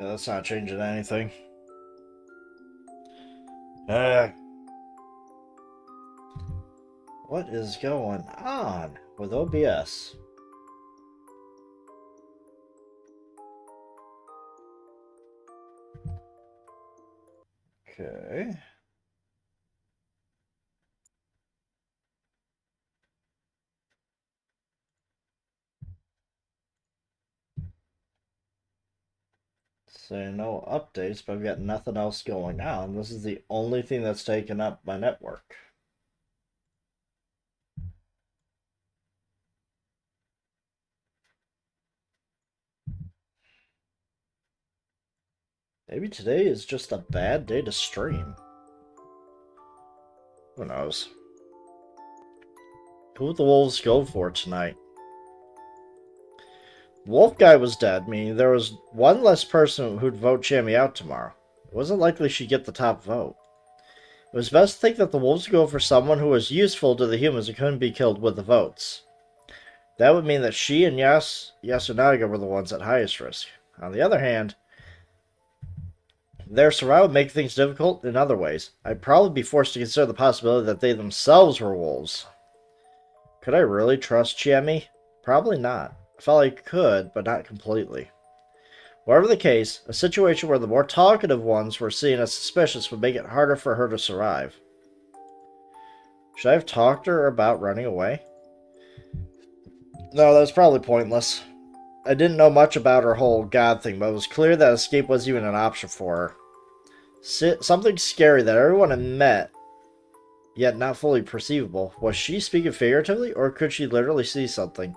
Yeah, that's not changing anything. Uh, what is going on with OBS? Okay. So no updates, but I've got nothing else going on. This is the only thing that's taken up my network. Maybe today is just a bad day to stream. Who knows? Who would the Wolves go for tonight? Wolf guy was dead, meaning there was one less person who'd vote Jamie out tomorrow. It wasn't likely she'd get the top vote. It was best to think that the Wolves would go for someone who was useful to the humans and couldn't be killed with the votes. That would mean that she and Yasunaga were the ones at highest risk. On the other hand, their survival would make things difficult in other ways. I'd probably be forced to consider the possibility that they themselves were wolves. Could I really trust Chiemi? Probably not. I felt I could, but not completely. Whatever the case, a situation where the more talkative ones were seen as suspicious would make it harder for her to survive. Should I have talked to her about running away? No, that was probably pointless. I didn't know much about her whole god thing, but it was clear that escape wasn't even an option for her. Something scary that everyone had met, yet not fully perceivable. Was she speaking figuratively, or could she literally see something?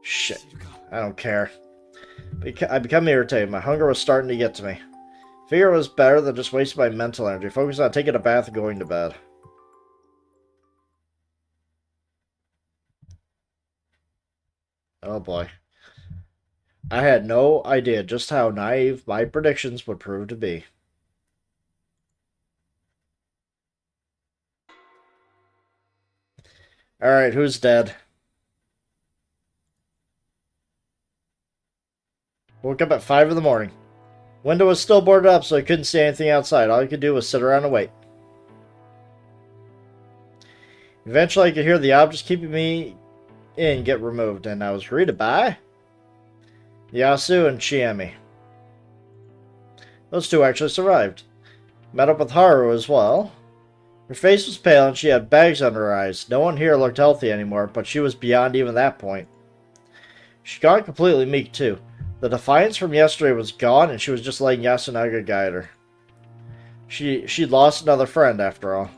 Shit. I don't care. I become irritated. My hunger was starting to get to me. Figure it was better than just wasting my mental energy. Focus on taking a bath and going to bed. Oh boy. I had no idea just how naive my predictions would prove to be. Alright, who's dead? Woke up at 5 in the morning. Window was still boarded up, so I couldn't see anything outside. All I could do was sit around and wait. Eventually, I could hear the objects keeping me in get removed, and I was greeted by Yasu and Chiemi. Those two actually survived. Met up with Haru as well. Her face was pale and she had bags under her eyes. No one here looked healthy anymore, but she was beyond even that point. She'd gone completely meek too. The defiance from yesterday was gone and she was just letting Yasunaga guide her. She'd lost another friend after all.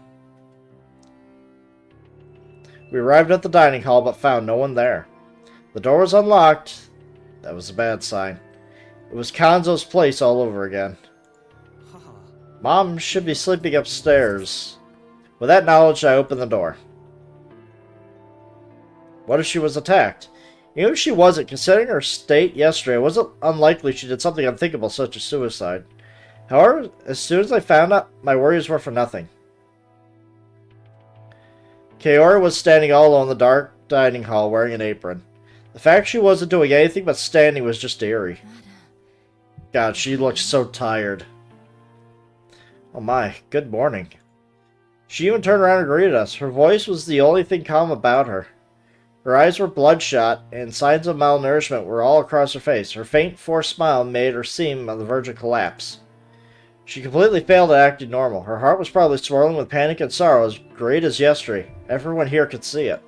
We arrived at the dining hall but found no one there. The door was unlocked. That was a bad sign. It was Kanzo's place all over again. Mom should be sleeping upstairs. With that knowledge, I opened the door. What if she was attacked? Even if she wasn't, considering her state yesterday, it wasn't unlikely she did something unthinkable such as suicide. However, as soon as I found out, my worries were for nothing. Kaori was standing all alone in the dark dining hall wearing an apron. The fact she wasn't doing anything but standing was just eerie. God, she looked so tired. Oh my, good morning. She even turned around and greeted us. Her voice was the only thing calm about her. Her eyes were bloodshot, and signs of malnourishment were all across her face. Her faint, forced smile made her seem on the verge of collapse. She completely failed at acting normal. Her heart was probably swirling with panic and sorrow as great as yesterday. Everyone here could see it.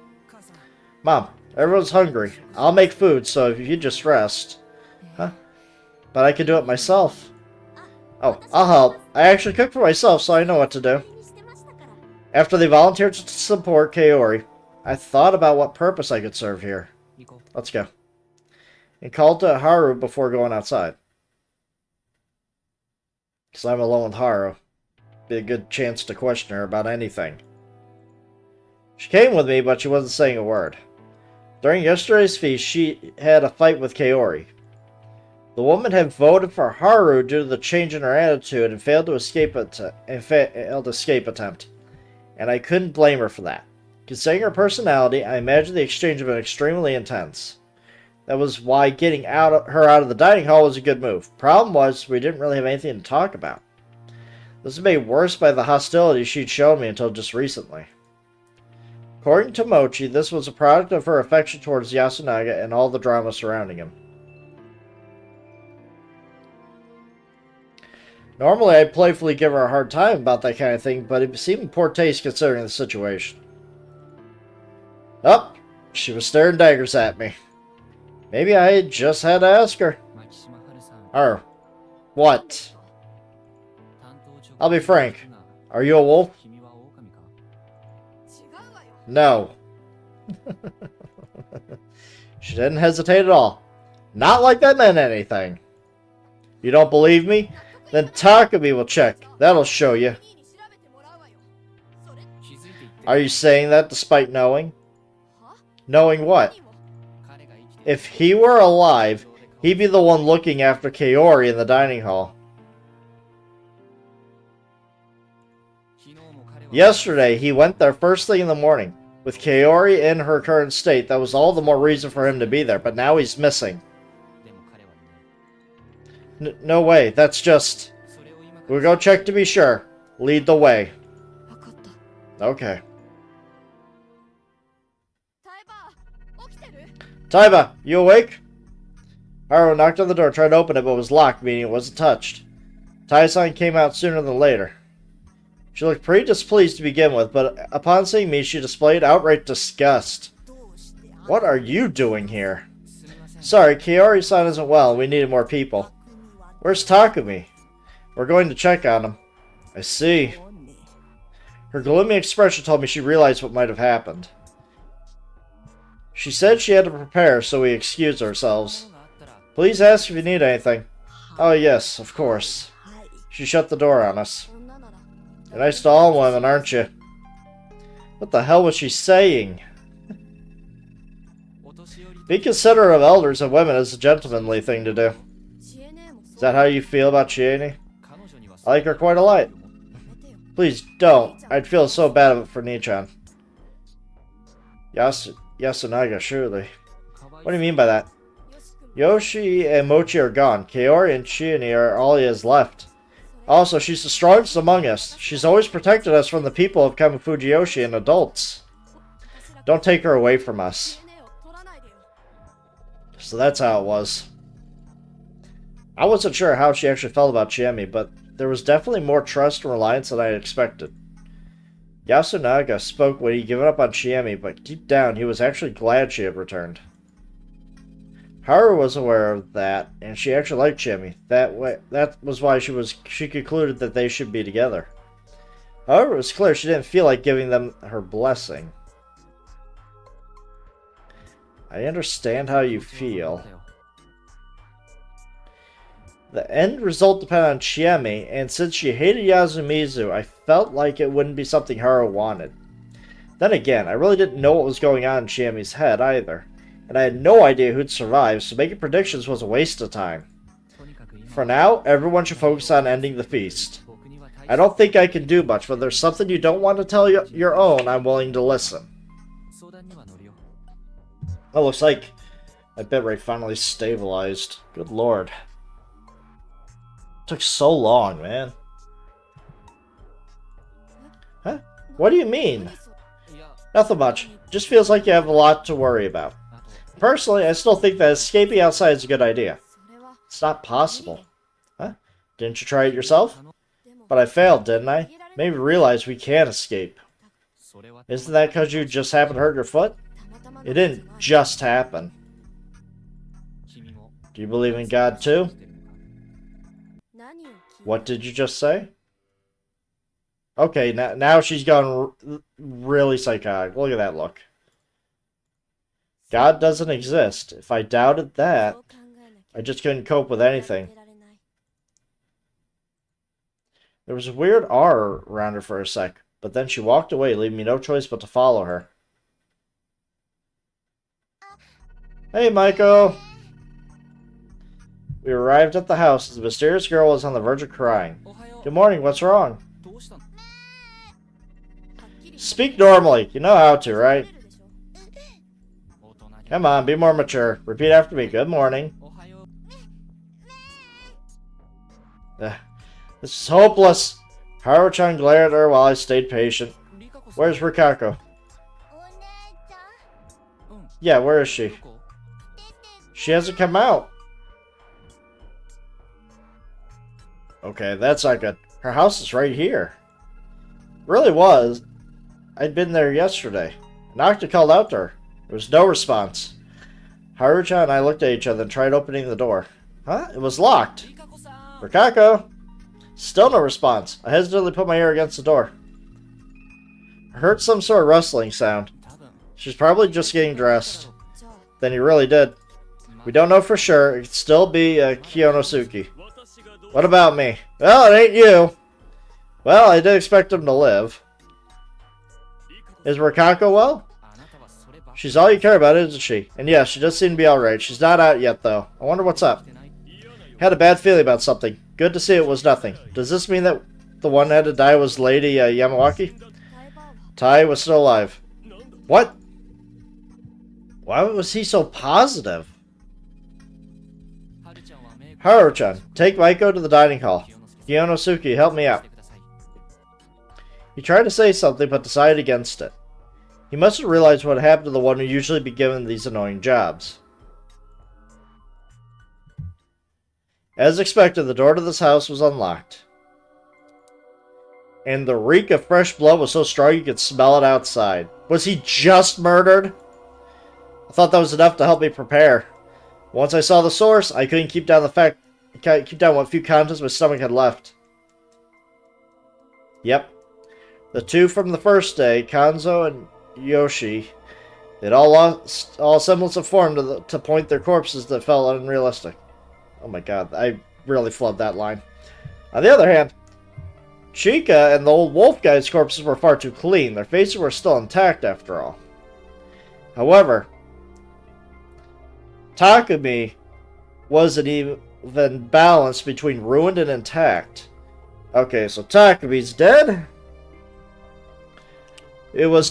Mom, everyone's hungry. I'll make food, so if you just rest. Huh? But I can do it myself. Oh, I'll help. I actually cook for myself, so I know what to do. After they volunteered to support Kaori, I thought about what purpose I could serve here. Let's go. And called to Haru before going outside. Because I'm alone with Haru. Be a good chance to question her about anything. She came with me, but she wasn't saying a word. During yesterday's feast, she had a fight with Kaori. The woman had voted for Haru due to the change in her attitude and failed escape attempt. And I couldn't blame her for that. Considering her personality, I imagine the exchange had been extremely intense. That was why getting her out of the dining hall was a good move. Problem was, we didn't really have anything to talk about. This was made worse by the hostility she'd shown me until just recently. According to Mochi, this was a product of her affection towards Yasunaga and all the drama surrounding him. Normally, I'd playfully give her a hard time about that kind of thing, but it seemed in poor taste considering the situation. Oh, she was staring daggers at me. Maybe I just had to ask her. Or, what? I'll be frank. Are you a wolf? No. She didn't hesitate at all. Not like that meant anything. You don't believe me? Then Takumi will check. That'll show you. Are you saying that despite knowing? Knowing what? If he were alive, he'd be the one looking after Kaori in the dining hall. Yesterday, he went there first thing in the morning. With Kaori in her current state, that was all the more reason for him to be there, but now he's missing. No way, that's just... We'll go check to be sure. Lead the way. Okay. Taiba, you awake? Haru knocked on the door, tried to open it, but was locked, meaning it wasn't touched. Tai-san came out sooner than later. She looked pretty displeased to begin with, but upon seeing me, she displayed outright disgust. What are you doing here? Sorry, Kaori-san isn't well, and we needed more people. Where's Takumi? We're going to check on him. I see. Her gloomy expression told me she realized what might have happened. She said she had to prepare, so we excused ourselves. Please ask if you need anything. Oh yes, of course. She shut the door on us. You're nice to all women, aren't you? What the hell was she saying? Being considerate of elders and women is a gentlemanly thing to do. Is that how you feel about Chiene? I like her quite a lot. Please don't. I'd feel so bad for Nichan. Yasunaga, surely. What do you mean by that? Yoshi and Mochi are gone. Kaori and Chiene are all he has left. Also, she's the strongest among us. She's always protected us from the people of Kamifujiyoshi and adults. Don't take her away from us. So that's how it was. I wasn't sure how she actually felt about Chiemi, but there was definitely more trust and reliance than I had expected. Yasunaga spoke when he'd given up on Chiemi, but deep down he was actually glad she had returned. Haru was aware of that, and she actually liked Chiemi. That was why she concluded that they should be together. However, it was clear she didn't feel like giving them her blessing. I understand how you feel. The end result depended on Chiemi, and since she hated Yasumizu, I felt like it wouldn't be something Haru wanted. Then again, I really didn't know what was going on in Chiemi's head either, and I had no idea who'd survive, so making predictions was a waste of time. For now, everyone should focus on ending the feast. I don't think I can do much, but if there's something you don't want to tell your own, I'm willing to listen. Oh, looks like my bitrate finally stabilized. Good lord. Took so long, man. Huh? What do you mean? Nothing much. Just feels like you have a lot to worry about. Personally, I still think that escaping outside is a good idea. It's not possible. Huh? Didn't you try it yourself? But I failed, didn't I? Made me realize we can't escape. Isn't that because you just happened to hurt your foot? It didn't just happen. Do you believe in God too? What did you just say? Okay, now she's gone really psychotic. Look at that look. God doesn't exist. If I doubted that, I just couldn't cope with anything. There was a weird aura around her for a sec, but then she walked away, leaving me no choice but to follow her. Hey, Maiko! We arrived at the house as the mysterious girl was on the verge of crying. Good morning, what's wrong? Speak normally. You know how to, right? Come on, be more mature. Repeat after me. Good morning. Ugh, this is hopeless. Haru-chan glared at her while I stayed patient. Where's Rikako? Yeah, where is she? She hasn't come out. Okay, that's not good. Her house is right here. Really was. I'd been there yesterday. Knocked and called out to her. There was no response. Haru-chan and I looked at each other and tried opening the door. Huh? It was locked. Rikako? Still no response. I hesitantly put my ear against the door. I heard some sort of rustling sound. She's probably just getting dressed. Then he really did. We don't know for sure. It could still be Kiyonosuke. What about me? Well, it ain't you. Well, I did expect him to live. Is Rikako well? She's all you care about, isn't she? And yeah, she does seem to be alright. She's not out yet, though. I wonder what's up. Had a bad feeling about something. Good to see it was nothing. Does this mean that the one that had to die was Lady Yamawaki? Tai was still alive. What? Why was he so positive? Haru-chan, take Maiko to the dining hall. Kiyonosuke, help me out. He tried to say something, but decided against it. He must have realized what happened to the one who usually be given these annoying jobs. As expected, the door to this house was unlocked. And the reek of fresh blood was so strong you could smell it outside. Was he just murdered? I thought that was enough to help me prepare. Once I saw the source, I couldn't keep down what few contents my stomach had left. Yep. The two from the first day, Kanzo and Yoshi, they'd all lost all semblance of form to point their corpses that felt unrealistic. Oh my god, I really flubbed that line. On the other hand, Chika and the old wolf guy's corpses were far too clean. Their faces were still intact after all. However, Takumi wasn't even balanced between ruined and intact. Okay, so Takumi's dead. It was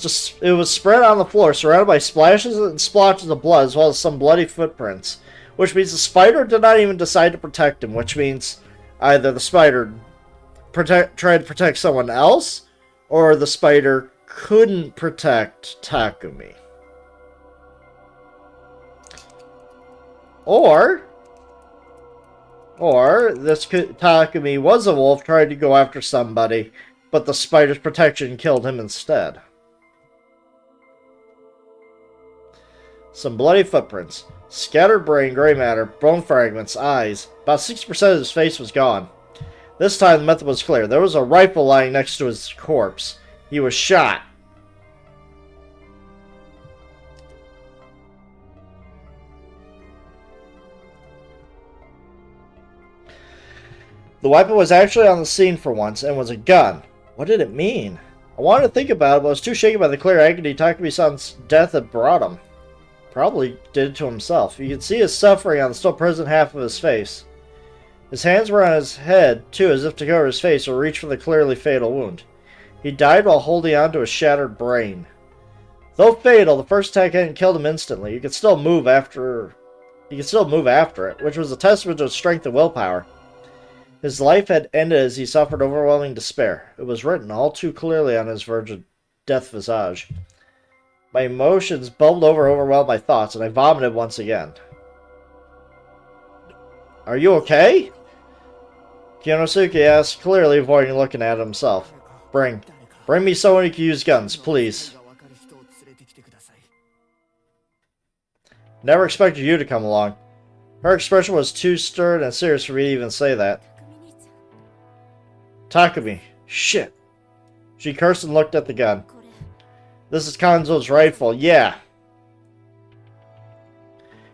spread on the floor, surrounded by splashes and splotches of blood, as well as some bloody footprints. Which means the spider did not even decide to protect him, which means either the spider tried to protect someone else, or the spider couldn't protect Takumi. Or this Takumi was a wolf trying to go after somebody, but the spider's protection killed him instead. Some bloody footprints. Scattered brain, gray matter, bone fragments, eyes. About 60% of his face was gone. This time the method was clear. There was a rifle lying next to his corpse. He was shot. The weapon was actually on the scene for once, and was a gun. What did it mean? I wanted to think about it, but I was too shaken by the clear agony Takumi-san's death had brought him. Probably did it to himself. You could see his suffering on the still present half of his face. His hands were on his head, too, as if to cover his face or reach for the clearly fatal wound. He died while holding on to his shattered brain. Though fatal, the first attack hadn't killed him instantly. You could still move after it, which was a testament to his strength and willpower. His life had ended as he suffered overwhelming despair. It was written all too clearly on his verge of death visage. My emotions bubbled over, overwhelmed my thoughts, and I vomited once again. Are you okay? Kiyonosuke asked, clearly avoiding looking at himself. Bring me someone who can use guns, please. Never expected you to come along. Her expression was too stern and serious for me to even say that. Takumi. Shit. She cursed and looked at the gun. This is Kanzo's rifle. Yeah.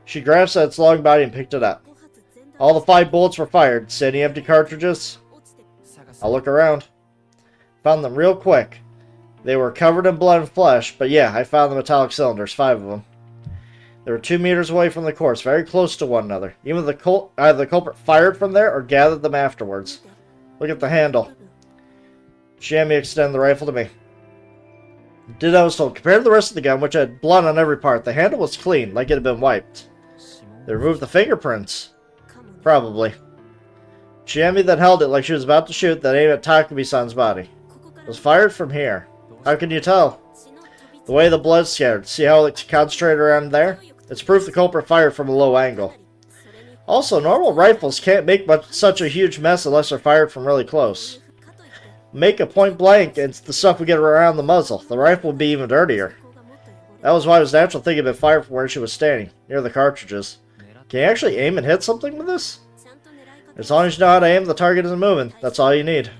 She grasped at its long body and picked it up. All the 5 bullets were fired. See any empty cartridges? I'll look around. Found them real quick. They were covered in blood and flesh, but yeah, I found the metallic cylinders, 5 of them. They were 2 meters away from the corpse, very close to one another. Even either the culprit fired from there or gathered them afterwards. Look at the handle. She had me extend the rifle to me. Did I was told, compared to the rest of the gun, which had blood on every part, the handle was clean, like it had been wiped. They removed the fingerprints. Probably. Chiemi then held it like she was about to shoot, then aimed at Takumi-san's body. It was fired from here. How can you tell? The way the blood scattered. See how it's concentrated around there? It's proof the culprit fired from a low angle. Also, normal rifles can't make such a huge mess unless they're fired from really close. Make a point blank, and the stuff would get around the muzzle. The rifle would be even dirtier. That was why it was natural thinking of it fired from where she was standing, near the cartridges. Can you actually aim and hit something with this? As long as you know how to aim, the target isn't moving. That's all you need.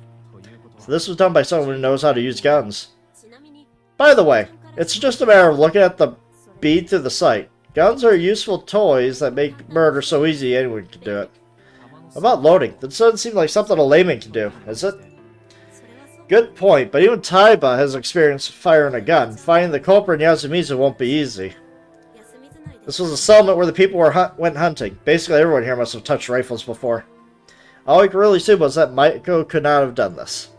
So this was done by someone who knows how to use guns. By the way, it's just a matter of looking at the bead through the sight. Guns are useful toys that make murder so easy anyone can do it. About loading, this doesn't seem like something a layman can do, is it? Good point, but even Taiba has experience firing a gun. Finding the culprit in Yasumizu won't be easy. This was a settlement where the people went hunting. Basically, everyone here must have touched rifles before. All we can really assume was that Maiko could not have done this.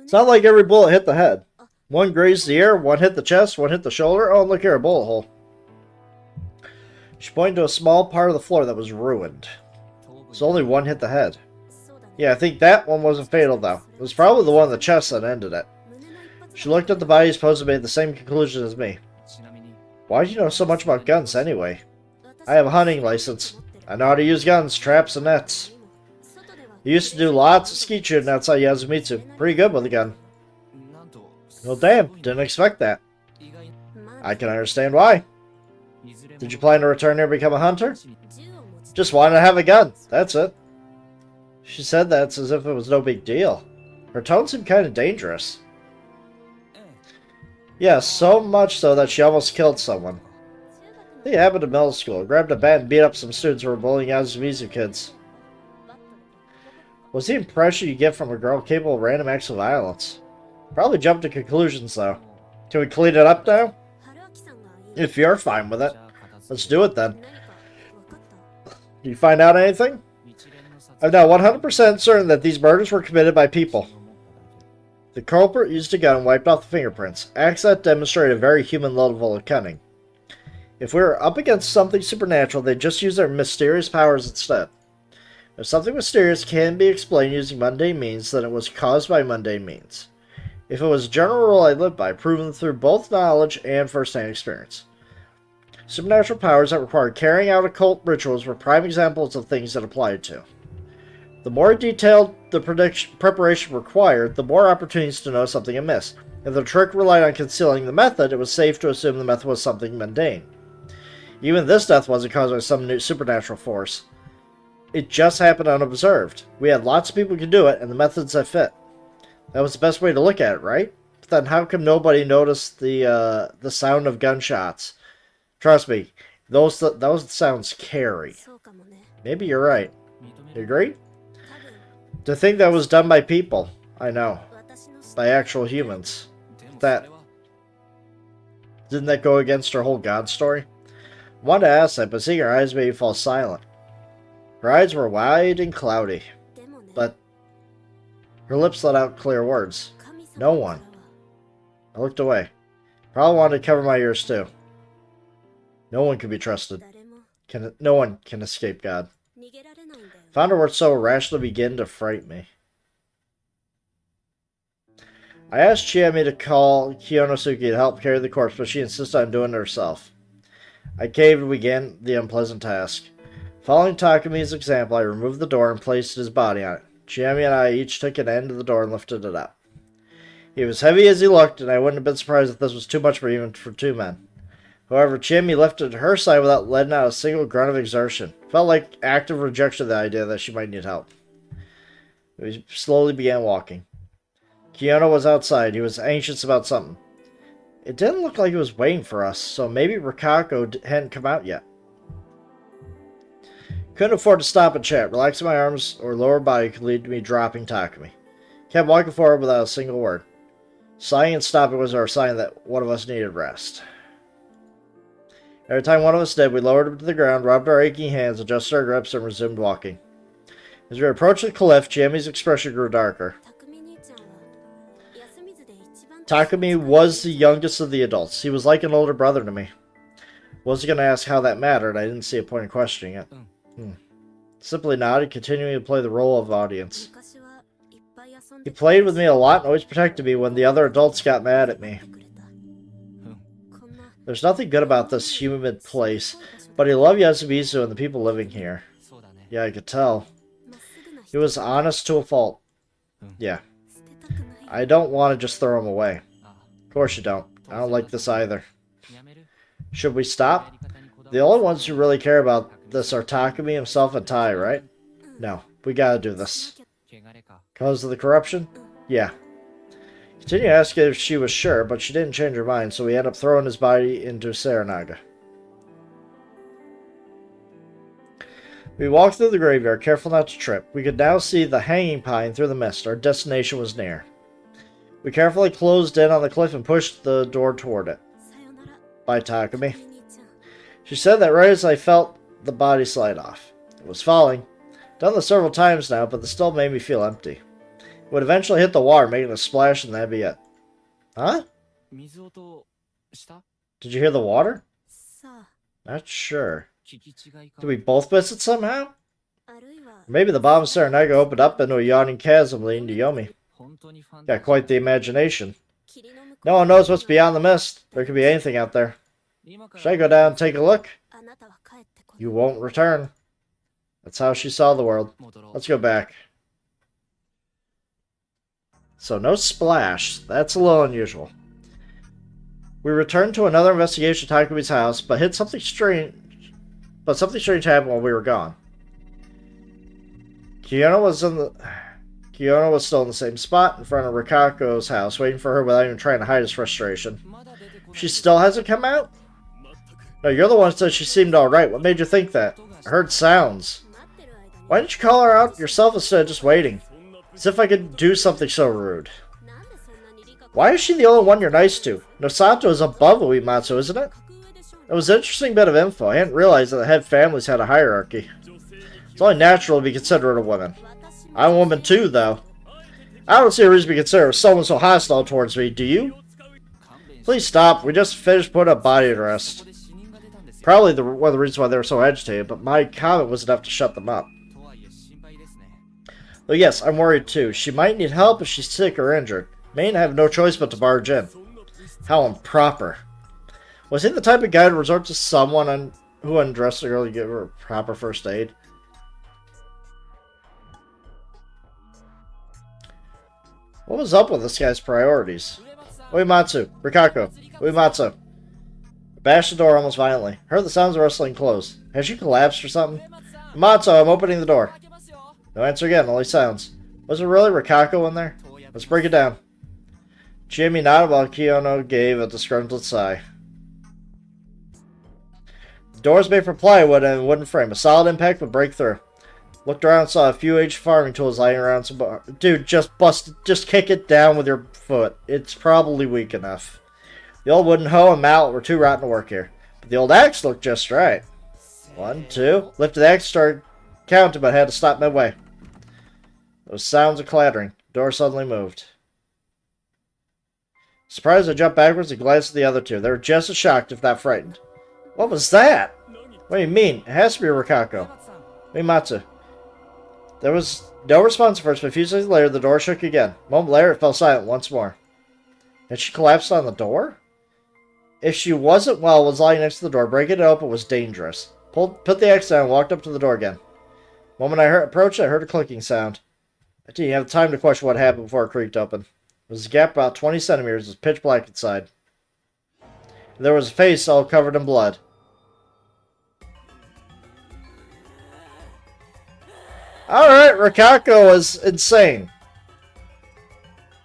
It's not like every bullet hit the head. One grazed the ear, one hit the chest, one hit the shoulder. Oh, and look here, a bullet hole. She pointed to a small part of the floor that was ruined. So only one hit the head. Yeah, I think that one wasn't fatal, though. It was probably the one in the chest that ended it. She looked at the body's pose and made the same conclusion as me. Why do you know so much about guns, anyway? I have a hunting license. I know how to use guns, traps, and nets. I used to do lots of skeet shooting outside Yasumitsu. Pretty good with a gun. Well, damn, didn't expect that. I can understand why. Did you plan to return here and become a hunter? Just wanted to have a gun, that's it. She said that as if it was no big deal. Her tone seemed kind of dangerous. Yeah, so much so that she almost killed someone. I think it happened in middle school. Grabbed a bat and beat up some students who were bullying Yasumizu kids. What's the impression you get from a girl capable of random acts of violence? Probably jumped to conclusions, though. Can we clean it up now? If you're fine with it. Let's do it then. Did you find out anything? I'm now 100% certain that these murders were committed by people. The culprit used a gun and wiped off the fingerprints. Acts that demonstrate a very human level of cunning. If we were up against something supernatural, they'd just use their mysterious powers instead. If something mysterious can be explained using mundane means, then it was caused by mundane means. If it was a general rule I lived by, proven through both knowledge and first-hand experience. Supernatural powers that required carrying out occult rituals were prime examples of things that applied to. The more detailed the preparation required, the more opportunities to know something amiss. If the trick relied on concealing the method, it was safe to assume the method was something mundane. Even this death wasn't caused by some new supernatural force. It just happened unobserved. We had lots of people who could do it, and the methods that fit. That was the best way to look at it, right? But then how come nobody noticed the sound of gunshots? Trust me, those sounds scary. Maybe you're right. You agree? To think that was done by people. I know. By actual humans. Didn't that go against her whole God story? I wanted to ask that, but seeing her eyes made me fall silent. Her eyes were wide and cloudy. But her lips let out clear words. No one. I looked away. Probably wanted to cover my ears too. No one can be trusted. No one can escape God. Found her words so irrational begin to frighten me. I asked Chiemi to call Kiyonosuke to help carry the corpse, but she insisted on doing it herself. I caved and began the unpleasant task. Following Takumi's example, I removed the door and placed his body on it. Chiemi and I each took an end of the door and lifted it up. He was heavy as he looked, and I wouldn't have been surprised if this was too much for even for two men. However, Chiemi lifted her side without letting out a single grunt of exertion. Felt like active rejection of the idea that she might need help. We slowly began walking. Kiyono was outside. He was anxious about something. It didn't look like he was waiting for us, so maybe Rikako hadn't come out yet. Couldn't afford to stop and chat. Relaxing my arms or lower body could lead to me dropping Takumi. Kept walking forward without a single word. Sighing and stopping was our sign that one of us needed rest. Every time one of us did, we lowered him to the ground, rubbed our aching hands, adjusted our grips, and resumed walking. As we approached the cliff, Chiami's expression grew darker. Takumi was the youngest of the adults. He was like an older brother to me. Wasn't going to ask how that mattered. I didn't see a point in questioning it. Simply nodded, continuing to play the role of audience. He played with me a lot and always protected me when the other adults got mad at me. There's nothing good about this humid place, but he loved Yasubizu and the people living here. Yeah, I could tell. He was honest to a fault. Yeah. I don't want to just throw him away. Of course you don't. I don't like this either. Should we stop? The only ones who really care about this are Takumi, himself, and Tai, right? No, we gotta do this. Because of the corruption? Yeah. Continued to ask if she was sure, but she didn't change her mind, so we ended up throwing his body into Saranaga. We walked through the graveyard, careful not to trip. We could now see the hanging pine through the mist. Our destination was near. We carefully closed in on the cliff and pushed the door toward it. Bye, Takumi. She said that right as I felt the body slide off. It was falling. Done this several times now, but this still made me feel empty. It would eventually hit the water, making a splash, and that'd be it. Huh? Did you hear the water? Not sure. Did we both miss it somehow? Maybe the bottom of Saranaga opened up into a yawning chasm leading to Yomi. Got quite the imagination. No one knows what's beyond the mist. There could be anything out there. Should I go down and take a look? You won't return. That's how she saw the world. Let's go back. So no splash. That's a little unusual. We returned to another investigation of Takumi's house, but something strange happened while we were gone. Kiona was still in the same spot in front of Rikako's house, waiting for her without even trying to hide his frustration. She still hasn't come out? No, you're the one who said she seemed alright. What made you think that? I heard sounds. Why didn't you call her out yourself instead of just waiting? As if I could do something so rude. Why is she the only one you're nice to? Nosato is above Uematsu, isn't it? It was an interesting bit of info. I hadn't realized that the head families had a hierarchy. It's only natural to be considerate of women. I'm a woman too, though. I don't see a reason to be considerate of someone so hostile towards me, do you? Please stop. We just finished putting a body to rest. Probably one of the reasons why they were so agitated, but my comment was enough to shut them up. Though yes, I'm worried too. She might need help if she's sick or injured. May have no choice but to barge in. How improper. Was he the type of guy to resort to someone who undressed a girl to give her proper first aid? What was up with this guy's priorities? Uematsu, Rikako, Uematsu. Bashed the door almost violently. Heard the sounds of rustling clothes. Has she collapsed or something? Uematsu, I'm opening the door. No answer again, only sounds. Was it really Rikako in there? Let's break it down. Chiemi nodded while Kiyono gave a disgruntled sigh. The door is made from plywood and a wooden frame. A solid impact would break through. Looked around and saw a few aged farming tools lying around some bar. Dude, just kick it down with your foot. It's probably weak enough. The old wooden hoe and mallet were too rotten to work here. But the old axe looked just right. 1, 2. Lifted the axe, started counting, but had to stop midway. Those sounds of clattering. The door suddenly moved. Surprised, I jumped backwards and glanced at the other two. They were just as shocked, if not frightened. What was that? What do you mean? It has to be Rikako. Uematsu. There was no response at first, but a few seconds later, the door shook again. A moment later, it fell silent once more. Had she collapsed on the door? If she wasn't was lying next to the door, breaking it open was dangerous. Put the axe down and walked up to the door again. The moment I approached, I heard a clicking sound. I didn't have time to question what happened before it creaked open. There was a gap about 20 centimeters. It was pitch black inside. There was a face all covered in blood. Alright, Rikako was insane.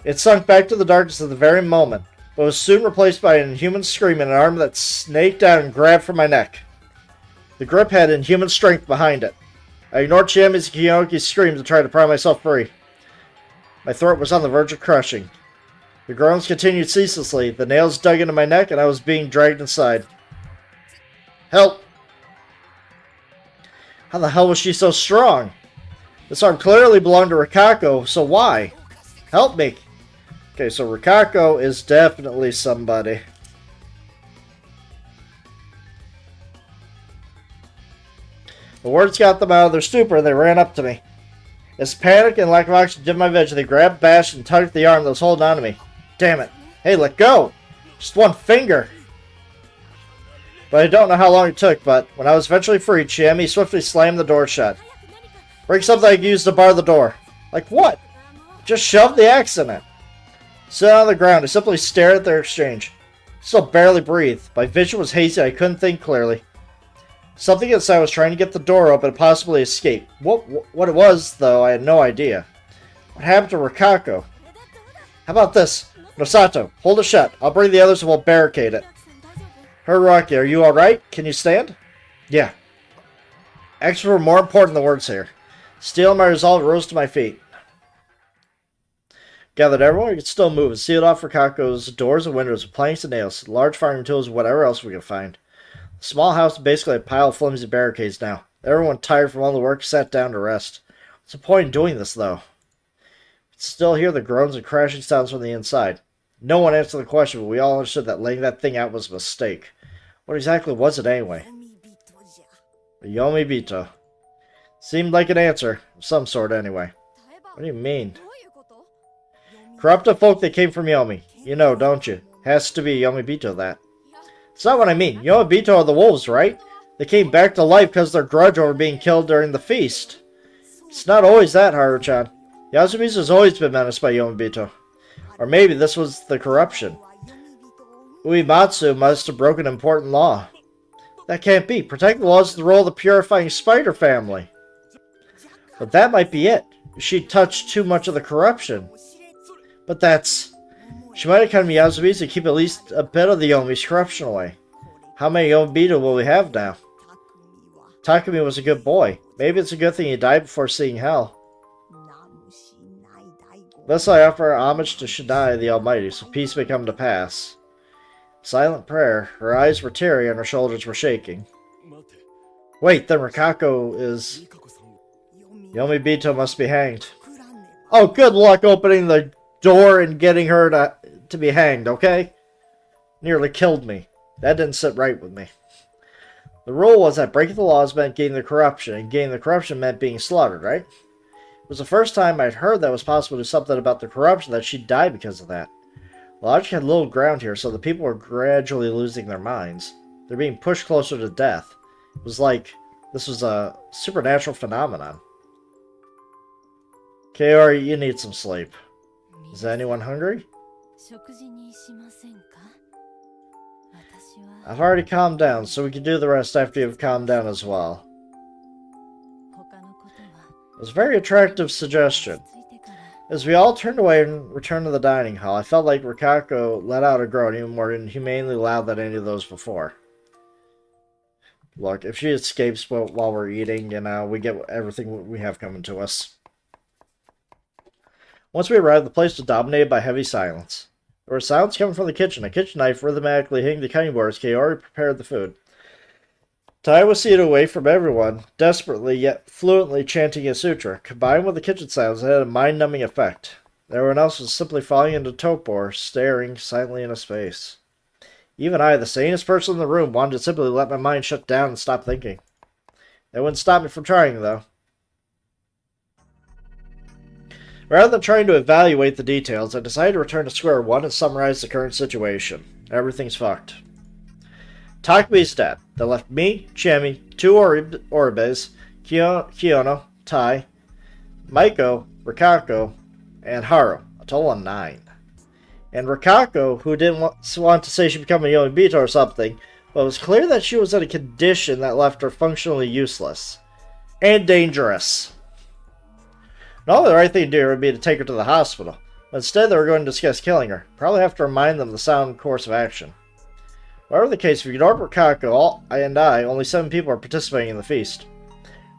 It sunk back to the darkness at the very moment, but was soon replaced by an inhuman scream and an arm that snaked out and grabbed for my neck. The grip had inhuman strength behind it. I ignored Chiami's and Kiyono's screams to try to pry myself free. My throat was on the verge of crushing. The groans continued ceaselessly. The nails dug into my neck, and I was being dragged inside. Help! How the hell was she so strong? This arm clearly belonged to Rikako, so why? Help me! Okay, so Rikako is definitely somebody. The words got them out of their stupor and they ran up to me. As panic and lack of oxygen did my vision, they grabbed, bashed, and tugged at the arm that was holding on to me. Damn it. Hey, let go! Just one finger! But I don't know how long it took, but when I was eventually freed, Chiemi swiftly slammed the door shut. Break something I could use to bar the door. Like what? Just shove the axe in it. Sitting on the ground, I simply stared at their exchange. Still barely breathed. My vision was hazy, I couldn't think clearly. Something inside was trying to get the door open and possibly escape. What it was, though, I had no idea. What happened to Rikako? How about this? Nosato, hold it shut. I'll bring the others and we'll barricade it. Hiroaki, are you alright? Can you stand? Yeah. Actions were more important than words here. Still, my resolve rose to my feet. Gathered everyone we could still move and sealed off Rikako's doors and windows with planks and nails, large farming tools, and whatever else we could find. The small house was basically a pile of flimsy barricades now. Everyone tired from all the work sat down to rest. What's the point in doing this, though? You could still hear the groans and crashing sounds from the inside. No one answered the question, but we all understood that laying that thing out was a mistake. What exactly was it anyway? Yomibito. Seemed like an answer, of some sort anyway. What do you mean? Corrupted folk that came from Yomi. You know, don't you? Has to be Yomibito, that. It's not what I mean. Yomibito are the wolves, right? They came back to life because of their grudge over being killed during the feast. It's not always that, Haru-chan. Yasumi's has always been menaced by Yomibito. Or maybe this was the corruption. Uematsu must have broken an important law. That can't be. Protect the laws is the role of the purifying spider family. But that might be it. She touched too much of the corruption. But that's... She might have come to Yasumi's to keep at least a bit of the Yomi's corruption away. How many Yomibito will we have now? Takumi was a good boy. Maybe it's a good thing he died before seeing hell. Thus I offer homage to Shaddai the Almighty, so peace may come to pass. Silent prayer. Her eyes were teary and her shoulders were shaking. Wait, then Rikako is... Yomibito must be hanged. Oh, good luck opening the door and getting her to be hanged, okay? Nearly killed me. That didn't sit right with me. The rule was that breaking the laws meant gaining the corruption, and gaining the corruption meant being slaughtered, right? It was the first time I'd heard that it was possible to do something about the corruption, that she'd die because of that. Logic had little ground here, so the people were gradually losing their minds. They're being pushed closer to death. It was like this was a supernatural phenomenon. Kaori, you need some sleep. Is anyone hungry? I've already calmed down, so we can do the rest after you've calmed down as well. It was a very attractive suggestion. As we all turned away and returned to the dining hall, I felt like Rikako let out a groan even more inhumanely loud than any of those before. Look, if she escapes while we're eating, we get everything we have coming to us. Once we arrived, the place was dominated by heavy silence. There was sounds coming from the kitchen. A kitchen knife rhythmically hitting the cutting board as Kaori prepared the food. Tai was seated away from everyone, desperately yet fluently chanting a sutra. Combined with the kitchen sounds, it had a mind-numbing effect. Everyone else was simply falling into torpor, staring silently into space. Even I, the sanest person in the room, wanted to simply let my mind shut down and stop thinking. That wouldn't stop me from trying, though. Rather than trying to evaluate the details, I decided to return to square one and summarize the current situation. Everything's fucked. Takumi's dead. That left me, Chiemi, two Oribes, Kiyono, Tai, Maiko, Rikako, and Haru. A total of 9. And Rikako, who didn't want to say she became a Yomibito or something, but it was clear that she was in a condition that left her functionally useless. And dangerous. Normally the right thing to do would be to take her to the hospital, but instead they were going to discuss killing her. Probably have to remind them of the sound course of action. Whatever the case, if you ignore Rikako and I, only 7 people are participating in the feast.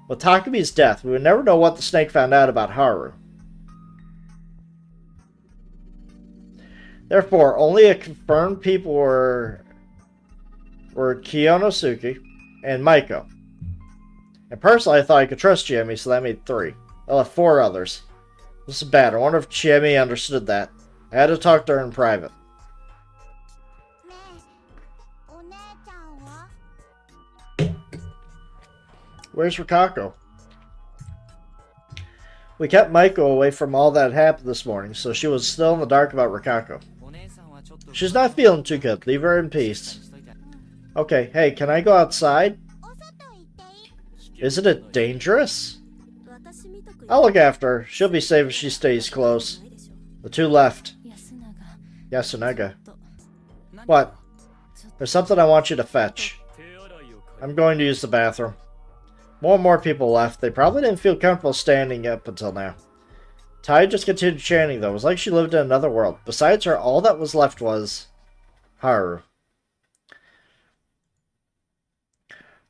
With Takumi's death, we would never know what the snake found out about Haru. Therefore, only a confirmed people were Kiyonosuke and Maiko. And personally, I thought I could trust Chiemi, so that made 3. I left 4 others. This is bad. I wonder if Chiemi understood that. I had to talk to her in private. Where's Rikako? We kept Maiko away from all that happened this morning, so she was still in the dark about Rikako. She's not feeling too good. Leave her in peace. Okay, hey, can I go outside? Isn't it dangerous? I'll look after her. She'll be safe if she stays close. The 2 left. Yasunaga. What? There's something I want you to fetch. I'm going to use the bathroom. More and more people left. They probably didn't feel comfortable standing up until now. Tai just continued chanting, though. It was like she lived in another world. Besides her, all that was left was Haru.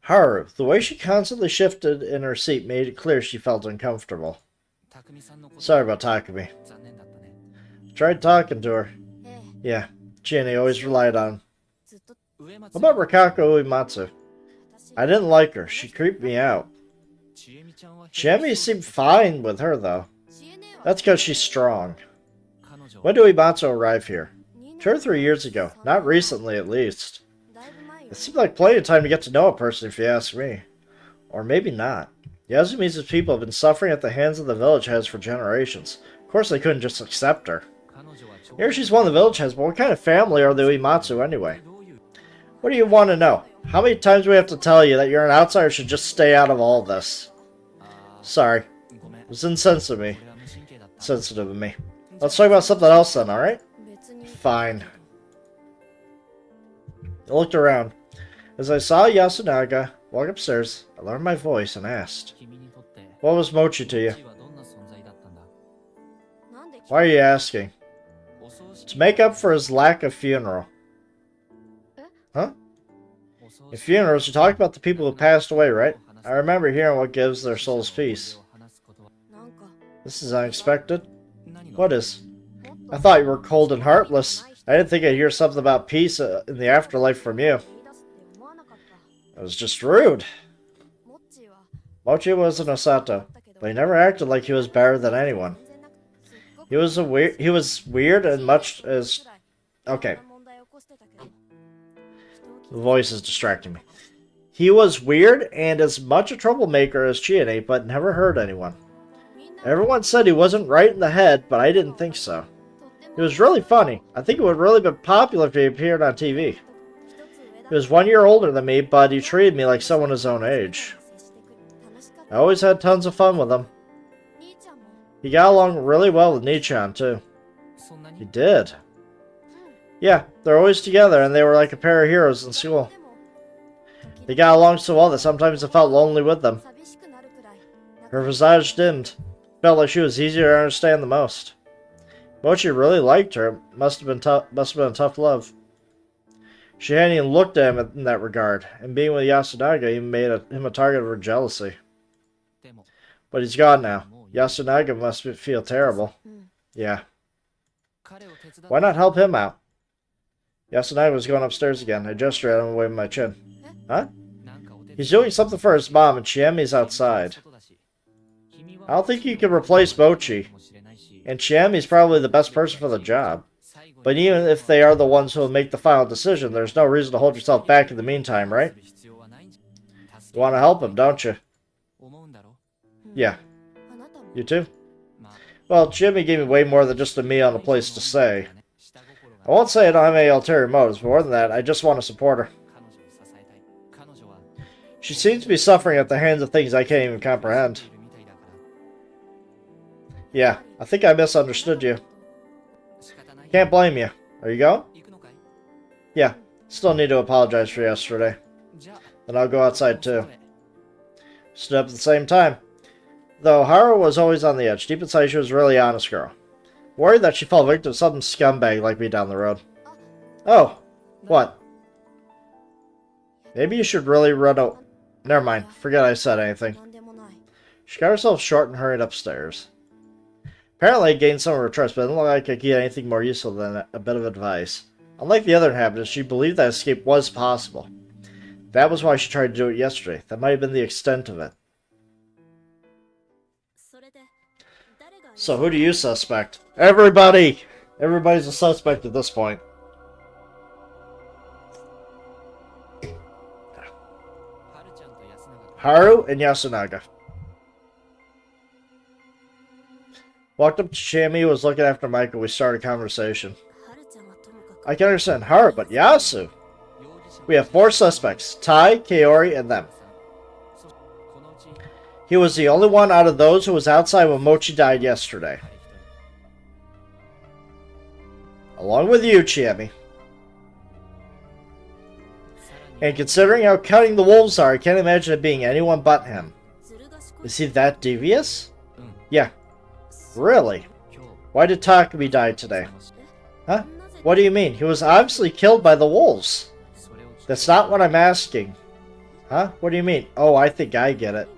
Haru. The way she constantly shifted in her seat made it clear she felt uncomfortable. Sorry about Takumi. Tried talking to her. Yeah, Chini always relied on. What about Rikako Uematsu? I didn't like her. She creeped me out. Chiemi seemed fine with her, though. That's because she's strong. When did Uematsu arrive here? 2 or 3 years ago. Not recently, at least. It seemed like plenty of time to get to know a person, if you ask me. Or maybe not. Yasumi's people have been suffering at the hands of the village heads for generations. Of course they couldn't just accept her. Here she's one of the village heads, but what kind of family are the Uematsu anyway? What do you want to know? How many times do we have to tell you that you're an outsider should just stay out of all this? Sorry. It was insensitive of me. Let's talk about something else then, alright? Fine. I looked around. As I saw Yasunaga walk upstairs, I lowered my voice and asked, what was Mochi to you? Why are you asking? To make up for his lack of funeral. Huh? In funerals, you talk about the people who passed away, right? I remember hearing what gives their souls peace. This is unexpected. What is? I thought you were cold and heartless. I didn't think I'd hear something about peace in the afterlife from you. It was just rude. Mochi was an Osato, but he never acted like he was better than anyone. He was weird and much as... Okay. The voice is distracting me. He was weird and as much a troublemaker as Chiene, but never hurt anyone. Everyone said he wasn't right in the head, but I didn't think so. He was really funny. I think it would really be popular if he appeared on TV. He was 1 year older than me, but he treated me like someone his own age. I always had tons of fun with him. He got along really well with Nichan, too. He did. Yeah, they're always together, and they were like a pair of heroes in school. They got along so well that sometimes I felt lonely with them. Her visage dimmed. Felt like she was easier to understand the most. Mochi really liked her. Must have been a tough love. She hadn't even looked at him in that regard, and being with Yasunaga even made him a target of her jealousy. But he's gone now. Yasunaga must feel terrible. Yeah. Why not help him out? Yasunaga was going upstairs again. I gestured at him and waved my chin. Huh? He's doing something for his mom, and Chiemi's outside. I don't think you can replace Mochi, and Chiemi's probably the best person for the job. But even if they are the ones who will make the final decision, there's no reason to hold yourself back in the meantime, right? You want to help him, don't you? Yeah. You too? Well, Jimmy gave me way more than just a meal and a place to stay. I won't say I don't have any ulterior motives, but more than that, I just want to support her. She seems to be suffering at the hands of things I can't even comprehend. Yeah, I think I misunderstood you. Can't blame you. Are you going? Yeah, still need to apologize for yesterday. Then I'll go outside too. Stood up at the same time. Though Haru was always on the edge, deep inside she was a really honest girl. Worried that she fell victim to some scumbag like me down the road. Oh, what? Maybe you should really run out. Never mind, forget I said anything. She got herself short and hurried upstairs. Apparently I gained some of her trust, but it didn't look like I could get anything more useful than a bit of advice. Unlike the other inhabitants, she believed that escape was possible. That was why she tried to do it yesterday. That might have been the extent of it. So who do you suspect? Everybody! Everybody's a suspect at this point. Haru and Yasunaga. Walked up to Shami, who was looking after Michael. We started a conversation. I can understand Haru, but Yasu? We have 4 suspects. Tai, Kaori, and them. He was the only one out of those who was outside when Mochi died yesterday. Along with you, Chiemi. And considering how cunning the wolves are, I can't imagine it being anyone but him. Is he that devious? Yeah. Really? Why did Takumi die today? Huh? What do you mean? He was obviously killed by the wolves. That's not what I'm asking. Huh? What do you mean? Oh, I think I get it.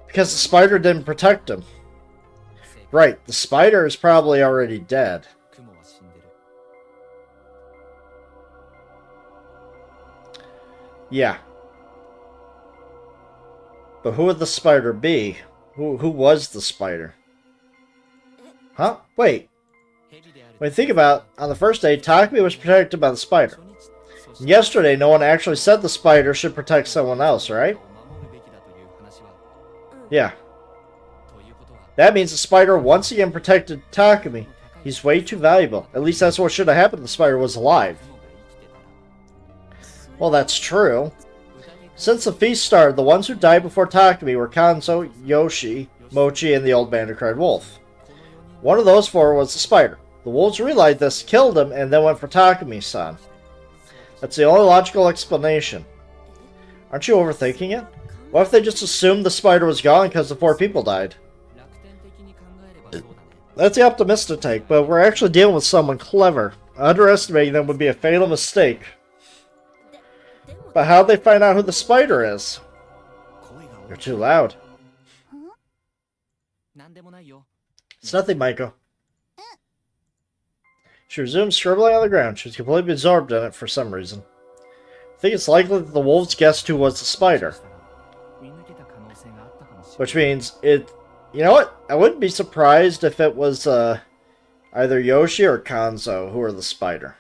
Because the spider didn't protect him. Right, the spider is probably already dead. Yeah. But who would the spider be? Who was the spider? Huh? Wait. When you think about it, on the first day, Takumi was protected by the spider. And yesterday, no one actually said the spider should protect someone else, right? Yeah. That means the spider once again protected Takumi. He's way too valuable. At least that's what should have happened if the spider was alive. Well, that's true. Since the feast started, the ones who died before Takumi were Kanzo, Yoshi, Mochi, and the old man who cried wolf. One of those 4 was the spider. The wolves realized this, killed him, and then went for Takumi-san. That's the only logical explanation. Aren't you overthinking it? What if they just assumed the spider was gone because the 4 people died? That's the optimistic take, but we're actually dealing with someone clever. Underestimating them would be a fatal mistake. But how'd they find out who the spider is? You're too loud. It's nothing, Maiko. She resumed scribbling on the ground. She was completely absorbed in it for some reason. I think it's likely that the wolves guessed who was the spider. Which means it... You know what? I wouldn't be surprised if it was either Yoshi or Kanzo who were the spider.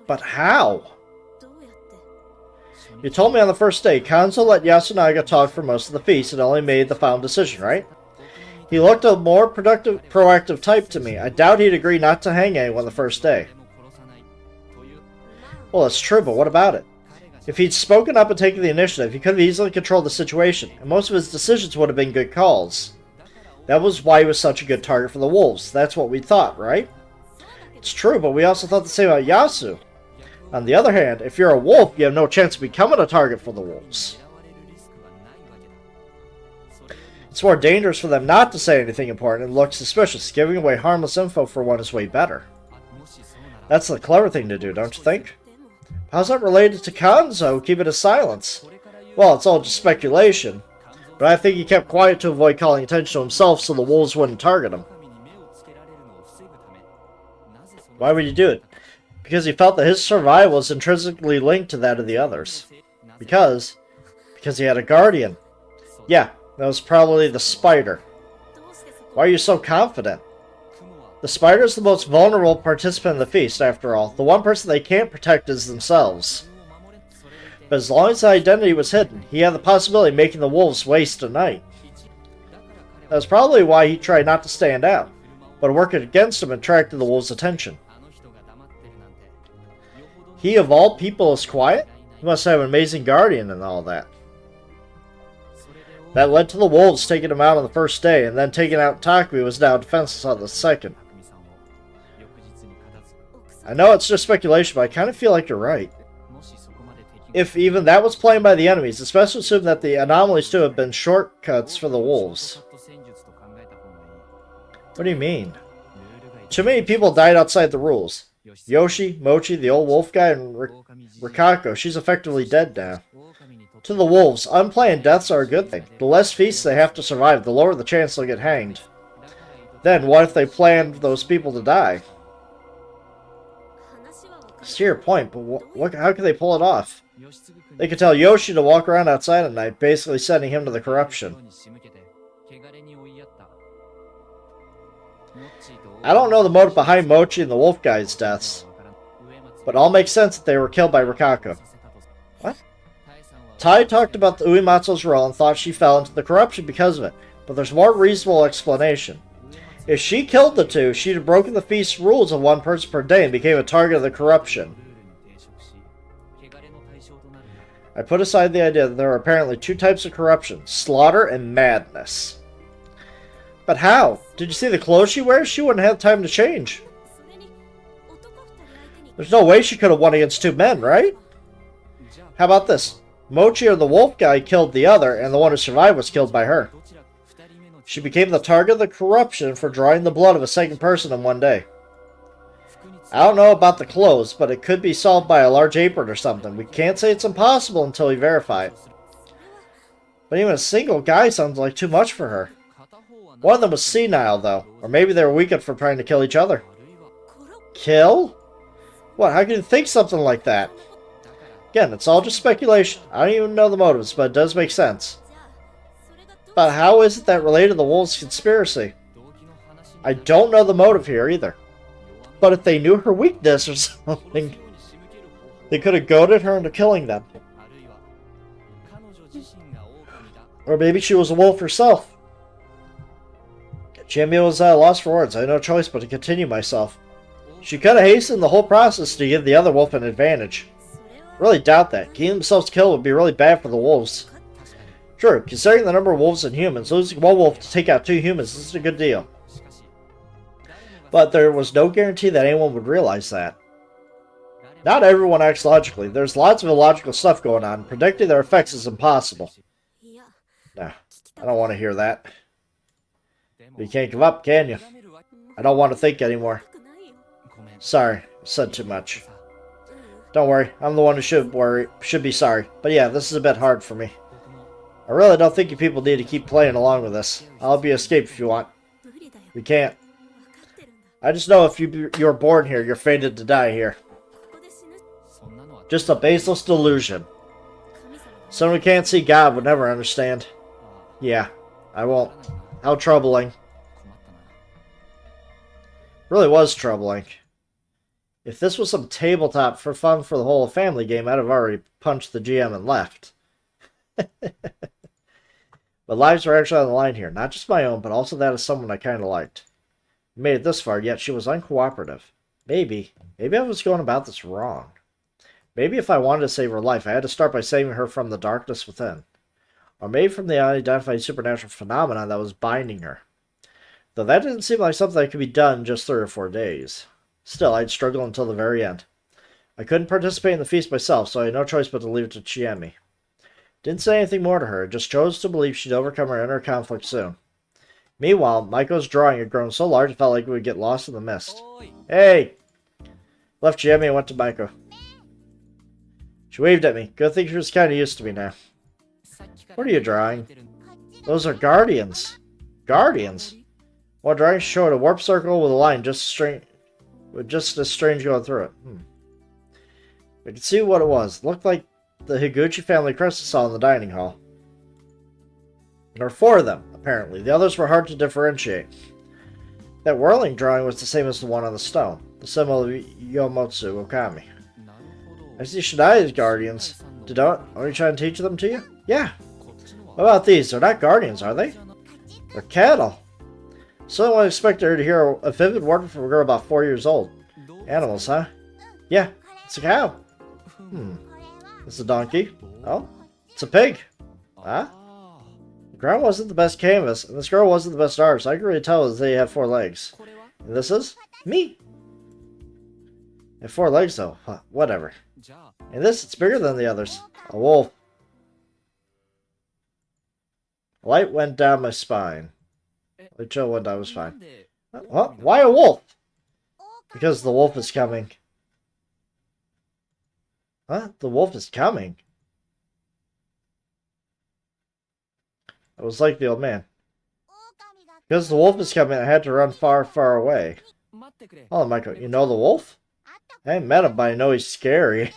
But how? You told me on the first day, Kanzo let Yasunaga talk for most of the feast and only made the final decision, right? He looked a more proactive type to me. I doubt he'd agree not to hang anyone the first day. Well, that's true, but what about it? If he'd spoken up and taken the initiative, he could have easily controlled the situation, and most of his decisions would have been good calls. That was why he was such a good target for the wolves. That's what we thought, right? It's true, but we also thought the same about Yasu. On the other hand, if you're a wolf, you have no chance of becoming a target for the wolves. It's more dangerous for them not to say anything important and look suspicious. Giving away harmless info for one is way better. That's the clever thing to do, don't you think? How's that related to Kanzo keeping his silence? Well, it's all just speculation, but I think he kept quiet to avoid calling attention to himself so the wolves wouldn't target him. Why would he do it? Because he felt that his survival was intrinsically linked to that of the others. Because he had a guardian. Yeah, that was probably the spider. Why are you so confident? The spider is the most vulnerable participant in the feast, after all. The one person they can't protect is themselves. But as long as the identity was hidden, he had the possibility of making the wolves waste a night. That's probably why he tried not to stand out, but working against him attracted the wolves' attention. He, of all people, is quiet? He must have an amazing guardian and all that. That led to the wolves taking him out on the first day, and then taking out Takumi was now defenseless on the second. I know it's just speculation, but I kind of feel like you're right. If even that was planned by the enemies, especially assume that the anomalies too have been shortcuts for the wolves. What do you mean? Too many people died outside the rules. Yoshi, Mochi, the old wolf guy, and Rikako, she's effectively dead now. To the wolves, unplanned deaths are a good thing. The less feasts they have to survive, the lower the chance they'll get hanged. Then, what if they planned those people to die? It's to your point, but how can they pull it off? They could tell Yoshi to walk around outside at night, basically sending him to the corruption. I don't know the motive behind Mochi and the wolf guy's deaths, but it all makes sense that they were killed by Rikako. What? Tai talked about the Uematsu's role and thought she fell into the corruption because of it, but there's more reasonable explanation. If she killed the two, she'd have broken the feast's rules of one person per day and became a target of the corruption. I put aside the idea that there are apparently two types of corruption, slaughter and madness. But how? Did you see the clothes she wears? She wouldn't have time to change. There's no way she could have won against two men, right? How about this? Mochi or the wolf guy killed the other, and the one who survived was killed by her. She became the target of the corruption for drawing the blood of a second person in one day. I don't know about the clothes, but it could be solved by a large apron or something. We can't say it's impossible until we verify it. But even a single guy sounds like too much for her. One of them was senile, though. Or maybe they were weakened from trying to kill each other. Kill? What? How can you think something like that? Again, it's all just speculation. I don't even know the motives, but it does make sense. But how is it that related to the wolves' conspiracy? I don't know the motive here either. But if they knew her weakness or something, they could have goaded her into killing them. Or maybe she was a wolf herself. Chiemi was lost for words. I had no choice but to continue myself. She could have hastened the whole process to give the other wolf an advantage. Really doubt that. Getting themselves killed would be really bad for the wolves. True, considering the number of wolves and humans, losing one wolf to take out two humans is a good deal. But there was no guarantee that anyone would realize that. Not everyone acts logically. There's lots of illogical stuff going on. Predicting their effects is impossible. Nah, I don't want to hear that. But you can't give up, can you? I don't want to think anymore. Sorry, I said too much. Don't worry, I'm the one who should be sorry. But yeah, this is a bit hard for me. I really don't think you people need to keep playing along with this. I'll help you escape if you want. We can't. I just know if you're born here, you're fated to die here. Just a baseless delusion. Someone who can't see God would never understand. Yeah, I won't. How troubling. Really was troubling. If this was some tabletop for fun for the whole family game, I'd have already punched the GM and left. But lives were actually on the line here. Not just my own, but also that of someone I kind of liked. We made it this far, yet she was uncooperative. Maybe I was going about this wrong. Maybe if I wanted to save her life, I had to start by saving her from the darkness within. Or maybe from the unidentified supernatural phenomenon that was binding her. Though that didn't seem like something that could be done in just 3 or 4 days. Still, I'd struggle until the very end. I couldn't participate in the feast myself, so I had no choice but to leave it to Chiemi. Didn't say anything more to her, just chose to believe she'd overcome her inner conflict soon. Meanwhile, Maiko's drawing had grown so large it felt like we would get lost in the mist. Hey! Left Chiemi and went to Maiko. She waved at me. Good thing she was kind of used to me now. What are you drawing? Those are guardians. Guardians? One drawing showed a warp circle with a line just as strange going through it. We could see what it was. It looked like the Higuchi family crest I saw in the dining hall. There were 4 of them, apparently. The others were hard to differentiate. That whirling drawing was the same as the one on the stone, the symbol of Yomotsu Okami. I see Shadai's guardians. Are you trying to teach them to you? Yeah. What about these? They're not guardians, are they? They're cattle. Someone expected her to hear a vivid word from a girl about 4 years old. Animals, huh? Yeah, it's a cow. It's a donkey. Oh, it's a pig. Huh? The ground wasn't the best canvas, and this girl wasn't the best artist. I could really tell that they have 4 legs. And this is? Me. They have 4 legs, though. Huh, whatever. And this, it's bigger than the others. A wolf. Light went down my spine. The chill went down my spine. What? Why a wolf? Because the wolf is coming. Huh? The wolf is coming? It was like the old man. Because the wolf is coming, I had to run far, far away. Oh, Michael, you know the wolf? I haven't met him, but I know he's scary.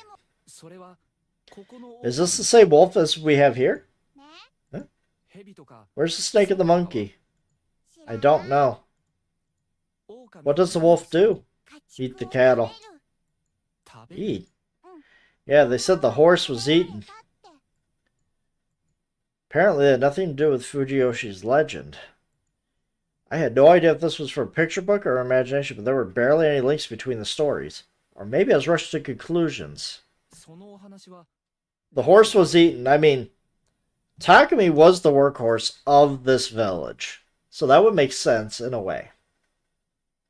Is this the same wolf as we have here? Huh? Where's the snake and the monkey? I don't know. What does the wolf do? Eat the cattle. Eat? Yeah, they said the horse was eaten. Apparently it had nothing to do with Fujiyoshi's legend. I had no idea if this was from a picture book or imagination, but there were barely any links between the stories. Or maybe I was rushed to conclusions. The horse was eaten. I mean, Takumi was the workhorse of this village. So that would make sense in a way.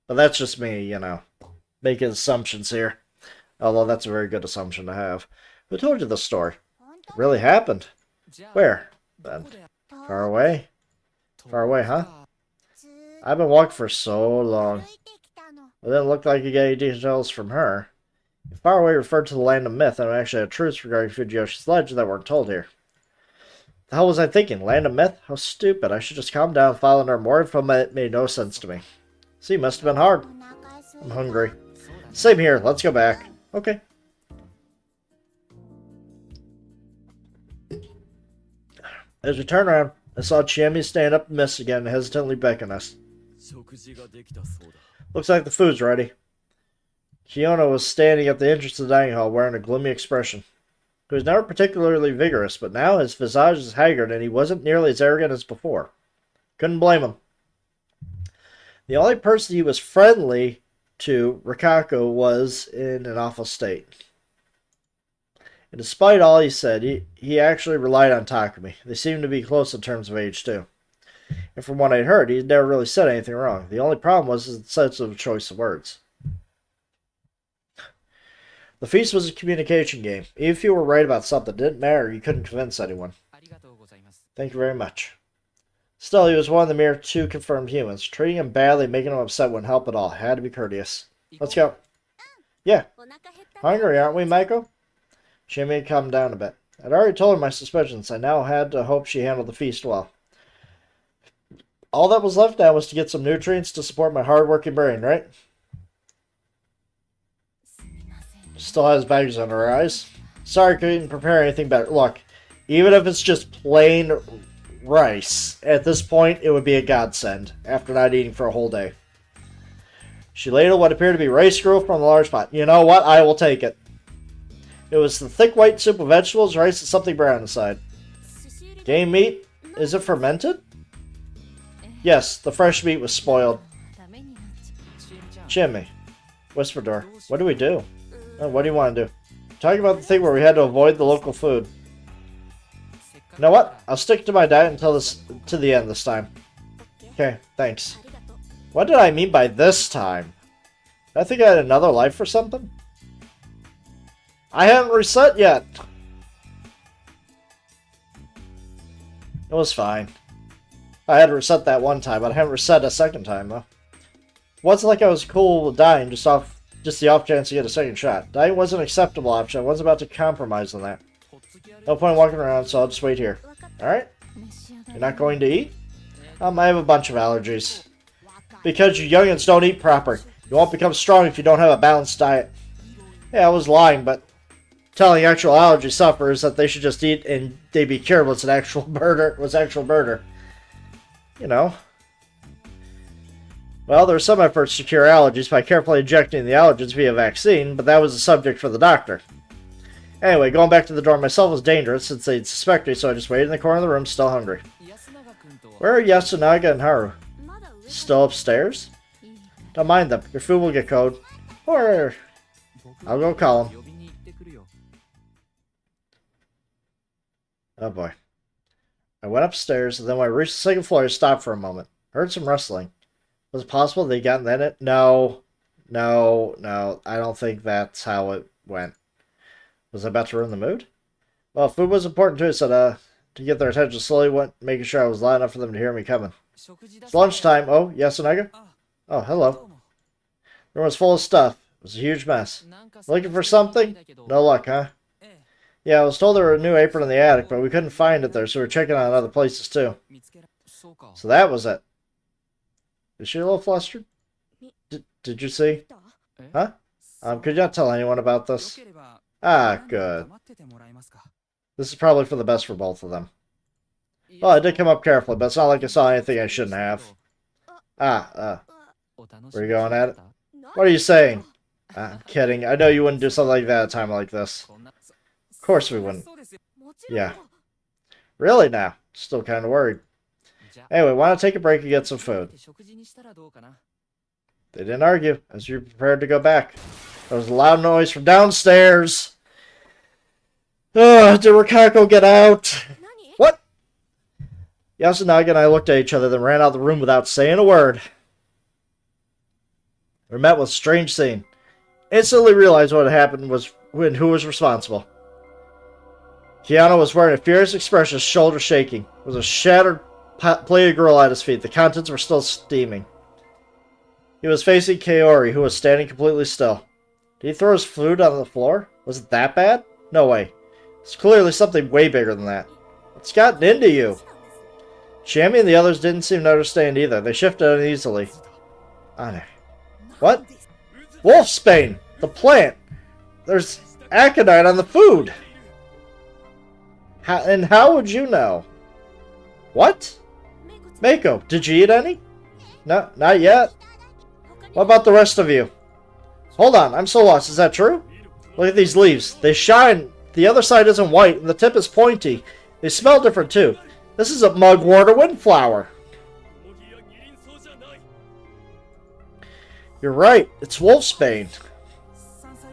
But that's just me, you know, making assumptions here. Although that's a very good assumption to have. Who told you this story? It really happened. Where, then? Far away? Far away, huh? I've been walking for so long. It didn't look like you got any details from her. If far away referred to the land of myth, and I actually had truths regarding Fujiyoshi's legend that weren't told here. The hell was I thinking? Land of myth? How stupid. I should just calm down and file under more info. It made no sense to me. See, must have been hard. I'm hungry. Same here. Let's go back. Okay. As we turn around, I saw Chiemi stand up in the mist again and hesitantly beckon us. Looks like the food's ready. Kiona was standing at the entrance of the dining hall wearing a gloomy expression. He was never particularly vigorous, but now his visage is haggard and he wasn't nearly as arrogant as before. Couldn't blame him. The only person he was friendly to, Rikako, was in an awful state. And despite all he said, he actually relied on Takumi. They seemed to be close in terms of age, too. And from what I'd heard, he'd never really said anything wrong. The only problem was his sensitive choice of words. The feast was a communication game. Even if you were right about something, it didn't matter. You couldn't convince anyone. Thank you very much. Still, he was one of the mere 2 confirmed humans. Treating him badly, making him upset wouldn't help at all. Had to be courteous. Let's go. Yeah. Hungry, aren't we, Maiko? Chiemi had calmed down a bit. I'd already told her my suspicions. I now had to hope she handled the feast well. All that was left now was to get some nutrients to support my hard-working brain, right? Still has bags under her eyes. Sorry, couldn't prepare anything better. Look, even if it's just plain rice, at this point, it would be a godsend, after not eating for a whole day. She ladled what appeared to be rice gruel from the large pot. You know what? I will take it. It was the thick white soup of vegetables, rice, and something brown inside. Game meat? Is it fermented? Yes, the fresh meat was spoiled. Chiemi. Whisper door. What do we do? Oh, what do you want to do? Talking about the thing where we had to avoid the local food. You know what? I'll stick to my diet until to the end this time. Okay, thanks. What did I mean by this time? Did I think I had another life or something? I haven't reset yet. It was fine. I had to reset that one time, but I haven't reset a second time, though. It wasn't like I was cool with dying just the off chance to get a second shot. Dying was an acceptable option. I wasn't about to compromise on that. No point walking around, so I'll just wait here. Alright? You're not going to eat? I have a bunch of allergies. Because you youngins don't eat proper. You won't become strong if you don't have a balanced diet. Yeah, I was lying, but telling actual allergy sufferers that they should just eat and they'd be cured was actual murder. You know. Well, there were some efforts to cure allergies by carefully injecting the allergens via vaccine, but that was a subject for the doctor. Anyway, going back to the door myself was dangerous since they'd suspect me, so I just waited in the corner of the room, still hungry. Where are Yasunaga and Haru? Still upstairs? Don't mind them. Your food will get cold. Or I'll go call them. Oh boy. I went upstairs, and then when I reached the second floor, I stopped for a moment. Heard some rustling. Was it possible they'd gotten in it? No. I don't think that's how it went. Was I about to ruin the mood? Well, food was important too, so to get their attention slowly went, making sure I was loud enough for them to hear me coming. It's lunchtime. Oh, Yasunaga? Oh, hello. The room was full of stuff. It was a huge mess. Looking for something? No luck, huh? Yeah, I was told there were a new apron in the attic, but we couldn't find it there, so we were checking on other places too. So that was it. Is she a little flustered? Did you see? Huh? Could you not tell anyone about this? Ah, good. This is probably for the best for both of them. Well, I did come up carefully, but it's not like I saw anything I shouldn't have. Where you going at it? What are you saying? I'm kidding. I know you wouldn't do something like that at a time like this. Of course we wouldn't. Yeah. Really now? Still kind of worried. Anyway, why not take a break and get some food? They didn't argue as you prepared to go back. There was a loud noise from downstairs. Did Rikako get out? What? Yasunagi and I looked at each other, then ran out of the room without saying a word. We were met with a strange scene. Instantly realized what had happened was and who was responsible. Keanu was wearing a furious expression, his shoulders shaking. There was a shattered plate of grill at his feet. The contents were still steaming. He was facing Kaori, who was standing completely still. Did he throw his food on the floor? Was it that bad? No way. It's clearly something way bigger than that. What's gotten into you? Shammy and the others didn't seem to understand either. They shifted uneasily. What? Wolfsbane! The plant! There's aconite on the food! How would you know? What? Mako, did you eat any? No, not yet. What about the rest of you? Hold on, I'm so lost. Is that true? Look at these leaves. They shine. The other side isn't white, and the tip is pointy. They smell different, too. This is a mugwort or windflower. You're right. It's wolfsbane.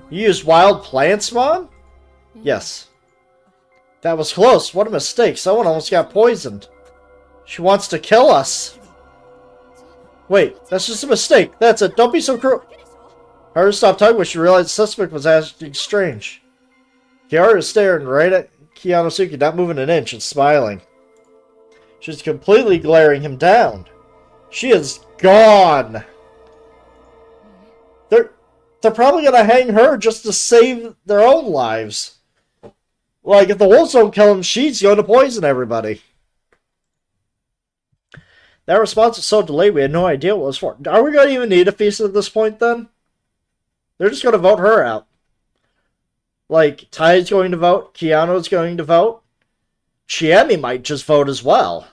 You used wild plants, Mom? Yes. That was close. What a mistake. Someone almost got poisoned. She wants to kill us. Wait, that's just a mistake. That's it. Don't be so cruel. Haru stopped talking when she realized the suspect was acting strange. Kiara was staring right at Kiyonosuke, not moving an inch, and smiling. She was completely glaring him down. She is gone. They're probably going to hang her just to save their own lives. Like, if the wolves don't kill him, she's going to poison everybody. That response was so delayed, we had no idea what it was for. Are we going to even need a feast at this point, then? They're just going to vote her out. Like, Tai's going to vote, Keanu's going to vote. Chiemi might just vote as well.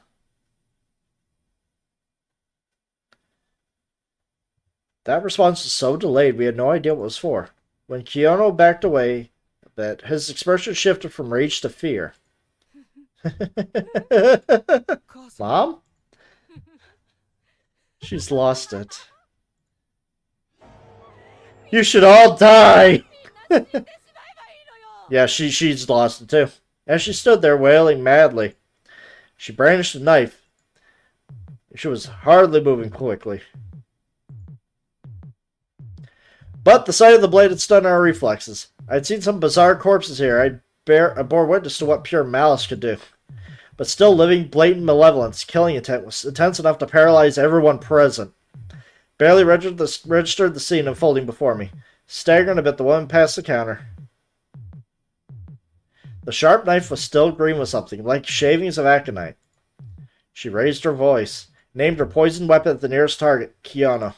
That response was so delayed, we had no idea what it was for. When Keanu backed away a bit, his expression shifted from rage to fear. Mom? She's lost it. You should all die! Yeah, she's lost it too. As she stood there wailing madly, she brandished a knife. She was hardly moving quickly. But the sight of the blade had stunned our reflexes. I'd seen some bizarre corpses here. I bore witness to what pure malice could do. But still living blatant malevolence, killing intent was intense enough to paralyze everyone present. Barely registered the scene unfolding before me. Staggering a bit, the woman passed the counter. The sharp knife was still green with something, like shavings of aconite. She raised her voice, named her poisoned weapon at the nearest target, Keanu.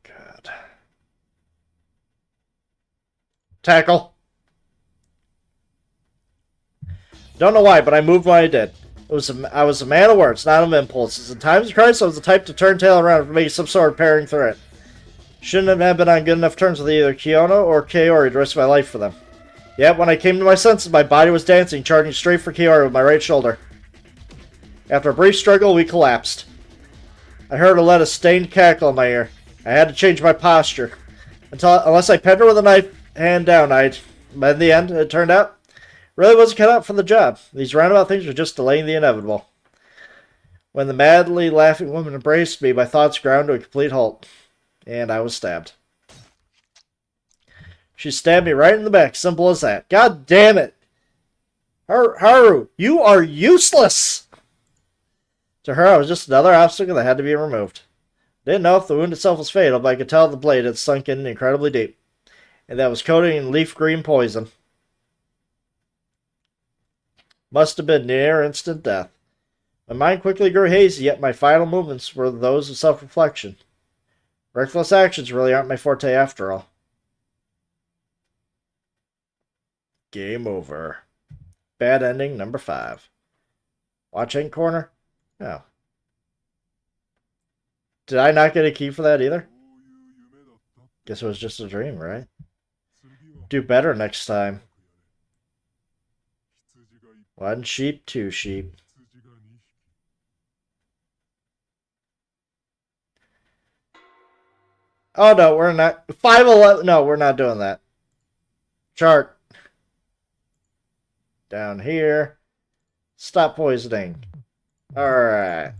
God. Tackle. Don't know why, but I moved when I did. I was a man of words, not of impulses. In times of crisis, I was the type to turn tail around and make some sort of parrying threat. Shouldn't have been on good enough terms with either Keanu or Kaori to risk my life for them. Yet, when I came to my senses, my body was dancing, charging straight for Kaori with my right shoulder. After a brief struggle, we collapsed. I heard Aletta's stained cackle in my ear. I had to change my posture. Unless I pinned her with a knife, hand down, but in the end, it turned out, really wasn't cut out for the job. These roundabout things were just delaying the inevitable. When the madly laughing woman embraced me, my thoughts ground to a complete halt. And I was stabbed. She stabbed me right in the back, simple as that. God damn it! Haru, you are useless! To her, I was just another obstacle that had to be removed. I didn't know if the wound itself was fatal, but I could tell the blade had sunk in incredibly deep. And that was coated in leaf green poison. Must have been near instant death. My mind quickly grew hazy, yet my final movements were those of self-reflection. Reckless actions really aren't my forte after all. Game over. Bad ending number 5. Watch end corner? No. Did I not get a key for that either? Guess it was just a dream, right? Do better next time. 1 sheep, 2 sheep. Oh no, we're not. 511. No, we're not doing that. Chart. Down here. Stop poisoning. Alright.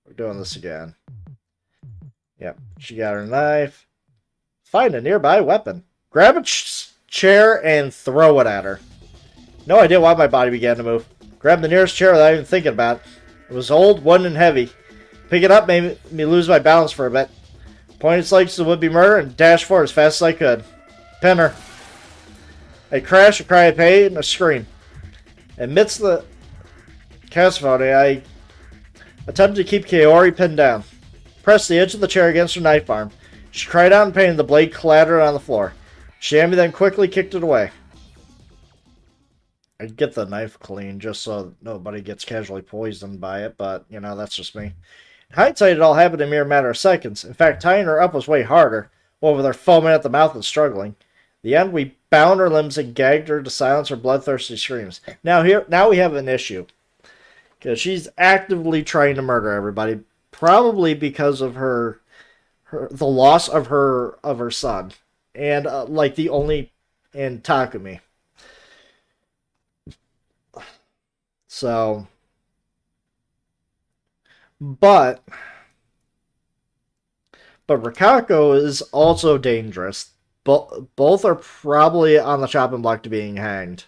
We're doing this again. Yep. She got her knife. Find a nearby weapon. Grab a chair and throw it at her. No idea why my body began to move. Grab the nearest chair without even thinking about it. It was old, wooden, and heavy. Pick it up made me lose my balance for a bit. Pointed its legs to the would-be murderer and dashed forward as fast as I could. Pin her. A crash, a cry of pain, and a scream. Amidst the cacophony, I attempted to keep Kaori pinned down. Pressed the edge of the chair against her knife arm. She cried out in pain and the blade clattered on the floor. Shammy then quickly kicked it away. I'd get the knife clean just so nobody gets casually poisoned by it, but, you know, that's just me. In hindsight, it all happened in a mere matter of seconds. In fact, tying her up was way harder, while with her foaming at the mouth and struggling. In the end, we bound her limbs and gagged her to silence her bloodthirsty screams. Now we have an issue. Because she's actively trying to murder everybody, probably because of the loss of her son. And, and Takumi. So, but Rikako is also dangerous. Both are probably on the chopping block to being hanged.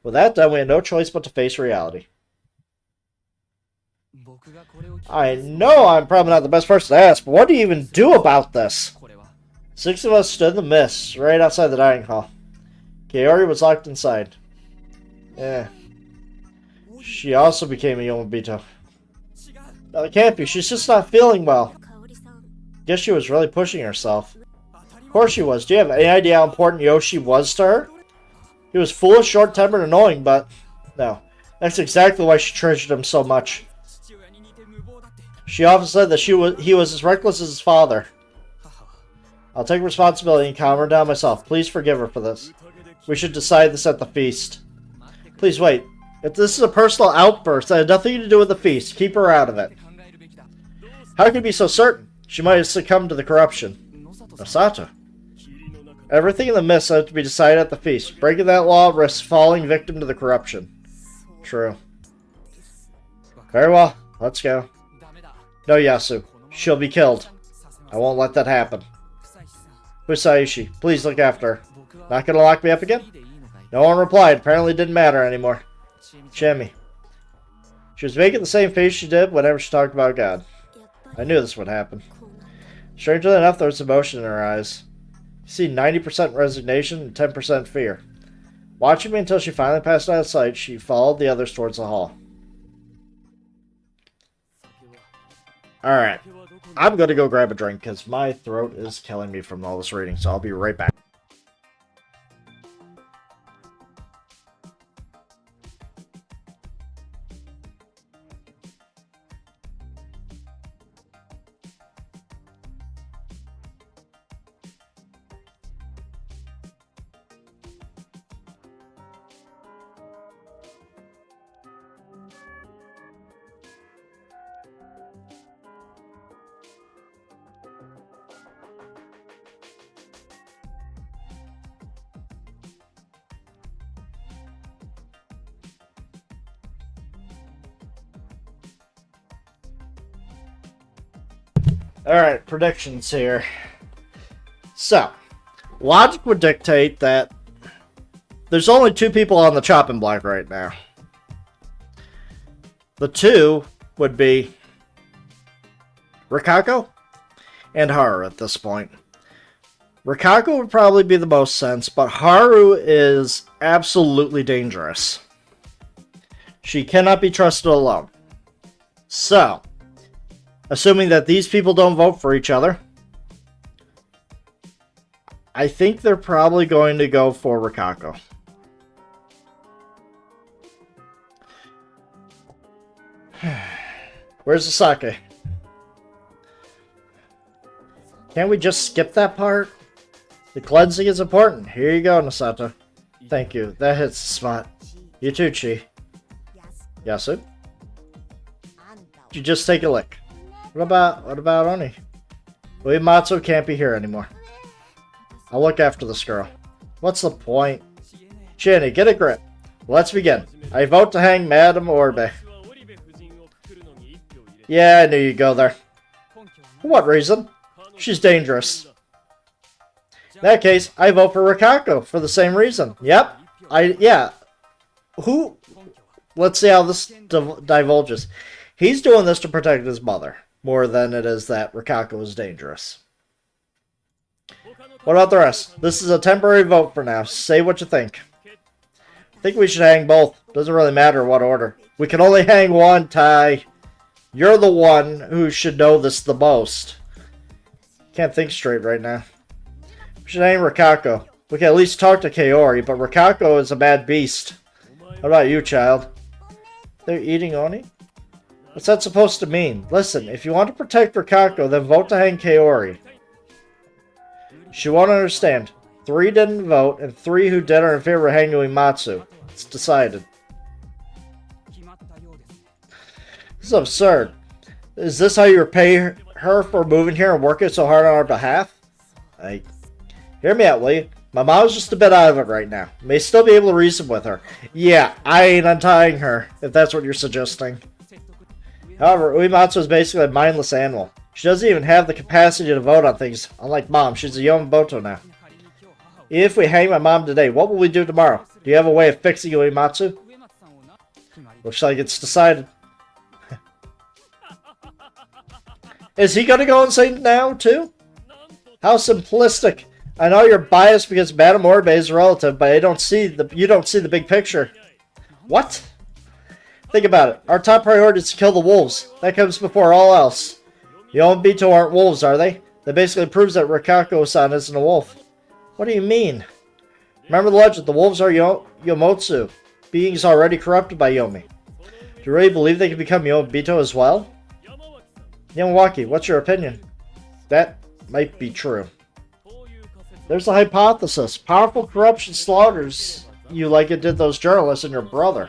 With that done, we had no choice but to face reality. I know I'm probably not the best person to ask, but what do you even do about this? 6 of us stood in the mist, right outside the dining hall. Kaori was locked inside. She also became a Yomobito. No, it can't be. She's just not feeling well. Guess she was really pushing herself. Of course she was. Do you have any idea how important Yoshi was to her? He was foolish, short-tempered, and annoying, but no. That's exactly why she treasured him so much. She often said that he was as reckless as his father. I'll take responsibility and calm her down myself. Please forgive her for this. We should decide this at the feast. Please wait. If this is a personal outburst that had nothing to do with the feast, keep her out of it. How can you be so certain? She might have succumbed to the corruption. Masato. Everything in the mist had to be decided at the feast. Breaking that law risks falling victim to the corruption. True. Very well. Let's go. No, Yasu. She'll be killed. I won't let that happen. Kusaishi, please look after her. Not gonna lock me up again? No one replied. Apparently it didn't matter anymore. Chemi. She was making the same face she did whenever she talked about God. I knew this would happen. Strangely enough, there was emotion in her eyes. You see 90% resignation and 10% fear. Watching me until she finally passed out of sight, she followed the others towards the hall. Alright. I'm gonna go grab a drink because my throat is killing me from all this reading, so I'll be right back. Alright, predictions here. So, logic would dictate that there's only 2 people on the chopping block right now. The 2 would be Rikako and Haru at this point. Rikako would probably be the most sense, but Haru is absolutely dangerous. She cannot be trusted alone. So, assuming that these people don't vote for each other, I think they're probably going to go for Rikako. Where's the sake? Can't we just skip that part? The cleansing is important. Here you go, Nasato. Thank you. That hits the spot. You too, Chi. Yasu? You just take a lick. What about Oni? Uematsu can't be here anymore. I'll look after this girl. What's the point? Chini, get a grip. Let's begin. I vote to hang Madame Orbe. Yeah, I knew you'd go there. For what reason? She's dangerous. In that case, I vote for Rikako for the same reason. Yep. Yeah. Who? Let's see how this divulges. He's doing this to protect his mother, more than it is that Rikako is dangerous. What about the rest? This is a temporary vote for now. Say what you think. I think we should hang both. Doesn't really matter what order. We can only hang one, Tai. You're the one who should know this the most. Can't think straight right now. We should hang Rikako. We can at least talk to Kaori, but Rikako is a bad beast. How about you, child? They're eating Oni? What's that supposed to mean? Listen, if you want to protect Rikako, then vote to hang Kaori. She won't understand. 3 didn't vote, and 3 who did are in favor of hanging Uematsu. It's decided. This is absurd. Is this how you repay her for moving here and working so hard on our behalf? Hear me out, will you? My mom's just a bit out of it right now. May still be able to reason with her. Yeah, I ain't untying her, if that's what you're suggesting. However, Uematsu is basically a mindless animal. She doesn't even have the capacity to vote on things. Unlike Mom, she's a Yamamoto now. If we hang my mom today, what will we do tomorrow? Do you have a way of fixing Uematsu? Looks like it's decided. Is he gonna go insane now, too? How simplistic. I know you're biased because Madame Orbe is a relative, but you don't see the big picture. What? Think about it. Our top priority is to kill the wolves. That comes before all else. The Yomabito aren't wolves, are they? That basically proves that Rikako-san isn't a wolf. What do you mean? Remember the legend, the wolves are Yomotsu, beings already corrupted by Yomi. Do you really believe they can become Yomabito as well? Yamawaki, what's your opinion? That might be true. There's a hypothesis. Powerful corruption slaughters you like it did those journalists and your brother.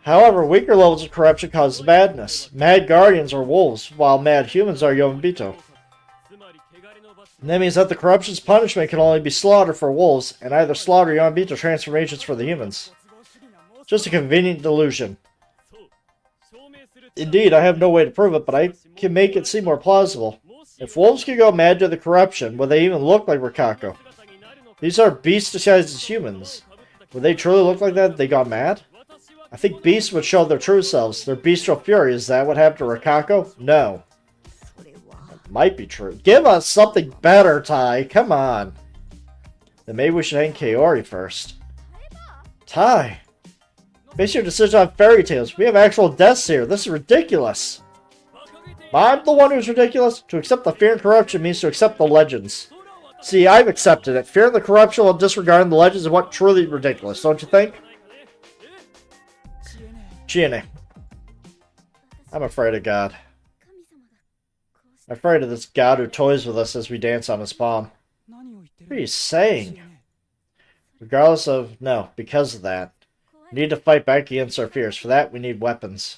However, weaker levels of corruption cause madness. Mad guardians are wolves, while mad humans are Yomabito. And that means that the corruption's punishment can only be slaughter for wolves, and either slaughter or Yomabito transformations for the humans. Just a convenient delusion. Indeed, I have no way to prove it, but I can make it seem more plausible. If wolves could go mad to the corruption, would they even look like Rikako? These are beasts disguised as humans. Would they truly look like that if they got mad? I think beasts would show their true selves, their bestial fury. Is that what happened to Rikako? No. That might be true. Give us something better, Tai. Come on. Then maybe we should hang Kaori first. Tai. Base your decision on fairy tales. We have actual deaths here. This is ridiculous. I'm the one who's ridiculous? To accept the fear and corruption means to accept the legends. See, I've accepted it. Fear and the corruption while disregarding the legends is what truly ridiculous, don't you think? Chiene. I'm afraid of God. I'm afraid of this God who toys with us as we dance on his palm. What are you saying? Regardless of... No, because of that. We need to fight back against our fears. For that, we need weapons.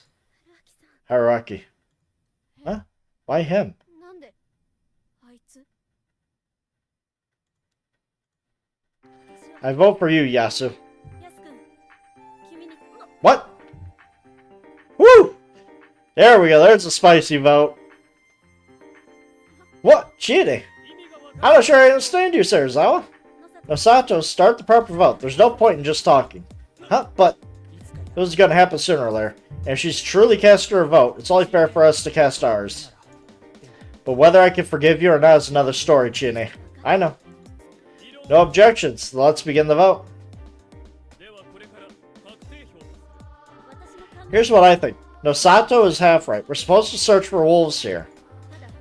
Haruaki. Huh? Why him? I vote for you, Yasu. What? Woo! There we go. There's a spicy vote. What? Cheating? I'm not sure I understand you, Serizawa. Nosato, start the proper vote. There's no point in just talking. Huh? But this is going to happen sooner or later. And if she's truly cast her vote, it's only fair for us to cast ours. But whether I can forgive you or not is another story, Chine. I know. No objections. Let's begin the vote. Here's what I think. Nosato is half right. We're supposed to search for wolves here.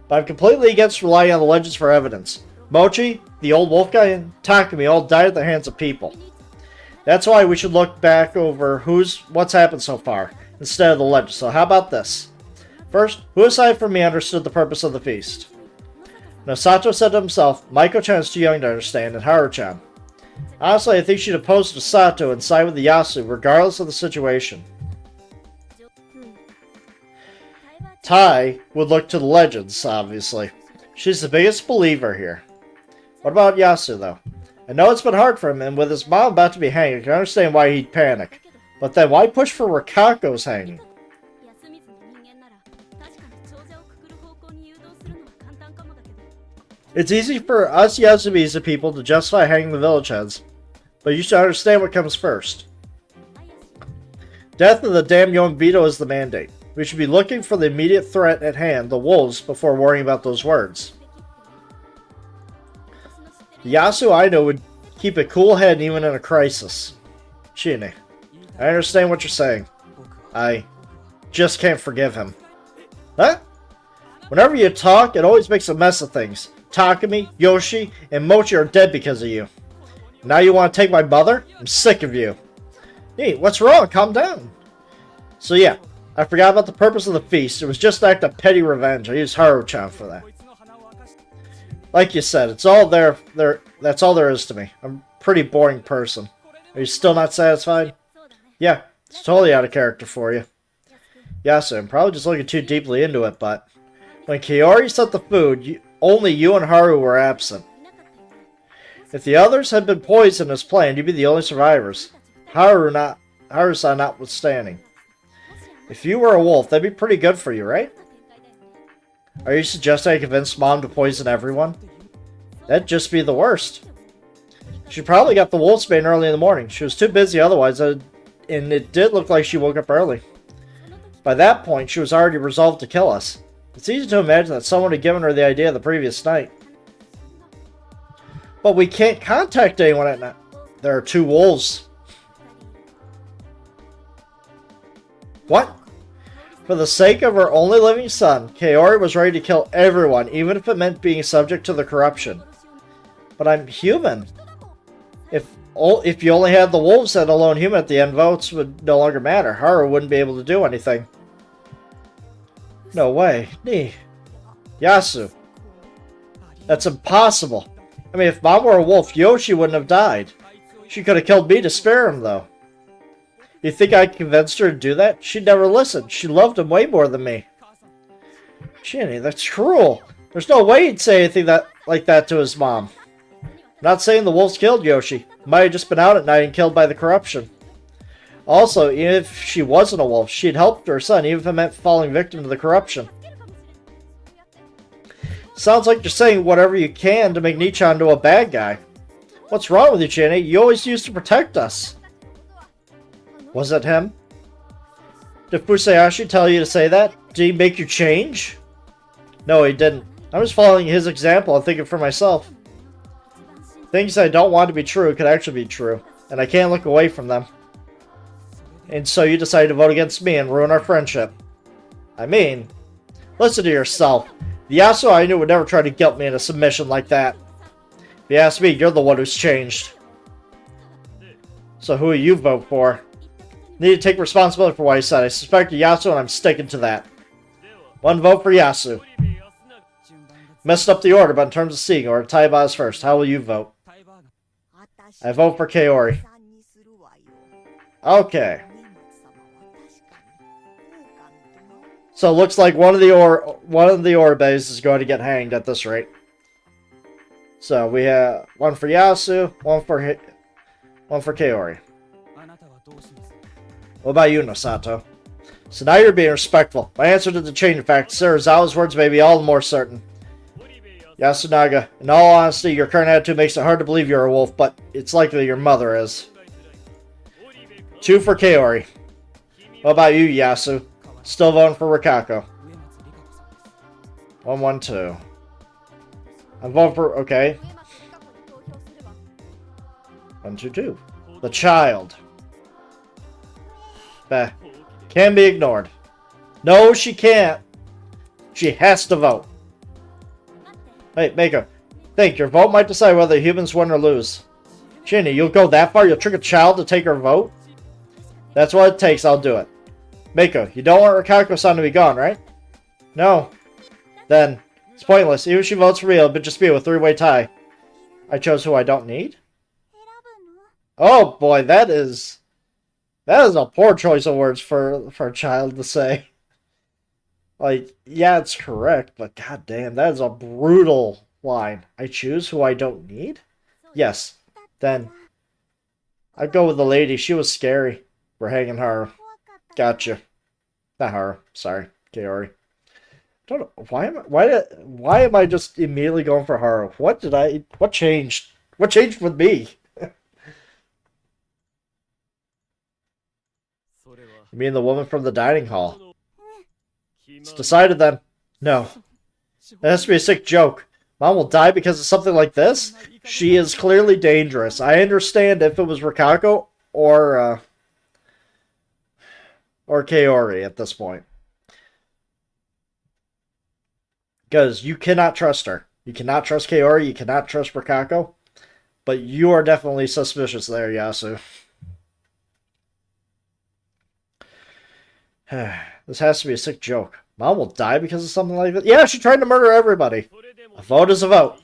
But I'm completely against relying on the legends for evidence. Mochi, the old wolf guy, and Takumi all died at the hands of people. That's why we should look back over what's happened so far, instead of the legend. So how about this? First, who aside from me understood the purpose of the feast? Nosato said to himself, Maiko-chan is too young to understand, and Haru-chan. Honestly, I think she'd oppose Nosato and side with the Yasu, regardless of the situation. Tai would look to the legends, obviously. She's the biggest believer here. What about Yasu, though? I know it's been hard for him, and with his mom about to be hanged, I can understand why he'd panic. But then, why push for Rikako's hanging? It's easy for us Yasubi's people to justify hanging the village heads, but you should understand what comes first. Death of the damn Yonbito is the mandate. We should be looking for the immediate threat at hand, the wolves, before worrying about those words. The Yasu I know would keep a cool head even in a crisis. Chine, I understand what you're saying. I just can't forgive him. Huh? Whenever you talk, it always makes a mess of things. Takumi, Yoshi, and Mochi are dead because of you. Now you want to take my mother? I'm sick of you. Hey, what's wrong? Calm down. So yeah, I forgot about the purpose of the feast. It was just an act of petty revenge. I used Haru-chan for that. Like you said, it's all there. That's all there is to me. I'm a pretty boring person. Are you still not satisfied? Yeah, it's totally out of character for you. Yasu, I'm probably just looking too deeply into it, but when Kaori set the food, only you and Haru were absent. If the others had been poisoned as planned, you'd be the only survivors. Haru-san notwithstanding. If you were a wolf, that'd be pretty good for you, right? Are you suggesting I convince Mom to poison everyone? That'd just be the worst. She probably got the wolf's bane early in the morning. She was too busy otherwise, and it did look like she woke up early. By that point, she was already resolved to kill us. It's easy to imagine that someone had given her the idea the previous night. But we can't contact anyone at night. There are 2 wolves. What? For the sake of her only living son, Kaori was ready to kill everyone, even if it meant being subject to the corruption. But I'm human. If you only had the wolves and a lone human at the end, votes would no longer matter. Haru wouldn't be able to do anything. No way. Nee. Yasu. That's impossible. I mean, if Mom were a wolf, Yoshi wouldn't have died. She could have killed me to spare him, though. You think I convinced her to do that? She'd never listen. She loved him way more than me. Ginny, that's cruel. There's no way he'd say anything like that to his mom. I'm not saying the wolves killed Yoshi. Might have just been out at night and killed by the corruption. Also, even if she wasn't a wolf, she'd helped her son, even if it meant falling victim to the corruption. Sounds like you're saying whatever you can to make Nichan into a bad guy. What's wrong with you, Ginny? You always used to protect us. Was it him? Did Fusayashi tell you to say that? Did he make you change? No, he didn't. I was following his example and thinking for myself. Things I don't want to be true could actually be true, and I can't look away from them. And so you decided to vote against me and ruin our friendship. I mean, listen to yourself. The Yasuo I knew would never try to guilt me into submission like that. If you ask me, you're the one who's changed. So who do you vote for? Need to take responsibility for what I said. I suspect Yasu and I'm sticking to that. 1 vote for Yasu. Messed up the order, but in terms of seeing or Taiba is first. How will you vote? I vote for Kaori. Okay. So it looks like one of the Orbes is going to get hanged at this rate. So we have 1 for Yasu, 1 for Kaori. What about you, Nosato? So now you're being respectful. My answer to the change, in fact, Sarazawa's words may be all the more certain. Yasunaga, in all honesty, your current attitude makes it hard to believe you're a wolf, but it's likely your mother is. 2 for Kaori. What about you, Yasu? Still voting for Rikako. 1-1-2. I'm voting for... okay. 1, 2, 2. The child. Bah. Can be ignored. No, she can't. She has to vote. Hey, Mako. Think your vote might decide whether humans win or lose. Shinny, you'll go that far? You'll trick a child to take her vote? That's what it takes, I'll do it. Mako, you don't want Rikako-san to be gone, right? No. Then, it's pointless. Even if she votes for me, it'll just be a three-way tie. I chose who I don't need? Oh boy, that is a poor choice of words for a child to say. Like, yeah, it's correct, but goddamn, that is a brutal line. I choose who I don't need? Yes. Then, I'd go with the lady. She was scary. We're hanging her. Gotcha. Not her. Sorry, Kaori. Don't know why am I just immediately going for her? What changed? What changed with me? You mean the woman from the dining hall? It's decided then. No. That has to be a sick joke. Mom will die because of something like this? She is clearly dangerous. I understand if it was Rikako or Kaori at this point. Because you cannot trust her. You cannot trust Kaori, you cannot trust Rikako. But you are definitely suspicious there, Yasu. This has to be a sick joke. Mom will die because of something like that? Yeah, she tried to murder everybody. A vote is a vote.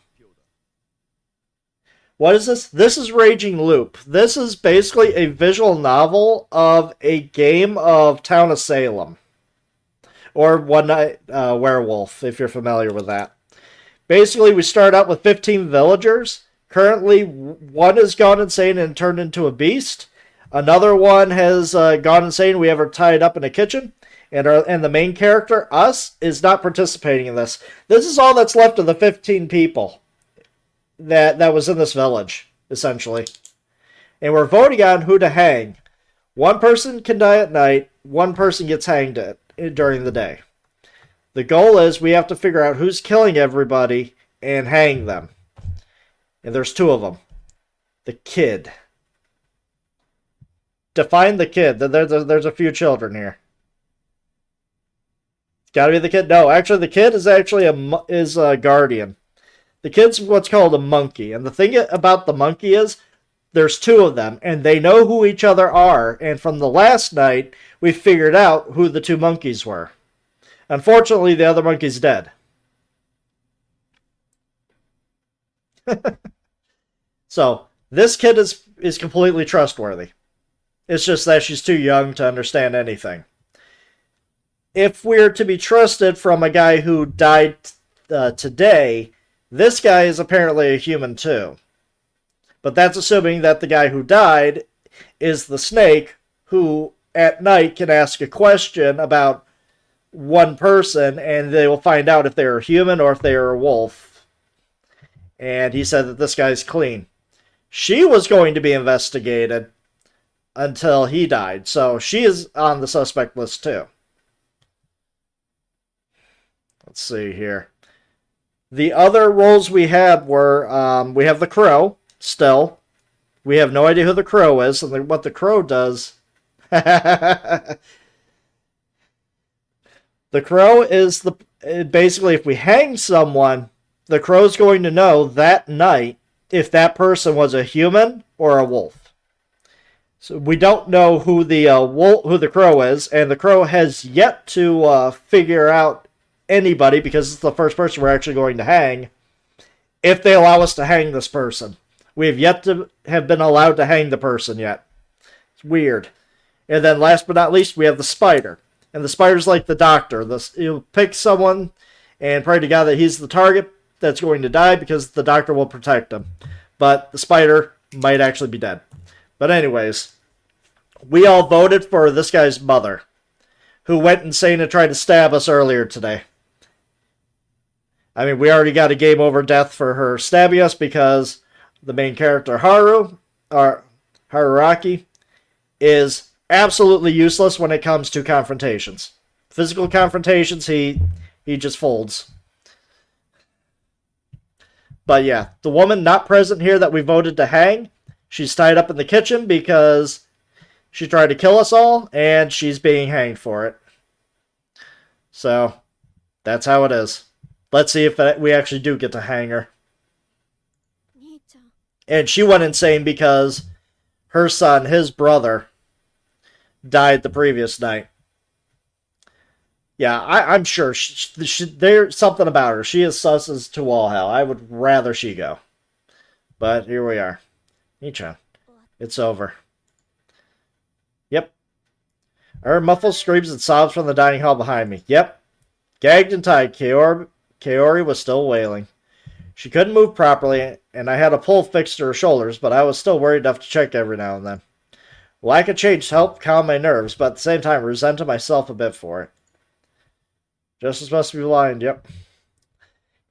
What is this? This is Raging Loop. This is basically a visual novel of a game of Town of Salem. Or One Night Werewolf, if you're familiar with that. Basically, we start out with 15 villagers. Currently, one has gone insane and turned into a beast. Another one has gone insane. We have her tied up in a kitchen. And the main character, us, is not participating in this. This is all that's left of the 15 people that was in this village, essentially. And we're voting on who to hang. One person can die at night. One person gets hanged during the day. The goal is we have to figure out who's killing everybody and hang them. And there's two of them. The kid. Define the kid. There's a few children here. It's got to be the kid. No, actually, the kid is actually a guardian. The kid's what's called a monkey. And the thing about the monkey is there's two of them, and they know who each other are. And from the last night, we figured out who the two monkeys were. Unfortunately, the other monkey's dead. So, this kid is completely trustworthy. It's just that she's too young to understand anything. If we're to be trusted from a guy who died today, this guy is apparently a human too. But that's assuming that the guy who died is the snake who at night can ask a question about one person and they will find out if they're a human or if they are a wolf. And he said that this guy's clean. She was going to be investigated until he died. So she is on the suspect list too. Let's see here. The other roles we had were, we have the crow, still. We have no idea who the crow is, and what the crow does. The crow is basically, if we hang someone, the crow's going to know that night if that person was a human or a wolf. So we don't know who the crow is, and the crow has yet to figure out anybody, because it's the first person we're actually going to hang, if they allow us to hang this person. We have yet to have been allowed to hang the person yet. It's weird. And then last but not least, we have the spider. And the spider's like the doctor. You'll pick someone and pray to God that he's the target that's going to die, because the doctor will protect him. But the spider might actually be dead. But anyways, we all voted for this guy's mother, who went insane and tried to stab us earlier today. I mean, we already got a game over death for her stabbing us, because the main character, Haruraki, is absolutely useless when it comes to confrontations. Physical confrontations, he just folds. But yeah, the woman not present here that we voted to hang, She's tied up in the kitchen because she tried to kill us all, and she's being hanged for it. So, that's how it is. Let's see if we actually do get to hang her. And she went insane because her son, his brother, died the previous night. Yeah, I'm sure there's something about her. She is sus as to all hell. I would rather she go. But here we are. Nichan, it's over. Yep. I heard muffled screams and sobs from the dining hall behind me. Yep. Gagged and tied, Kaori was still wailing. She couldn't move properly, and I had a pole fixed to her shoulders, but I was still worried enough to check every now and then. Lack of change helped calm my nerves, but at the same time resented myself a bit for it. Justice must be blind, yep.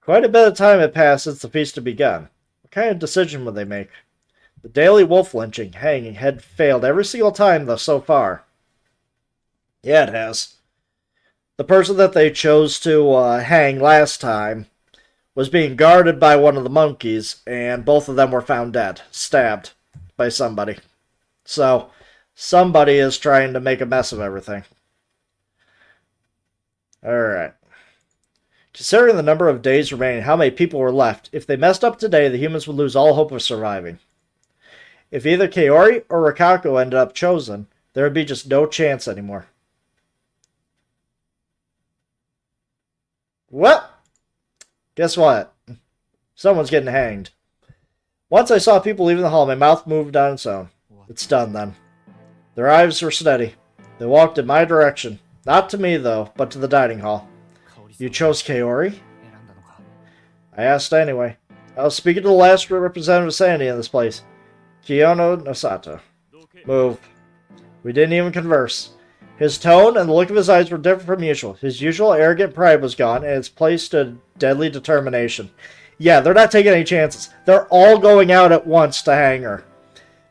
Quite a bit of time had passed since the feast had begun. What kind of decision would they make? The daily wolf lynching, hanging, had failed every single time thus so far. Yeah, it has. The person that they chose to hang last time was being guarded by one of the monkeys, and both of them were found dead, stabbed by somebody. So, somebody is trying to make a mess of everything. Alright. Considering the number of days remaining, how many people were left, if they messed up today, the humans would lose all hope of surviving. If either Kaori or Rikako ended up chosen, there would be just no chance anymore. What? Guess what? Someone's getting hanged. Once I saw people leaving the hall, my mouth moved on its own. It's done then. Their eyes were steady. They walked in my direction. Not to me, though, but to the dining hall. You chose Kaori? I asked anyway. I was speaking to the last representative of sanity in this place. Kiyono Nosato. Move. We didn't even converse. His tone and the look of his eyes were different from usual. His usual arrogant pride was gone, and its place stood deadly determination. Yeah, they're not taking any chances. They're all going out at once to hang her.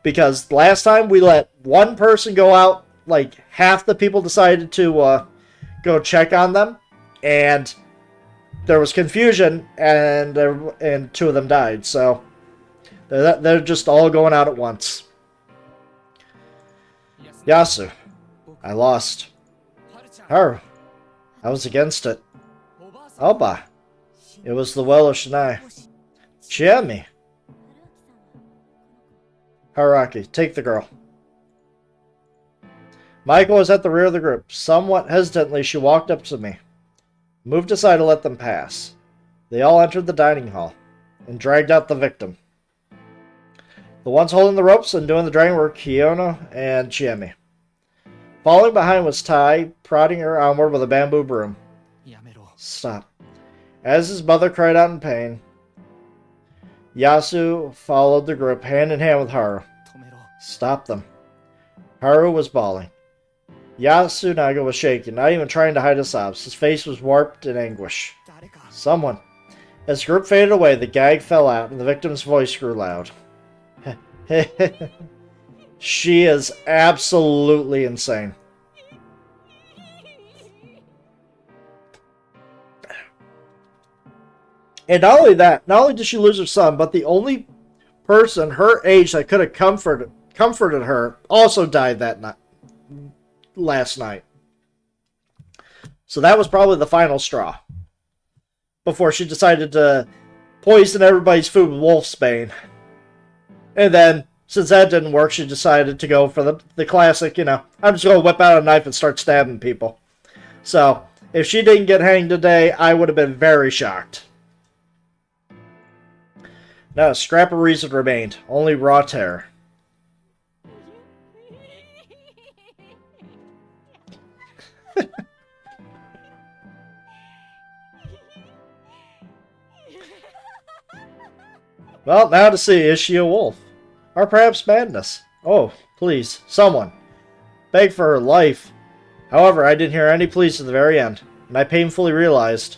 Because last time we let one person go out, like half the people decided to go check on them, and there was confusion, and two of them died. So they're just all going out at once. Yasu. I lost. Haru. I was against it. Oba. It was the well of Shinai. Chiemi. Haraki, take the girl. Michael was at the rear of the group. Somewhat hesitantly, she walked up to me. Moved aside to let them pass. They all entered the dining hall and dragged out the victim. The ones holding the ropes and doing the dragging were Kiyono and Chiemi. Following behind was Tai, prodding her onward with a bamboo broom. Stop. As his mother cried out in pain, Yasu followed the group hand in hand with Haru. Stop them. Haru was bawling. Yasunaga was shaking, not even trying to hide his sobs. His face was warped in anguish. Someone. As the group faded away, the gag fell out, and the victim's voice grew loud. She is absolutely insane. And not only that, not only did she lose her son, but the only person her age that could have comforted her also died that night, last night. So that was probably the final straw. Before she decided to poison everybody's food with wolfsbane. And then, since that didn't work, she decided to go for the classic, I'm just going to whip out a knife and start stabbing people. So, if she didn't get hanged today, I would have been very shocked. Not a scrap of reason remained, only raw terror. Well, now to see, is she a wolf? Or perhaps madness? Oh, please, someone. Beg for her life. However, I didn't hear any pleas to the very end, and I painfully realized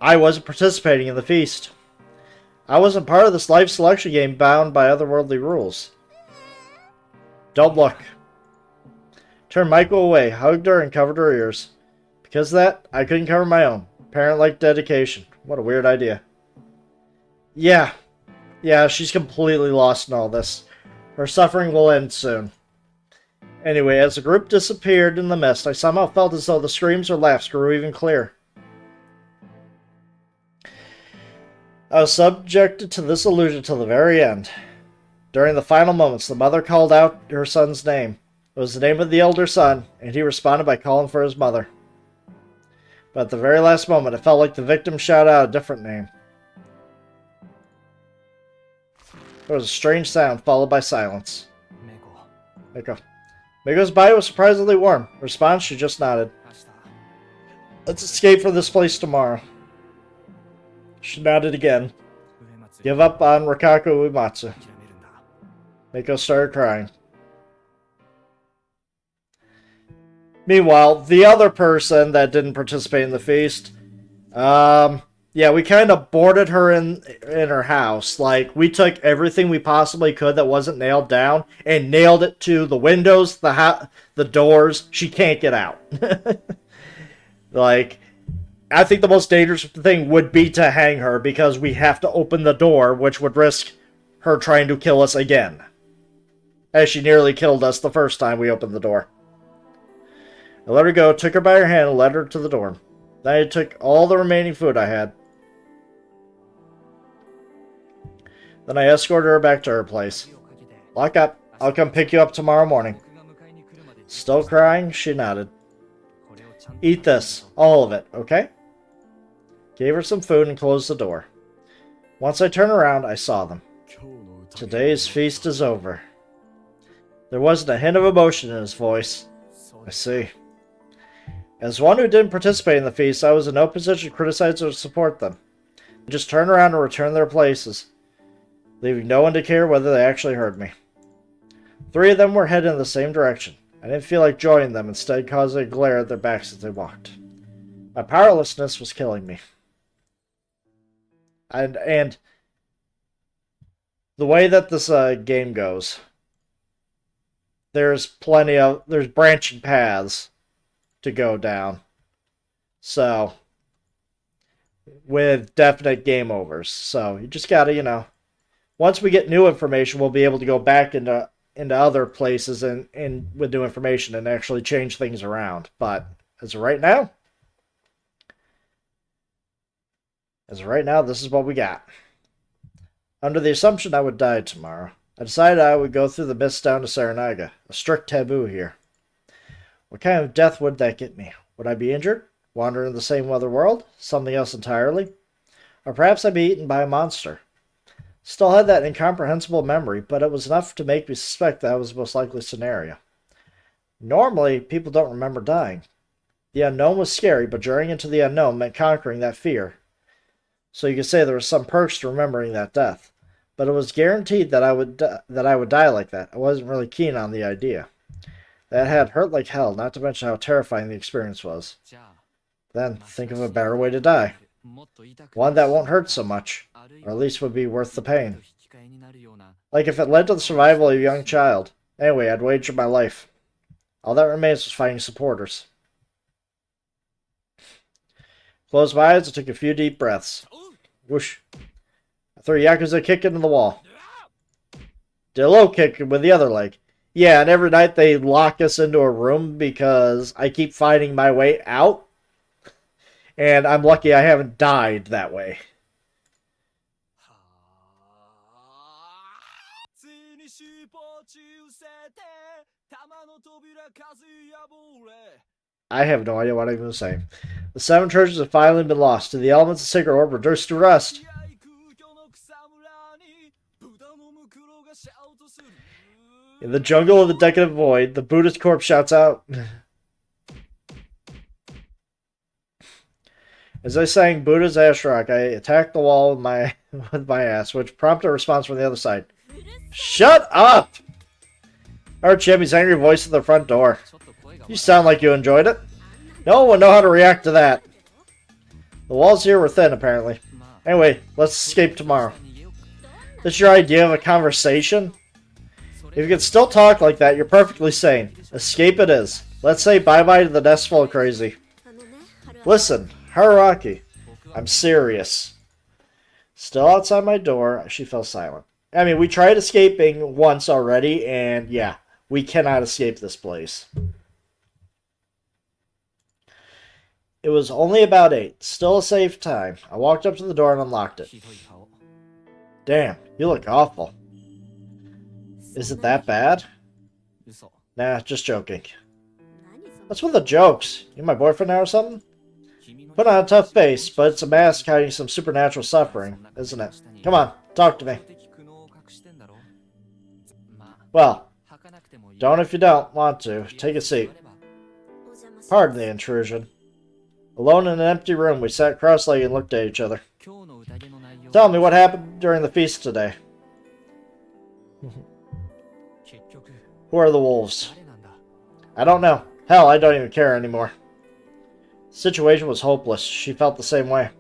I wasn't participating in the feast. I wasn't part of this life selection game bound by otherworldly rules. Don't look. Turned Michael away, hugged her, and covered her ears. Because of that, I couldn't cover my own. Parent-like dedication. What a weird idea. Yeah, she's completely lost in all this. Her suffering will end soon. Anyway, as the group disappeared in the mist, I somehow felt as though the screams or laughs grew even clearer. I was subjected to this illusion till the very end. During the final moments, the mother called out her son's name. It was the name of the elder son, and he responded by calling for his mother. But at the very last moment, it felt like the victim shouted out a different name. There was a strange sound, followed by silence. Miko. Miko's body was surprisingly warm. In response, she just nodded. Let's escape from this place tomorrow. She nodded again. Give up on Rikaku Uematsu. Miko started crying. Meanwhile, the other person that didn't participate in the feast, yeah, we kind of boarded her in her house. Like, we took everything we possibly could that wasn't nailed down and nailed it to the windows, the doors. She can't get out. Like, I think the most dangerous thing would be to hang her because we have to open the door, which would risk her trying to kill us again. As she nearly killed us the first time we opened the door. I let her go, took her by her hand, and led her to the dorm. Then I took all the remaining food I had. Then I escorted her back to her place. Lock up. I'll come pick you up tomorrow morning. Still crying, she nodded. Eat this. All of it, okay? Gave her some food and closed the door. Once I turned around, I saw them. Today's feast is over. There wasn't a hint of emotion in his voice. I see. As one who didn't participate in the feast, I was in no position to criticize or support them. I just turned around and returned to their places, leaving no one to care whether they actually heard me. 3 of them were headed in the same direction. I didn't feel like joining them, instead causing a glare at their backs as they walked. My powerlessness was killing me. And the way that this game goes, there's branching paths to go down. So, with definite game overs. So, you just gotta, once we get new information, we'll be able to go back into other places and with new information and actually change things around. But, as of right now, this is what we got. Under the assumption I would die tomorrow, I decided I would go through the mist down to Saranaga, a strict taboo here. What kind of death would that get me? Would I be injured? Wander in the same other world? Something else entirely? Or perhaps I'd be eaten by a monster? Still had that incomprehensible memory, but it was enough to make me suspect that was the most likely scenario. Normally, people don't remember dying. The unknown was scary, but journeying into the unknown meant conquering that fear. So you could say there were some perks to remembering that death. But it was guaranteed that I would die like that. I wasn't really keen on the idea. That had hurt like hell, not to mention how terrifying the experience was. Then, think of a better way to die. One that won't hurt so much, or at least would be worth the pain. Like if it led to the survival of a young child. Anyway, I'd wager my life. All that remains was finding supporters. Closed my eyes and took a few deep breaths. Whoosh. I threw a Yakuza kick into the wall. Did a low kick with the other leg. Yeah, and every night they lock us into a room because I keep finding my way out. And I'm lucky I haven't died that way. I have no idea what I'm going to say. The 7 treasures have finally been lost, and the elements of Sacred Orb reduced to rust. In the jungle of the decadent void, the Buddhist corpse shouts out. As I sang Buddha's Ash Rock, I attacked the wall with my ass, which prompted a response from the other side. Shut up! I heard Chimmy's angry voice at the front door. You sound like you enjoyed it. No one would know how to react to that. The walls here were thin, apparently. Anyway, let's escape tomorrow. This your idea of a conversation? If you can still talk like that, you're perfectly sane. Escape it is. Let's say bye-bye to the nest full of crazy. Listen, Haruaki, I'm serious. Still outside my door, she fell silent. I mean, we tried escaping once already, and yeah, we cannot escape this place. It was only about 8. Still a safe time. I walked up to the door and unlocked it. Damn, you look awful. Is it that bad? Nah, just joking. What's with the jokes? You my boyfriend now or something? Put on a tough face, but it's a mask hiding some supernatural suffering, isn't it? Come on, talk to me. Well, don't if you don't want to. Take a seat. Pardon the intrusion. Alone in an empty room, we sat cross-legged and looked at each other. Tell me what happened during the feast today. Who are the wolves? I don't know. Hell, I don't even care anymore. The situation was hopeless. She felt the same way.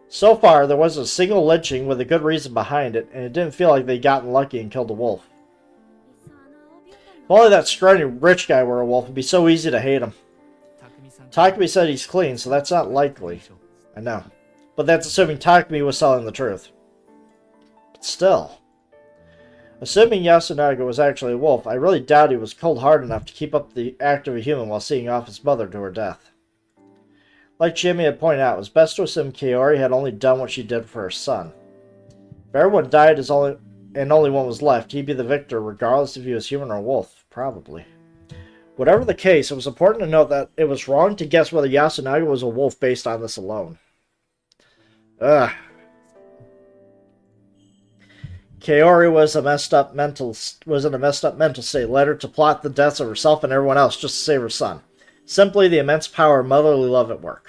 So far, there wasn't a single lynching with a good reason behind it, and it didn't feel like they'd gotten lucky and killed a wolf. If only that scrawny rich guy were a wolf, it'd be so easy to hate him. Takumi said he's clean, so that's not likely. I know. But that's assuming Takumi was telling the truth. But still. Assuming Yasunaga was actually a wolf, I really doubt he was cold-hearted enough to keep up the act of a human while seeing off his mother to her death. Like Jimmy had pointed out, it was best to assume Kaori had only done what she did for her son. If everyone died and only one was left, he'd be the victor regardless if he was human or wolf, probably. Whatever the case, it was important to note that it was wrong to guess whether Yasunaga was a wolf based on this alone. Ugh. Kaori was in a messed up mental state, led her to plot the deaths of herself and everyone else just to save her son. Simply the immense power of motherly love at work.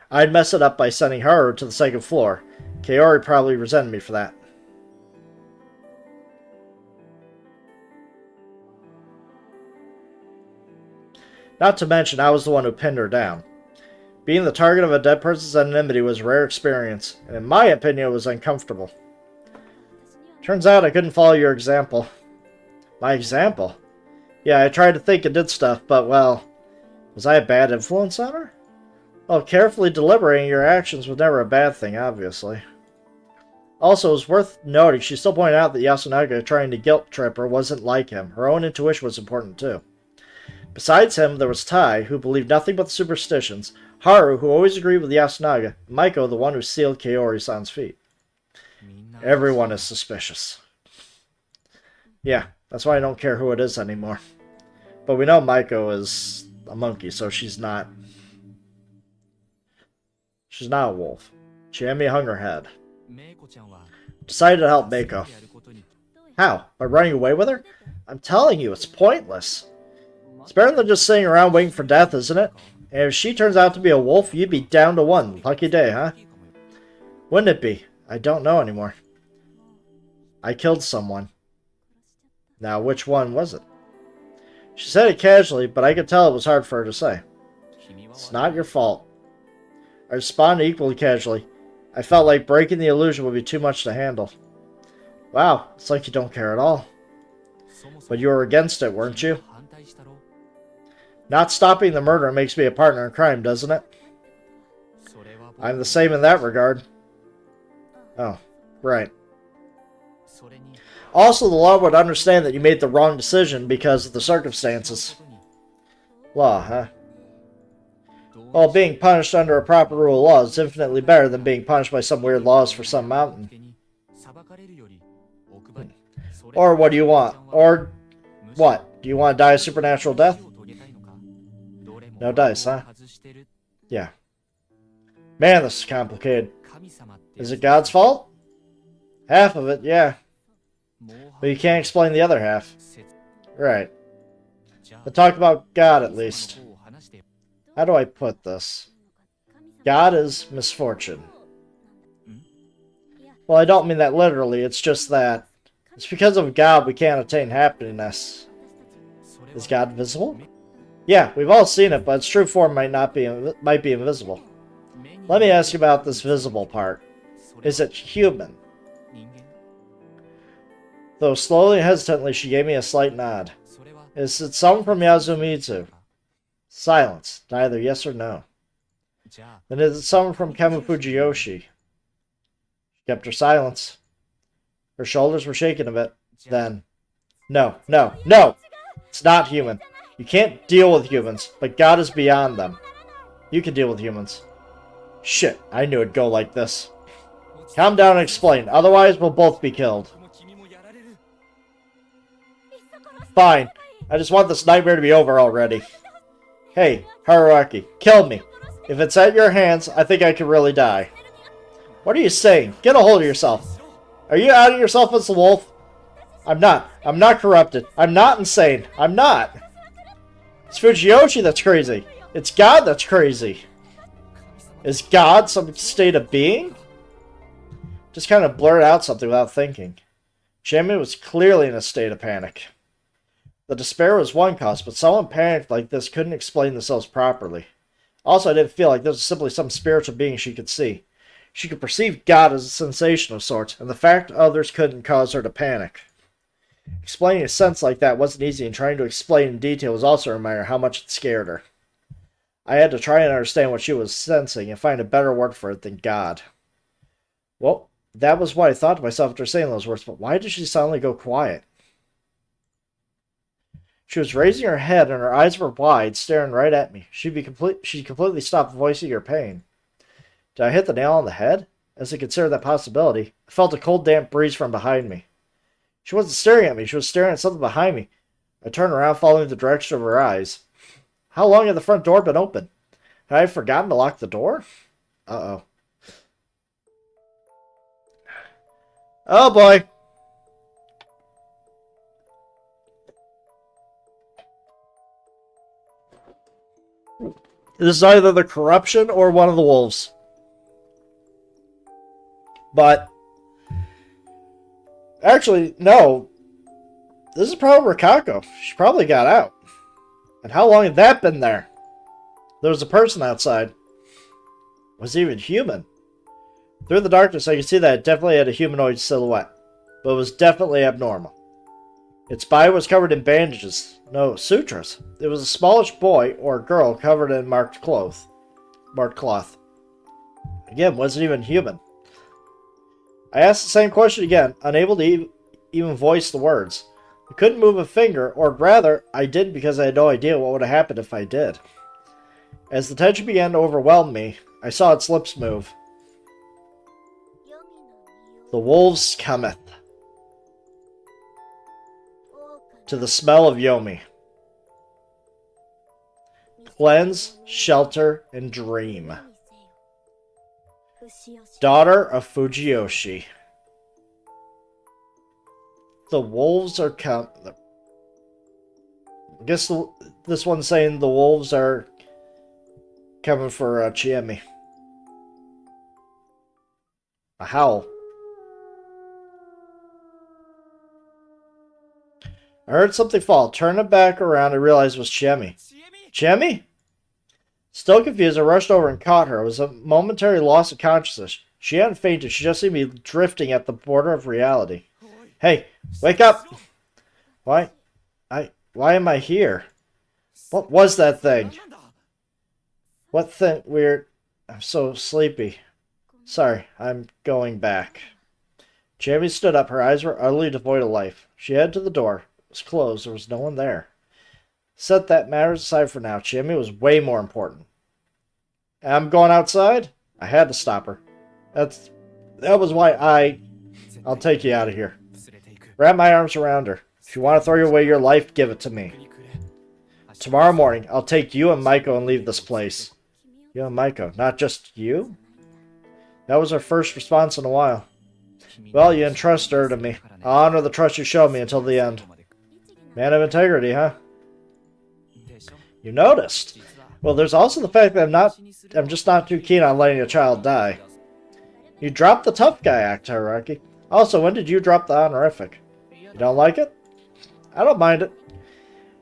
I'd mess it up by sending her to the second floor. Kaori probably resented me for that. Not to mention, I was the one who pinned her down. Being the target of a dead person's anonymity was a rare experience, and in my opinion, it was uncomfortable. Turns out I couldn't follow your example. My example? Yeah, I tried to think and did stuff, but, well, was I a bad influence on her? Well, carefully deliberating your actions was never a bad thing, obviously. Also, it was worth noting she still pointed out that Yasunaga trying to guilt trip her wasn't like him. Her own intuition was important, too. Besides him, there was Tai, who believed nothing but the superstitions, Haru, who always agreed with Yasunaga, and Maiko, the one who sealed Kaori-san's feet. Everyone is suspicious. Yeah, that's why I don't care who it is anymore. But we know Maiko is a monkey, so she's not a wolf. Chiemi hung her head. Decided to help Maiko. How? By running away with her? I'm telling you, it's pointless. It's better than just sitting around waiting for death, isn't it? And if she turns out to be a wolf, you'd be down to 1. Lucky day, huh? Wouldn't it be? I don't know anymore. I killed someone. Now, which one was it? She said it casually, but I could tell it was hard for her to say. It's not your fault. I responded equally casually. I felt like breaking the illusion would be too much to handle. Wow, it's like you don't care at all. But you were against it, weren't you? Not stopping the murder makes me a partner in crime, doesn't it? I'm the same in that regard. Oh, right. Also, the law would understand that you made the wrong decision because of the circumstances. Law, huh? Well, being punished under a proper rule of law is infinitely better than being punished by some weird laws for some mountain. Or what do you want? Or what? Do you want to die a supernatural death? No dice, huh? Yeah. Man, this is complicated. Is it God's fault? Half of it, yeah. But you can't explain the other half. Right. But talk about God, at least. How do I put this? God is misfortune. Well, I don't mean that literally, it's just that it's because of God we can't attain happiness. Is God visible? Yeah, we've all seen it, but its true form might be invisible. Let me ask you about this visible part. Is it human? Though slowly and hesitantly, she gave me a slight nod. Is it someone from Yasumitsu? Silence. Neither yes or no. Then is it someone from Kemu Fujiyoshi? She kept her silence. Her shoulders were shaking a bit. Then, no, no, no! It's not human. You can't deal with humans, but God is beyond them. You can deal with humans. Shit, I knew it'd go like this. Calm down and explain, otherwise we'll both be killed. Fine. I just want this nightmare to be over already. Hey, Haruaki, kill me. If it's at your hands, I think I could really die. What are you saying? Get a hold of yourself. Are you outing yourself as the wolf? I'm not. I'm not corrupted. I'm not insane. I'm not. It's Fujiyoshi that's crazy. It's God that's crazy. Is God some state of being? Just kind of blurted out something without thinking. Chiemi was clearly in a state of panic. The despair was one cause, but someone panicked like this couldn't explain themselves properly. Also, I didn't feel like this was simply some spiritual being she could see. She could perceive God as a sensation of sorts, and the fact others couldn't cause her to panic. Explaining a sense like that wasn't easy, and trying to explain in detail was also a reminder how much it scared her. I had to try and understand what she was sensing and find a better word for it than God. Well, that was what I thought to myself after saying those words, but why did she suddenly go quiet? She was raising her head and her eyes were wide, staring right at me. She completely stopped voicing her pain. Did I hit the nail on the head? As I considered that possibility, I felt a cold, damp breeze from behind me. She wasn't staring at me, she was staring at something behind me. I turned around, following the direction of her eyes. How long had the front door been open? Had I forgotten to lock the door? Uh-oh. Oh boy. This is either the corruption or one of the wolves. But actually, no. This is probably Rikako. She probably got out. And how long had that been there? There was a person outside. Was he even human? Through the darkness, I could see that it definitely had a humanoid silhouette, but it was definitely abnormal. Its body was covered in bandages. No, sutras. It was a smallish boy or girl covered in marked cloth. Again, wasn't even human. I asked the same question again, unable to even voice the words. I couldn't move a finger, or rather, I didn't because I had no idea what would have happened if I did. As the tension began to overwhelm me, I saw its lips move. The wolves cometh. To the smell of Yomi. Cleanse, shelter, and dream. Daughter of Fujiyoshi. The wolves are I guess this one's saying the wolves are coming for Chiemi. A howl. I heard something fall. Turning back around, I realized it was Chiemi. Chiemi? Still confused, I rushed over and caught her. It was a momentary loss of consciousness. She hadn't fainted. She just seemed to be drifting at the border of reality. Hey, wake up! Why am I here? What was that thing? What thing? Weird. I'm so sleepy. Sorry, I'm going back. Jamie stood up. Her eyes were utterly devoid of life. She headed to the door. It was closed. There was no one there. Set that matters aside for now. Jamie was way more important. I'm going outside? I had to stop her. That was why I'll take you out of here. Wrap my arms around her. If you want to throw away your life, give it to me. Tomorrow morning, I'll take you and Maiko and leave this place. You and Maiko, not just you? That was her first response in a while. Well, you entrust her to me. I'll honor the trust you showed me until the end. Man of integrity, huh? You noticed. Well, there's also the fact that I'm just not too keen on letting a child die. You dropped the tough guy act, Haruaki. Also, when did you drop the honorific? You don't like it? I don't mind it.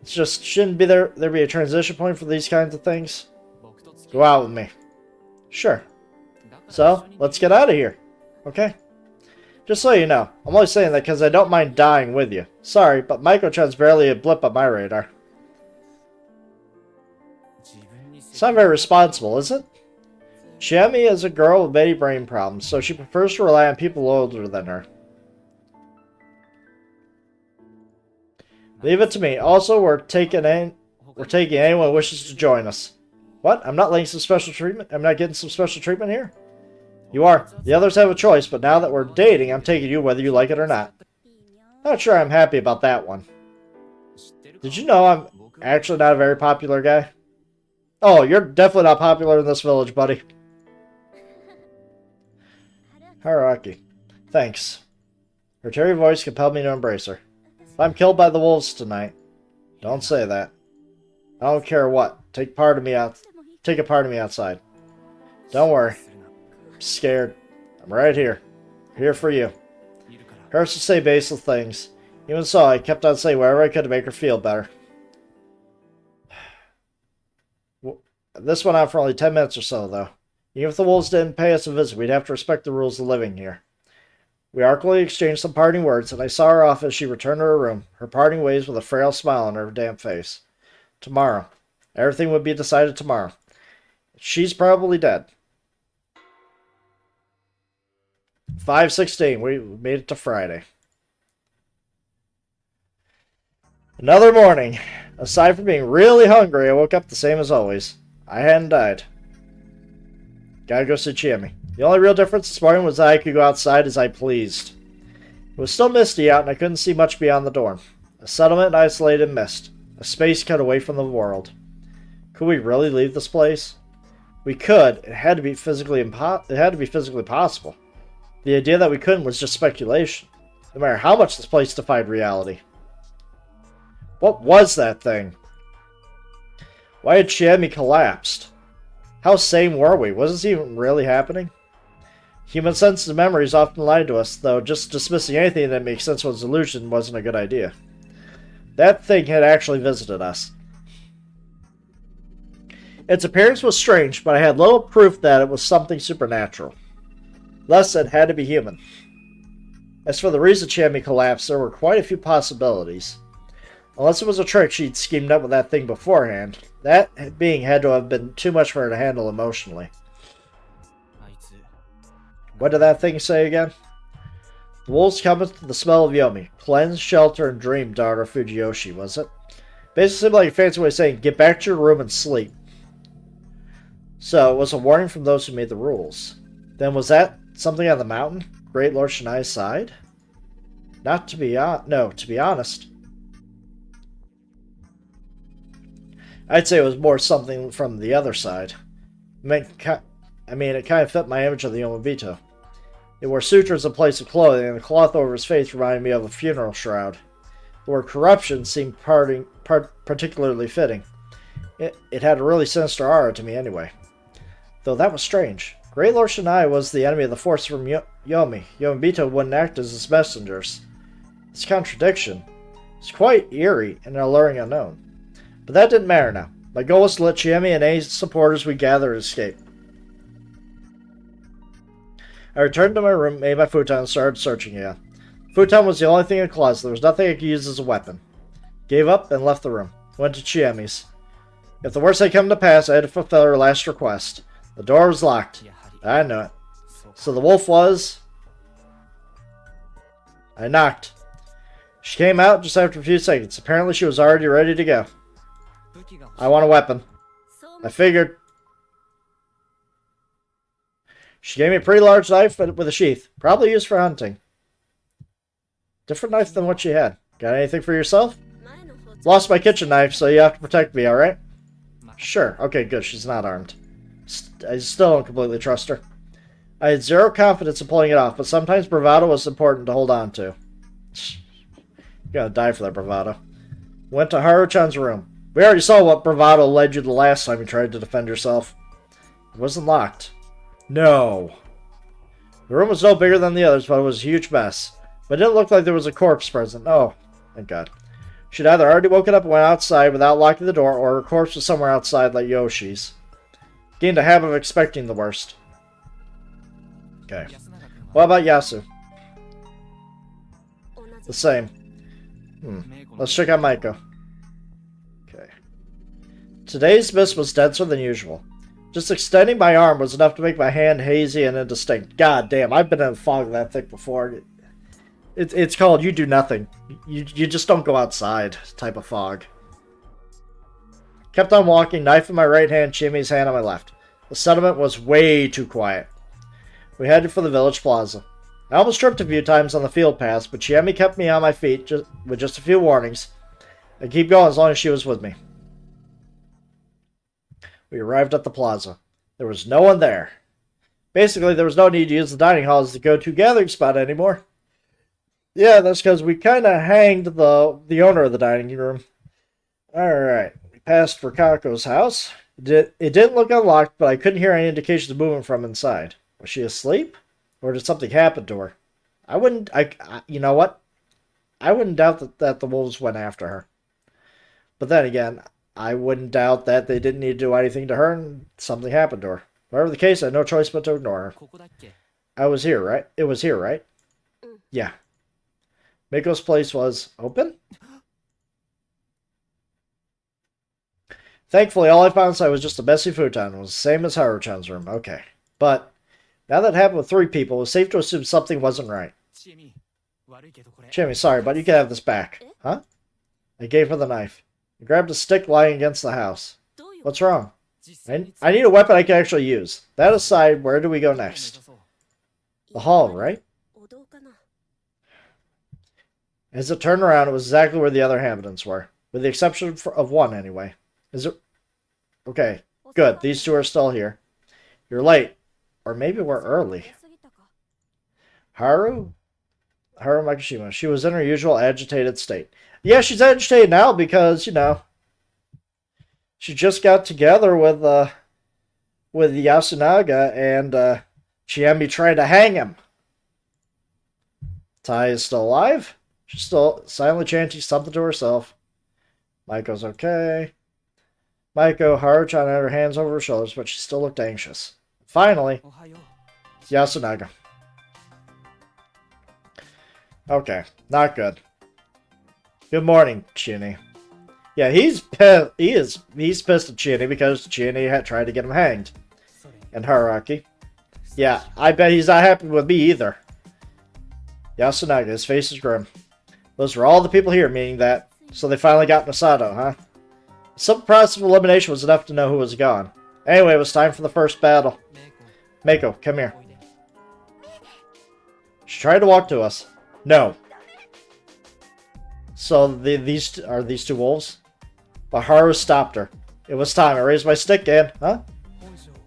It's just, shouldn't there be a transition point for these kinds of things? Go out with me. Sure. So, let's get out of here. Okay? Just so you know, I'm only saying that because I don't mind dying with you. Sorry, but Maiko-chan's barely a blip on my radar. It's not very responsible, is it? Chiemi is a girl with many brain problems, so she prefers to rely on people older than her. Leave it to me. Also, we're taking anyone who wishes to join us. What? I'm not getting some special treatment here? You are. The others have a choice, but now that we're dating, I'm taking you whether you like it or not. Not sure I'm happy about that one. Did you know I'm actually not a very popular guy? Oh, you're definitely not popular in this village, buddy. Haruaki. Thanks. Her teary voice compelled me to embrace her. If I'm killed by the wolves tonight, don't say that. I don't care what. Take a part of me outside. Don't worry. I'm scared. I'm right here. Here for you. Hurts to say baseless things. Even so, I kept on saying whatever I could to make her feel better. This went on for only 10 minutes or so, though. Even if the wolves didn't pay us a visit, we'd have to respect the rules of living here. We awkwardly exchanged some parting words, and I saw her off as she returned to her room, her parting ways with a frail smile on her damp face. Tomorrow. Everything would be decided tomorrow. She's probably dead. 5:16. We made it to Friday. Another morning. Aside from being really hungry, I woke up the same as always. I hadn't died. Gotta go see Chiemi. The only real difference this morning was that I could go outside as I pleased. It was still misty out and I couldn't see much beyond the door. A settlement isolated in mist. A space cut away from the world. Could we really leave this place? We could. It had to be physically possible. The idea that we couldn't was just speculation. No matter how much this place defied reality. What was that thing? Why had Chiemi collapsed? How sane were we? Was this even really happening? Human senses and memories often lied to us, though just dismissing anything that makes sense was illusion wasn't a good idea. That thing had actually visited us. Its appearance was strange, but I had little proof that it was something supernatural. Thus, it had to be human. As for the reason Chiemi collapsed, there were quite a few possibilities. Unless it was a trick she'd schemed up with that thing beforehand, that being had to have been too much for her to handle emotionally. What did that thing say again? The wolves cometh to the smell of Yomi. Cleanse, shelter, and dream, daughter Fujiyoshi, was it? Basically seemed like a fancy way of saying, get back to your room and sleep. So, it was a warning from those who made the rules. Then was that something on the mountain? Great Lord Shinai's side? To be honest. I'd say it was more something from the other side. It kind of fit my image of the Yomobito. It wore sutures in place of clothing, and the cloth over his face reminded me of a funeral shroud. The word corruption seemed particularly fitting. It had a really sinister aura to me anyway. Though that was strange. Great Lord Shinai was the enemy of the force from Yomi. Yomobito wouldn't act as his messengers. This contradiction is quite eerie and an alluring unknown. But that didn't matter now. My goal was to let Chiemi and any supporters we gathered escape. I returned to my room, made my futon, and started searching again. Futon was the only thing in the closet. There was nothing I could use as a weapon. Gave up and left the room. Went to Chiemi's. If the worst had come to pass, I had to fulfill her last request. The door was locked. I knew it. So the wolf was... I knocked. She came out just after a few seconds. Apparently she was already ready to go. I want a weapon. I figured. She gave me a pretty large knife with a sheath. Probably used for hunting. Different knife than what she had. Got anything for yourself? Lost my kitchen knife, so you have to protect me, alright? Sure. Okay, good. She's not armed. I still don't completely trust her. I had zero confidence in pulling it off, but sometimes bravado was important to hold on to. You're gonna die for that bravado. Went to Haru-chan's room. We already saw what bravado led you the last time you tried to defend yourself. It wasn't locked. No. The room was no bigger than the others, but it was a huge mess. But it didn't look like there was a corpse present. Oh, thank God. She'd either already woken up and went outside without locking the door, or her corpse was somewhere outside like Yoshi's. Gained a habit of expecting the worst. Okay. What about Yasu? The same. Let's check out Maiko. Okay. Today's mist was denser than usual. Just extending my arm was enough to make my hand hazy and indistinct. God damn, I've been in a fog that thick before. It's called you do nothing. You just don't go outside type of fog. Kept on walking, knife in my right hand, Chimmy's hand on my left. The settlement was way too quiet. We headed for the village plaza. I almost tripped a few times on the field paths, but Chiemi kept me on my feet with just a few warnings. I'd keep going as long as she was with me. We arrived at the plaza. There was no one there. Basically, there was no need to use the dining hall as the go-to gathering spot anymore. Yeah, that's because we kind of hanged the owner of the dining room. Alright, we passed Rikako's house. It didn't look unlocked, but I couldn't hear any indications of movement from inside. Was she asleep? Or did something happen to her? You know what? I wouldn't doubt that the wolves went after her. But then again, I wouldn't doubt that they didn't need to do anything to her and something happened to her. Whatever the case, I had no choice but to ignore her. I was here, right? It was here, right? Yeah. Miko's place was open? Thankfully, all I found inside was just a messy futon. It was the same as Haru-chan's room. Okay. But now that it happened with 3 people, it was safe to assume something wasn't right. Jimmy, sorry, but you can have this back. Huh? I gave her the knife. I grabbed a stick lying against the house. What's wrong? I need a weapon I can actually use. That aside, where do we go next? The hall, right? As it turned around, it was exactly where the other inhabitants were. With the exception of one, anyway. Is it? Okay, good. These 2 are still here. You're late. Or maybe we're early. Haru Makishima. She was in her usual agitated state. Yeah, she's agitated now because, you know, she just got together with Yasunaga and Chiemi tried to hang him. Tai is still alive. She's still silently chanting something to herself. Maiko's okay. Maiko, Haru-chan had her hands over her shoulders, but she still looked anxious. Finally, Yasunaga. Okay, not good. Good morning, Chini. Yeah, he's pissed at Chini because Chini had tried to get him hanged. And Haruaki. Yeah, I bet he's not happy with me either. Yasunaga, his face is grim. Those were all the people here, meaning that. So they finally got Masato, huh? Some process of elimination was enough to know who was gone. Anyway, it was time for the first battle. Mako, come here. She tried to walk to us. No. So these 2 wolves? But Haru stopped her. It was time. I raised my stick and... Huh?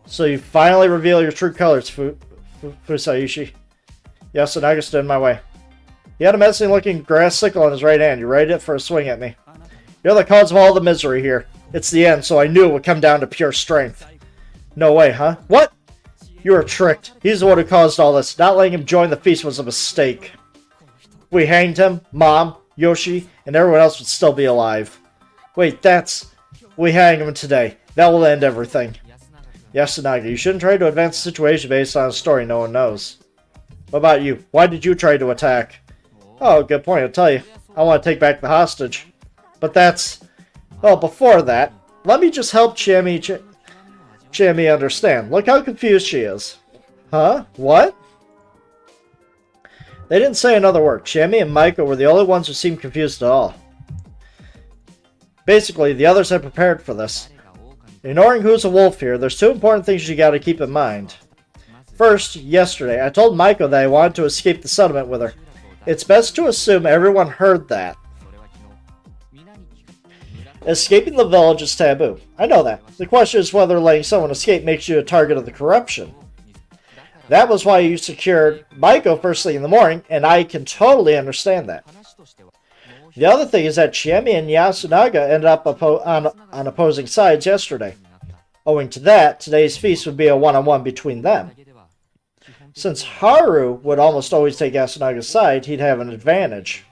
So you finally reveal your true colors, Fusayushi. Yasunaga stood in my way. He had a menacing-looking grass sickle in his right hand. He readied it for a swing at me. You're the cause of all the misery here. It's the end, so I knew it would come down to pure strength. No way, huh? What? You were tricked. He's the one who caused all this. Not letting him join the feast was a mistake. We hanged him, Mom, Yoshi, and everyone else would still be alive. Wait, we hang him today. That will end everything. Yasunaga, you shouldn't try to advance the situation based on a story no one knows. What about you? Why did you try to attack? Oh, good point, I'll tell you. I want to take back the hostage. But that's... Well, before that, let me just help Chiemi understand. Look how confused she is. Huh? What? They didn't say another word. Chiemi and Maiko were the only ones who seemed confused at all. Basically, the others had prepared for this. Ignoring who's a wolf here, there's 2 important things you gotta keep in mind. First, yesterday, I told Maiko that I wanted to escape the settlement with her. It's best to assume everyone heard that. Escaping the village is taboo. I know that. The question is whether letting someone escape makes you a target of the corruption. That was why you secured Maiko first thing in the morning, and I can totally understand that. The other thing is that Chiemi and Yasunaga ended up on opposing sides yesterday. Owing to that, today's feast would be a one-on-one between them. Since Haru would almost always take Yasunaga's side, he'd have an advantage.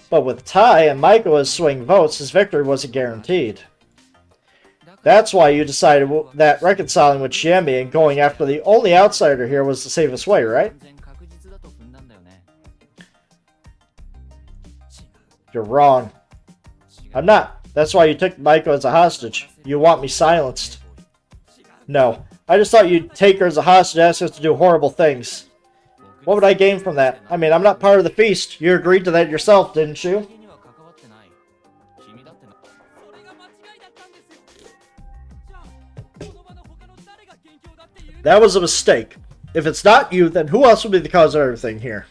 But with Tai and Maiko as swing votes, his victory wasn't guaranteed. That's why you decided that reconciling with Chiemi and going after the only outsider here was the safest way, right? You're wrong. I'm not. That's why you took Maiko as a hostage. You want me silenced. No. I just thought you'd take her as a hostage and ask her to do horrible things. What would I gain from that? I mean, I'm not part of the feast. You agreed to that yourself, didn't you? That was a mistake. If it's not you, then who else would be the cause of everything here?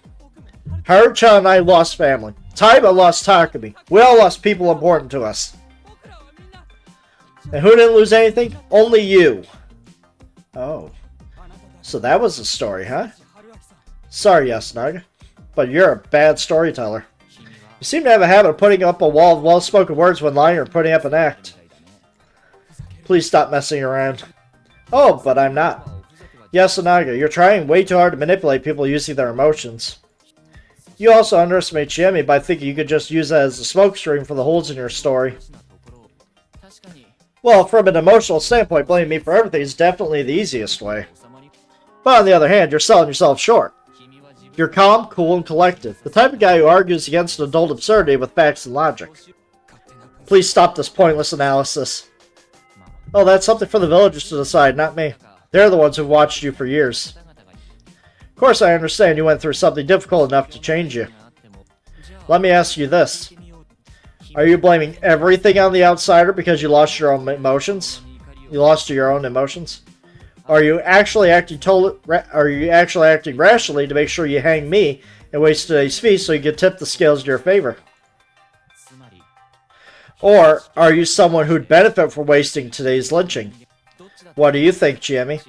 Haruchan and I lost family. Taiba lost Takumi. We all lost people important to us. And who didn't lose anything? Only you. Oh. So that was the story, huh? Sorry, Yasunaga, but you're a bad storyteller. You seem to have a habit of putting up a wall of well-spoken words when lying or putting up an act. Please stop messing around. Oh, but I'm not. Yasunaga, you're trying way too hard to manipulate people using their emotions. You also underestimate Chiemi by thinking you could just use that as a smokescreen for the holes in your story. Well, from an emotional standpoint, blaming me for everything is definitely the easiest way. But on the other hand, you're selling yourself short. You're calm, cool, and collected. The type of guy who argues against an adult absurdity with facts and logic. Please stop this pointless analysis. Oh, that's something for the villagers to decide, not me. They're the ones who've watched you for years. Of course, I understand you went through something difficult enough to change you. Let me ask you this. Are you blaming everything on the outsider because you lost your own emotions? You lost your own emotions? Are you actually acting rationally to make sure you hang me and waste today's feast so you can tip the scales in your favor? Or are you someone who'd benefit from wasting today's lynching? What do you think, Chiemi?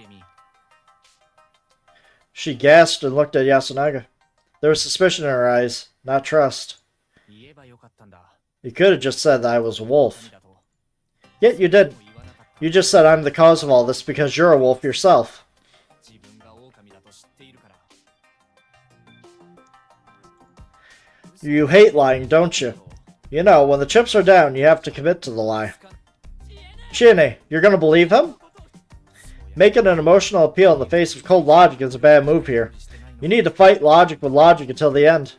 She gasped and looked at Yasunaga. There was suspicion in her eyes, not trust. You could have just said that I was a wolf. Yet you didn't. You just said I'm the cause of all this because you're a wolf yourself. You hate lying, don't you? You know, when the chips are down, you have to commit to the lie. Chiene, you're gonna believe him? Making an emotional appeal in the face of cold logic is a bad move here. You need to fight logic with logic until the end.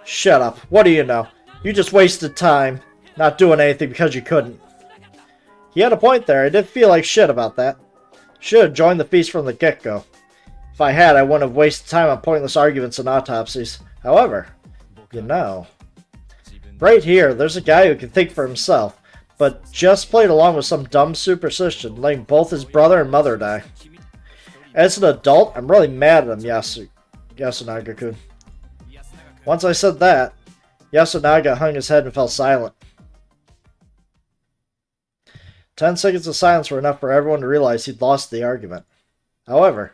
Shut up. What do you know? You just wasted time, not doing anything because you couldn't. He had a point there. I did feel like shit about that. Should have joined the feast from the get-go. If I had, I wouldn't have wasted time on pointless arguments and autopsies. However, you know, right here, there's a guy who can think for himself, but just played along with some dumb superstition, letting both his brother and mother die. As an adult, I'm really mad at him, Yasunaga-kun. Once I said that, Yasunaga hung his head and fell silent. 10 seconds of silence were enough for everyone to realize he'd lost the argument. However,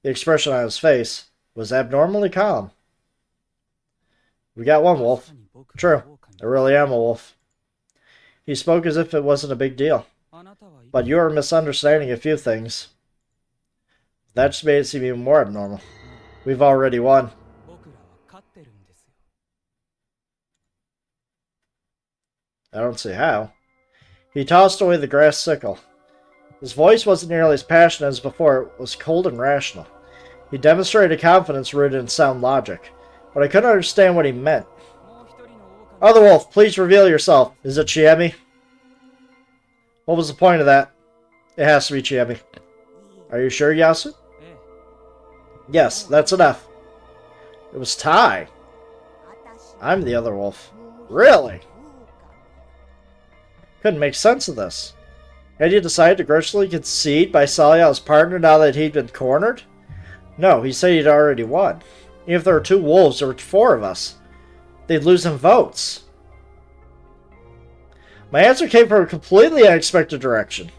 the expression on his face was abnormally calm. We got one wolf. True, I really am a wolf. He spoke as if it wasn't a big deal. But you are misunderstanding a few things. That just made it seem even more abnormal. We've already won. I don't see how. He tossed away the grass sickle. His voice wasn't nearly as passionate as before. It was cold and rational. He demonstrated confidence rooted in sound logic, but I couldn't understand what he meant. Other wolf, please reveal yourself. Is it Chiemi? What was the point of that? It has to be Chiemi. Are you sure, Yasu? Yes, that's enough. It was Tai. I'm the other wolf. Really? Couldn't make sense of this. Had he decided to graciously concede by selling out his partner now that he'd been cornered? No, he said he'd already won. Even if there were 2 wolves, there were 4 of us. They'd lose in votes. My answer came from a completely unexpected direction.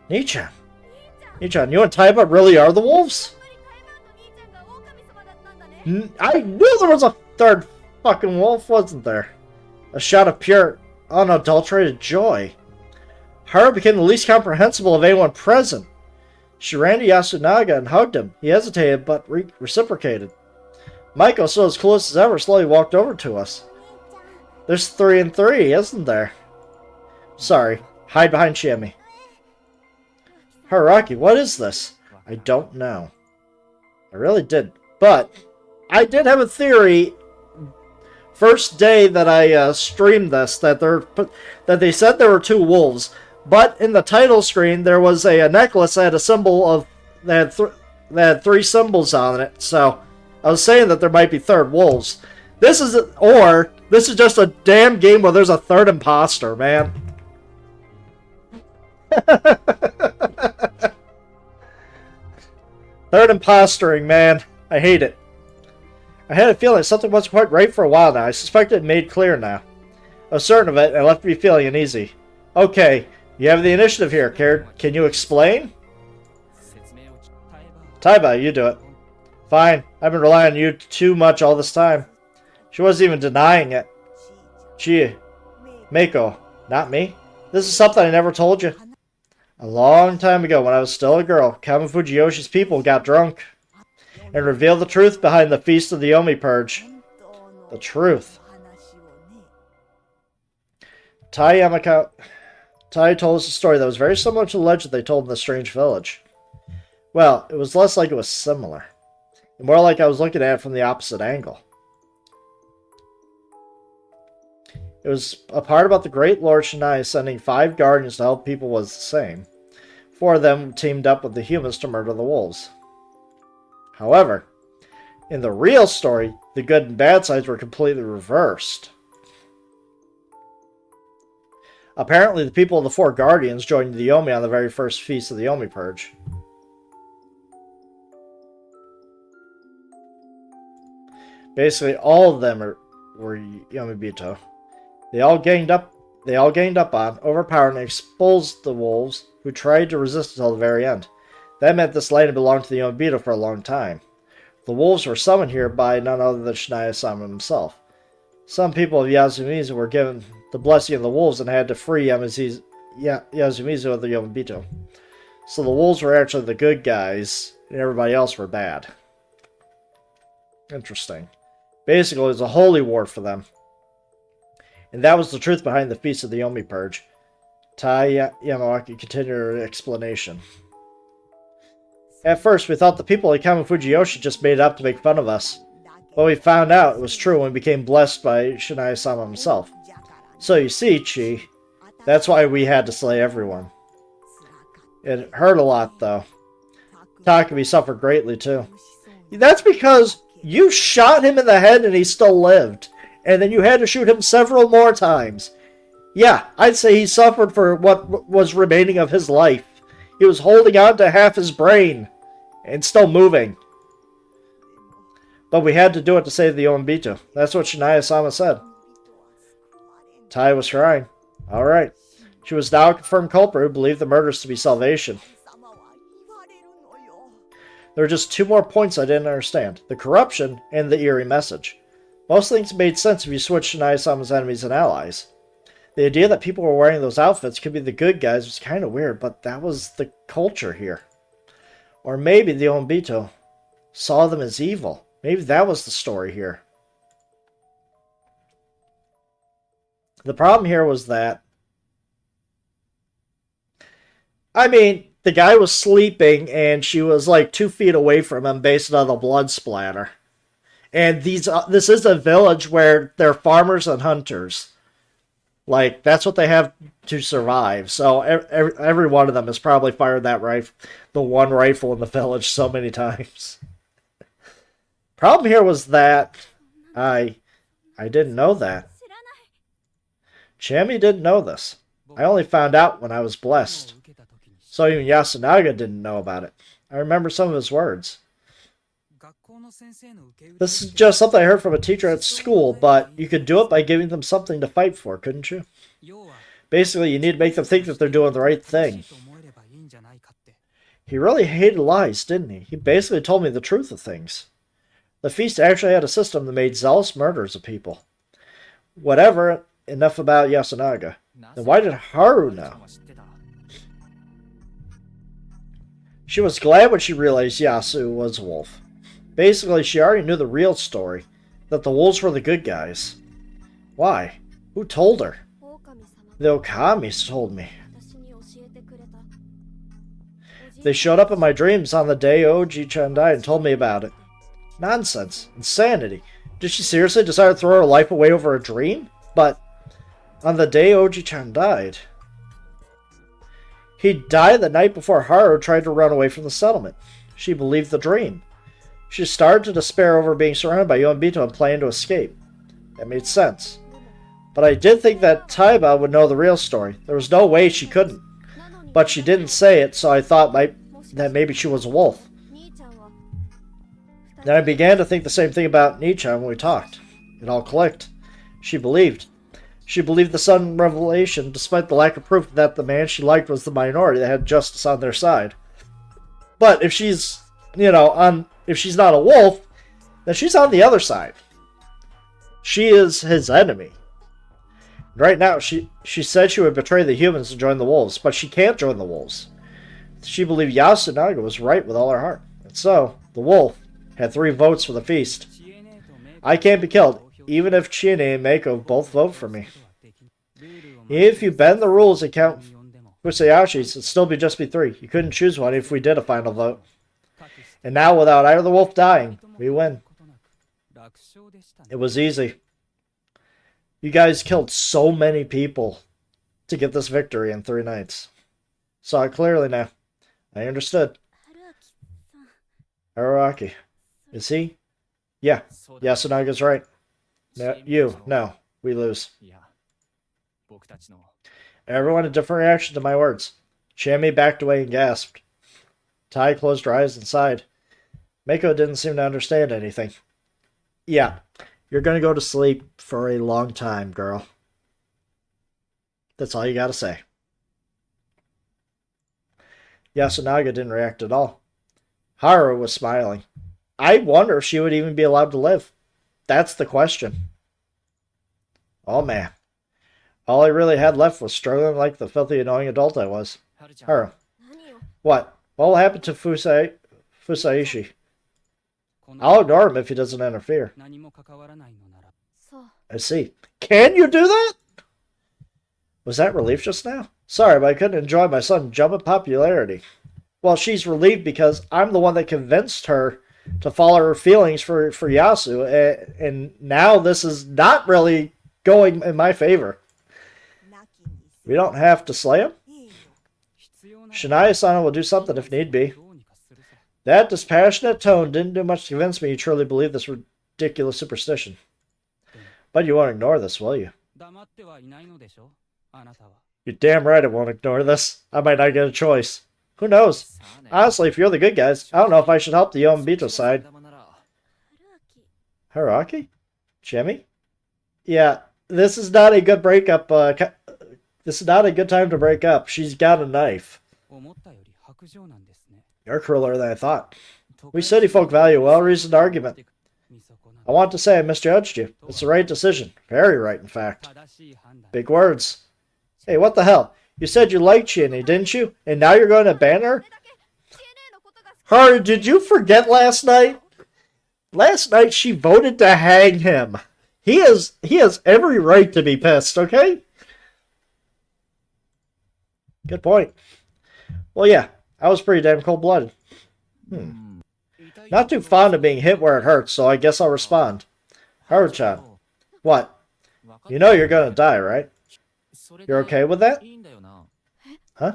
Nichan. Nichan, you and Taiba really are the wolves? I knew there was a 3rd fucking wolf, wasn't there? A shout of pure, unadulterated joy. Haru became the least comprehensible of anyone present. She ran to Yasunaga and hugged him. He hesitated, but reciprocated. Maiko, still as close as ever, slowly walked over to us. There's 3 and 3, isn't there? Sorry. Hide behind Chiemi. Haraki, what is this? I don't know. I really did. But I did have a theory first day that I streamed this that they said there were 2 wolves, but in the title screen there was a necklace that had a symbol of that had 3 symbols on it. So I was saying that there might be third wolves. This is just a damn game where there's a third imposter, man. Third impostering, man. I hate it. I had a feeling something wasn't quite right for a while now. I suspected it made clear now. I was certain of it, and I left me feeling uneasy. Okay, you have the initiative here, Can you explain? Taiba, you do it. Fine, I've been relying on you too much all this time. She wasn't even denying it. Meiko, not me. This is something I never told you. A long time ago, when I was still a girl, Kama Fujiyoshi's people got drunk and revealed the truth behind the Feast of the Yomi Purge. The truth. Tai told us a story that was very similar to the legend they told in the strange village. Well, it was less like it was similar, and more like I was looking at it from the opposite angle. It was a part about the great Lord Shinai sending 5 guardians to help people was the same. 4 of them teamed up with the humans to murder the wolves. However, in the real story, the good and bad sides were completely reversed. Apparently, the people of the 4 guardians joined the Yomi on the very first feast of the Yomi Purge. Basically, all of them were Yomibito. They all ganged up on, overpowered, and exposed the wolves, who tried to resist until the very end. That meant this land had belonged to the Yomibito for a long time. The wolves were summoned here by none other than Shinai-sama himself. Some people of Yasumizu were given the blessing of the wolves and had to free Yasumizu of the Yomibito. So the wolves were actually the good guys, and everybody else were bad. Interesting. Basically, it was a holy war for them. And that was the truth behind the Feast of the Yomi Purge. Tai Yamawaki continued her explanation. At first, we thought the people at Kama Fujiyoshi just made it up to make fun of us. But we found out it was true when we became blessed by Shinai-sama himself. So you see, Chi, that's why we had to slay everyone. It hurt a lot, though. Takumi suffered greatly, too. That's because you shot him in the head and he still lived. And then you had to shoot him several more times. Yeah, I'd say he suffered for what was remaining of his life. He was holding on to half his brain and still moving. But we had to do it to save the Yomibito. That's what Shinai-sama said. Tai was crying. Alright. She was now a confirmed culprit who believed the murders to be salvation. There were just 2 more points I didn't understand. The corruption and the eerie message. Most things made sense if you switched Shinai-sama's enemies and allies. The idea that people were wearing those outfits could be the good guys was kind of weird, but that was the culture here. Or maybe the Yomibito saw them as evil. Maybe that was the story here. The problem here was that, I mean, the guy was sleeping and she was like 2 feet away from him based on the blood splatter. And this is a village where they're farmers and hunters. Like, that's what they have to survive. So every one of them has probably fired that the one rifle in the village so many times. Problem here was that I didn't know that. Chami didn't know this. I only found out when I was blessed. So even Yasunaga didn't know about it. I remember some of his words. This is just something I heard from a teacher at school, but you could do it by giving them something to fight for, couldn't you? Basically, you need to make them think that they're doing the right thing. He really hated lies, didn't he? He basically told me the truth of things. The feast actually had a system that made zealous murderers of people. Whatever, enough about Yasunaga. Then why did Haru know? She was glad when she realized Yasu was a wolf. Basically, she already knew the real story, that the wolves were the good guys. Why? Who told her? The Okamis told me. They showed up in my dreams on the day Oji-chan died and told me about it. Nonsense. Insanity. Did she seriously decide to throw her life away over a dream? But on the day Oji-chan died... He died the night before Haru tried to run away from the settlement. She believed the dream. She started to despair over being surrounded by Yomibito and planning to escape. That made sense. But I did think that Taiba would know the real story. There was no way she couldn't. But she didn't say it, so I thought that maybe she was a wolf. Then I began to think the same thing about Nietzsche when we talked. It all clicked. She believed. She believed the sudden revelation, despite the lack of proof that the man she liked was the minority that had justice on their side. But if she's, if she's not a wolf, then she's on the other side. She is his enemy. Right now, she said she would betray the humans and join the wolves, but she can't join the wolves. She believed Yasunaga was right with all her heart. And so, the wolf had 3 votes for the feast. I can't be killed, even if Chine and Mako both vote for me. If you bend the rules and count Fusayashi's, it'd still just be 3. You couldn't choose one if we did a final vote. And now, without either the wolf dying, we win. It was easy. You guys killed so many people to get this victory in 3 nights. Saw it clearly now. I understood. Araki. Is he? Yeah. Yasunaga's right. No. We lose. Everyone had a different reaction to my words. Chami backed away and gasped. Tai closed her eyes and sighed. Mako didn't seem to understand anything. Yeah. You're going to go to sleep for a long time, girl. That's all you got to say. Yasunaga didn't react at all. Haru was smiling. I wonder if she would even be allowed to live. That's the question. Oh, man. All I really had left was struggling like the filthy, annoying adult I was. Haru. What? What will happen to Fusaishi? I'll ignore him if he doesn't interfere. I see. Can you do that? Was that relief just now? Sorry, but I couldn't enjoy my son jump in popularity. Well, she's relieved because I'm the one that convinced her to follow her feelings for Yasu, and now this is not really going in my favor. We don't have to slay him? Shania-sana will do something if need be. That dispassionate tone didn't do much to convince me you truly believe this ridiculous superstition. But you won't ignore this, will you? You're damn right I won't ignore this. I might not get a choice. Who knows? Honestly, if you're the good guys, I don't know if I should help the Yomibito side. Haraki? Jimmy? Yeah, this is not a good breakup. This is not a good time to break up. She's got a knife. You're crueler than I thought. We city folk value a well-reasoned argument. I want to say I misjudged you. It's the right decision. Very right, in fact. Big words. Hey, what the hell? You said you liked Chini, didn't you? And now you're going to ban her? Her, did you forget last night? Last night she voted to hang him. He has every right to be pissed, okay? Good point. Well, yeah, I was pretty damn cold-blooded. Not too fond of being hit where it hurts, so I guess I'll respond. Haru-chan. What? You know you're gonna die, right? You're okay with that? Huh?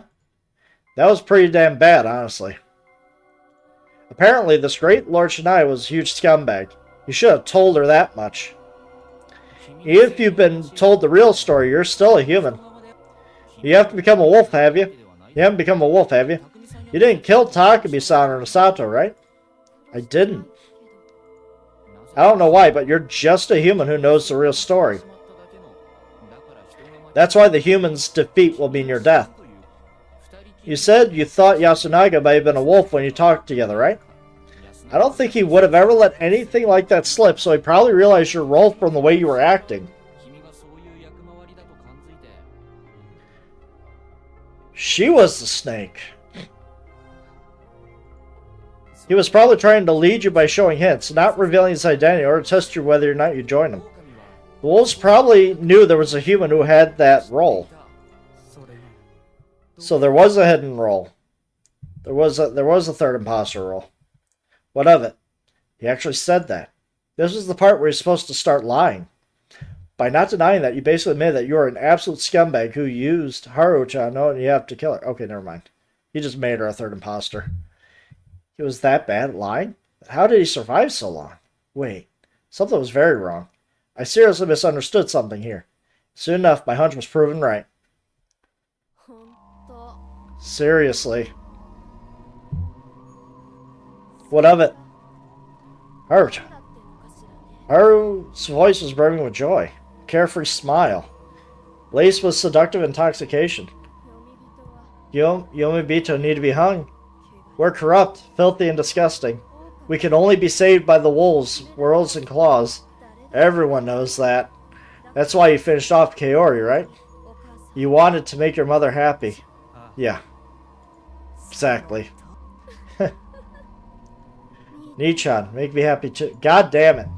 That was pretty damn bad, honestly. Apparently, this great Lord Shinai was a huge scumbag. You should have told her that much. If you've been told the real story, you're still a human. You have to become a wolf, have you? You haven't become a wolf, have you? You didn't kill Takumi-san or Nosato, right? I didn't. I don't know why, but you're just a human who knows the real story. That's why the human's defeat will mean your death. You said you thought Yasunaga may have been a wolf when you talked together, right? I don't think he would have ever let anything like that slip, so he probably realized your role from the way you were acting. She was the snake. He was probably trying to lead you by showing hints, not revealing his identity or to test you whether or not you join him. The wolves probably knew there was a human who had that role. So there was a hidden role. There was a third imposter role. What of it? He actually said that. This was the part where he's supposed to start lying. By not denying that, you basically admitted that you are an absolute scumbag who used Haru-chan, and you have to kill her. Okay, never mind. He just made her a third imposter. He was that bad at lying? How did he survive so long? Wait, something was very wrong. I seriously misunderstood something here. Soon enough, my hunch was proven right. Seriously. What of it? Haru's voice was burning with joy. A carefree smile. Laced with seductive intoxication. Yomibito need to be hung. We're corrupt, filthy, and disgusting. We can only be saved by the wolves, worlds, and claws. Everyone knows that. That's why you finished off Kaori, right? You wanted to make your mother happy. Yeah. Exactly. Nichan, make me happy too. God damn it.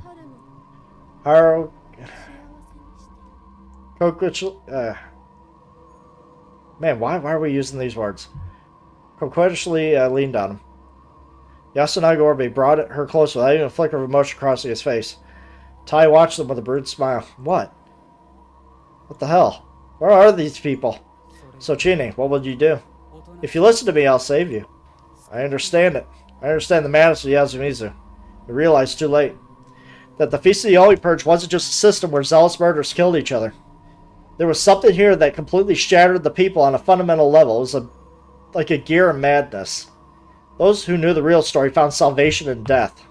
Haru... Man, why are we using these words? Coquettishly leaned on him. Yasunaga Orbe brought her close without even a flicker of emotion crossing his face. Tai watched them with a brood smile. What? What the hell? Where are these people? Sochine, what would you do? If you listen to me, I'll save you. I understand it. I understand the madness of Yasumizu. I realized too late that the Feast of the Holy Purge wasn't just a system where zealous murderers killed each other. There was something here that completely shattered the people on a fundamental level. It was like a gear of madness. Those who knew the real story found salvation in death.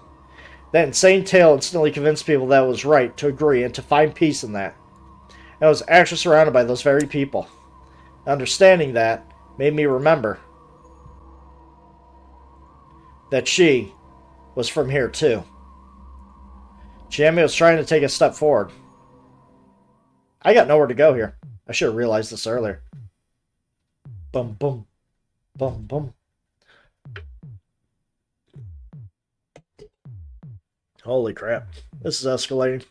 That insane tale instantly convinced people that it was right to agree and to find peace in that. And I was actually surrounded by those very people. Understanding that made me remember that she was from here too. Chiemi was trying to take a step forward. I got nowhere to go here. I should have realized this earlier. Boom, boom. Boom, boom. Holy crap. This is escalating.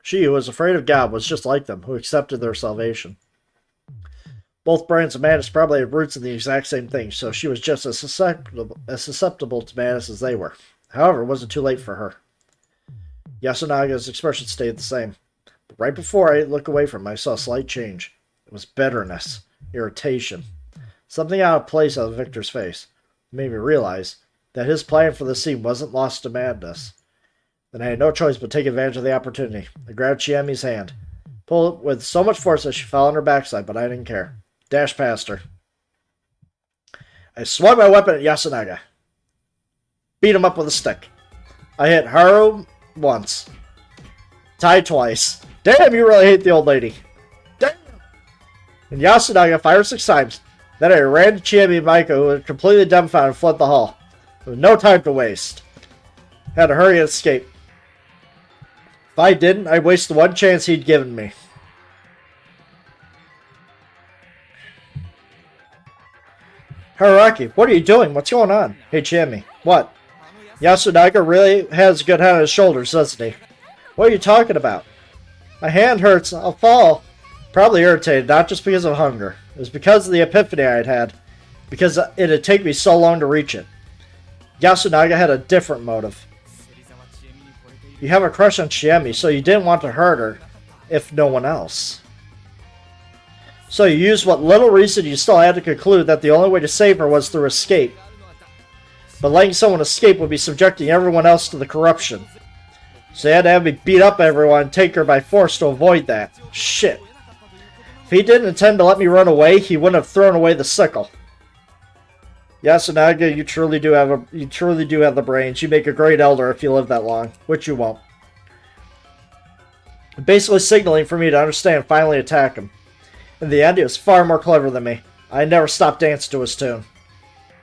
She who was afraid of God was just like them, who accepted their salvation. Both brands of madness probably had roots in the exact same thing, so she was just as susceptible to madness as they were. However, it wasn't too late for her. Yasunaga's expression stayed the same. But right before I looked away from him, I saw a slight change. It was bitterness, irritation. Something out of place on Victor's face. It made me realize that his plan for the scene wasn't lost to madness. Then I had no choice but take advantage of the opportunity. I grabbed Chiemi's hand, pulled it with so much force that she fell on her backside, but I didn't care. Dashed past her. I swung my weapon at Yasunaga. Beat him up with a stick. I hit Haru once. Tai twice. Damn, you really hate the old lady. Damn! And Yasunaga 5 or 6 times. Then I ran to Chiemi and Maiko, who were completely dumbfounded, and fled the hall. There was no time to waste. Had to hurry and escape. If I didn't, I'd waste the one chance he'd given me. Hararaki, what are you doing? What's going on? Hey, Chiemi. What? Yasunaga really has a good head on his shoulders, doesn't he? What are you talking about? My hand hurts. I'll fall. Probably irritated, not just because of hunger. It was because of the epiphany I had had. Because it had taken me so long to reach it. Yasunaga had a different motive. You have a crush on Chiemi, so you didn't want to hurt her, if no one else. So you used what little reason you still had to conclude that the only way to save her was through escape. But letting someone escape would be subjecting everyone else to the corruption. So you had to have me beat up everyone and take her by force to avoid that. Shit. If he didn't intend to let me run away, he wouldn't have thrown away the sickle. Yasunaga, you truly do have the brains. You make a great elder if you live that long, which you won't. Basically signaling for me to understand and finally attack him. In the end, he was far more clever than me. I never stopped dancing to his tune.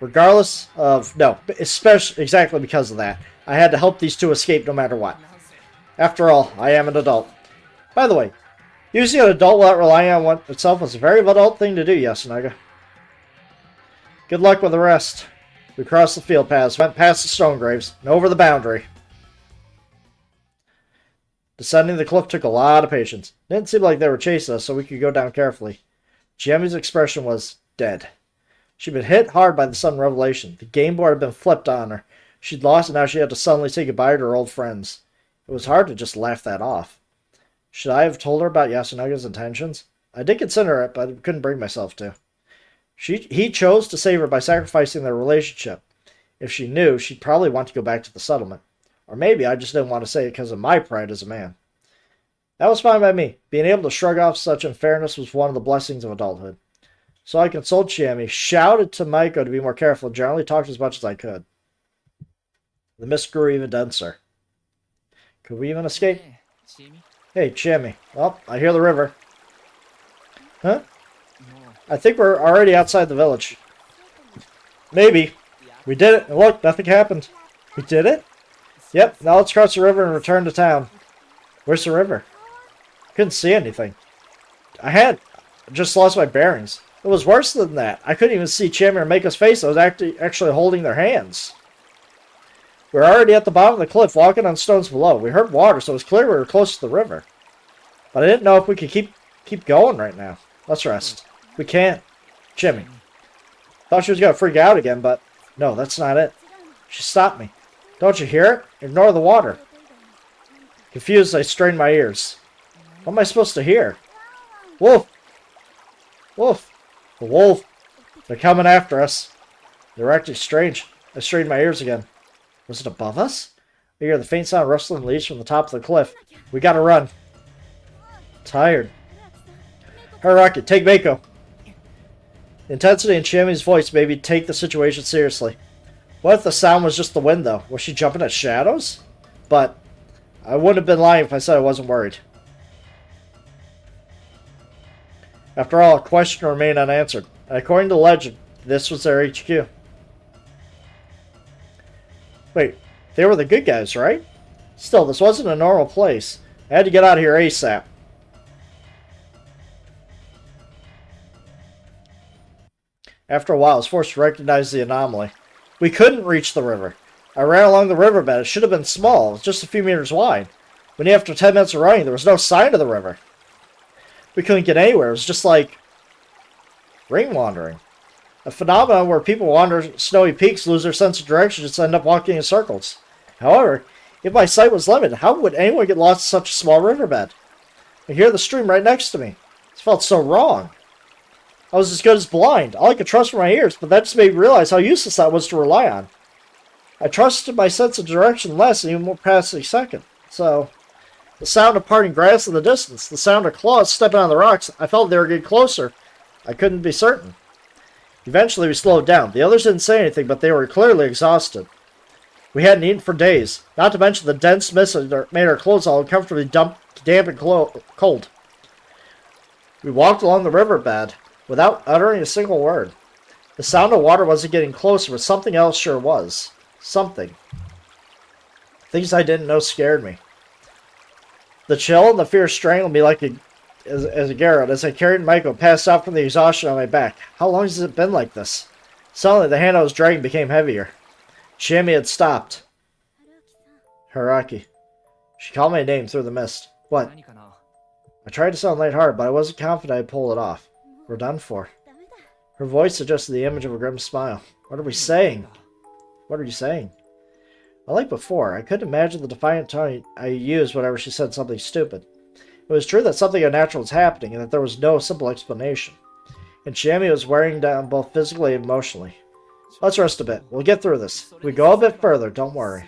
Regardless of... No, especially exactly because of that. I had to help these two escape no matter what. After all, I am an adult. By the way, using an adult without relying on one itself was a very adult thing to do, Yasunaga. Good luck with the rest. We crossed the field paths, went past the stone graves, and over the boundary. Descending the cliff took a lot of patience. It didn't seem like they were chasing us, so we could go down carefully. Chiemi's expression was dead. She'd been hit hard by the sudden revelation. The game board had been flipped on her. She'd lost, and now she had to suddenly say goodbye to her old friends. It was hard to just laugh that off. Should I have told her about Yasunaga's intentions? I did consider it, but I couldn't bring myself to. He chose to save her by sacrificing their relationship. If she knew, she'd probably want to go back to the settlement. Or maybe I just didn't want to say it because of my pride as a man. That was fine by me. Being able to shrug off such unfairness was one of the blessings of adulthood. So I consoled Chiemi, shouted to Maiko to be more careful, and generally talked as much as I could. The mist grew even denser. Could we even escape? Hey, Chiemi. Well, I hear the river. Huh? I think we're already outside the village. Maybe. We did it, and look, nothing happened. We did it? Yep, now let's cross the river and return to town. Where's the river? Couldn't see anything. I had just lost my bearings. It was worse than that. I couldn't even see Chiemi or Maiko's face. I was actually holding their hands. We were already at the bottom of the cliff, walking on stones below. We heard water, so it was clear we were close to the river. But I didn't know if we could keep going right now. Let's rest. We can't. Chiemi. Thought she was going to freak out again, but no, that's not it. She stopped me. Don't you hear it? Ignore the water. Confused, I strained my ears. What am I supposed to hear? Wolf! Wolf! The wolf! They're coming after us. They were acting strange. I strained my ears again. Was it above us? I hear the faint sound of rustling leaves from the top of the cliff. We gotta run. Tired. Haraki, take Mako. The intensity in Chiemi's voice made me take the situation seriously. What if the sound was just the wind, though? Was she jumping at shadows? But I wouldn't have been lying if I said I wasn't worried. After all, a question remained unanswered. And according to legend, this was their HQ. Wait, they were the good guys, right? Still, this wasn't a normal place. I had to get out of here ASAP. After a while, I was forced to recognize the anomaly. We couldn't reach the river. I ran along the riverbed. It should have been small. It was just a few meters wide. But after 10 minutes of running, there was no sign of the river. We couldn't get anywhere. It was just like ring wandering. A phenomenon where people wander snowy peaks, lose their sense of direction, and just end up walking in circles. However, if my sight was limited, how would anyone get lost in such a small riverbed? I hear the stream right next to me. This felt so wrong. I was as good as blind. All I could trust were my ears, but that just made me realize how useless that was to rely on. I trusted my sense of direction less and even more past a second. So, the sound of parting grass in the distance, the sound of claws stepping on the rocks, I felt they were getting closer. I couldn't be certain. Eventually, we slowed down. The others didn't say anything, but they were clearly exhausted. We hadn't eaten for days, not to mention the dense mist that made our clothes all uncomfortably damp and cold. We walked along the riverbed without uttering a single word. The sound of water wasn't getting closer, but something else sure was. Something. Things I didn't know scared me. The chill and the fear strangled me like as a garrote as I carried Maiko, passed out from the exhaustion on my back. How long has it been like this? Suddenly, the hand I was dragging became heavier. Chiemi had stopped. Haraki. She called my name through the mist. What? I tried to sound lighthearted, but I wasn't confident I'd pull it off. We're done for. Her voice suggested the image of a grim smile. What are we saying? What are you saying? Like before, I couldn't imagine the defiant tone I used whenever she said something stupid. It was true that something unnatural was happening, and that there was no simple explanation. And Chiemi was wearing down both physically and emotionally. Let's rest a bit. We'll get through this. We go a bit further, don't worry.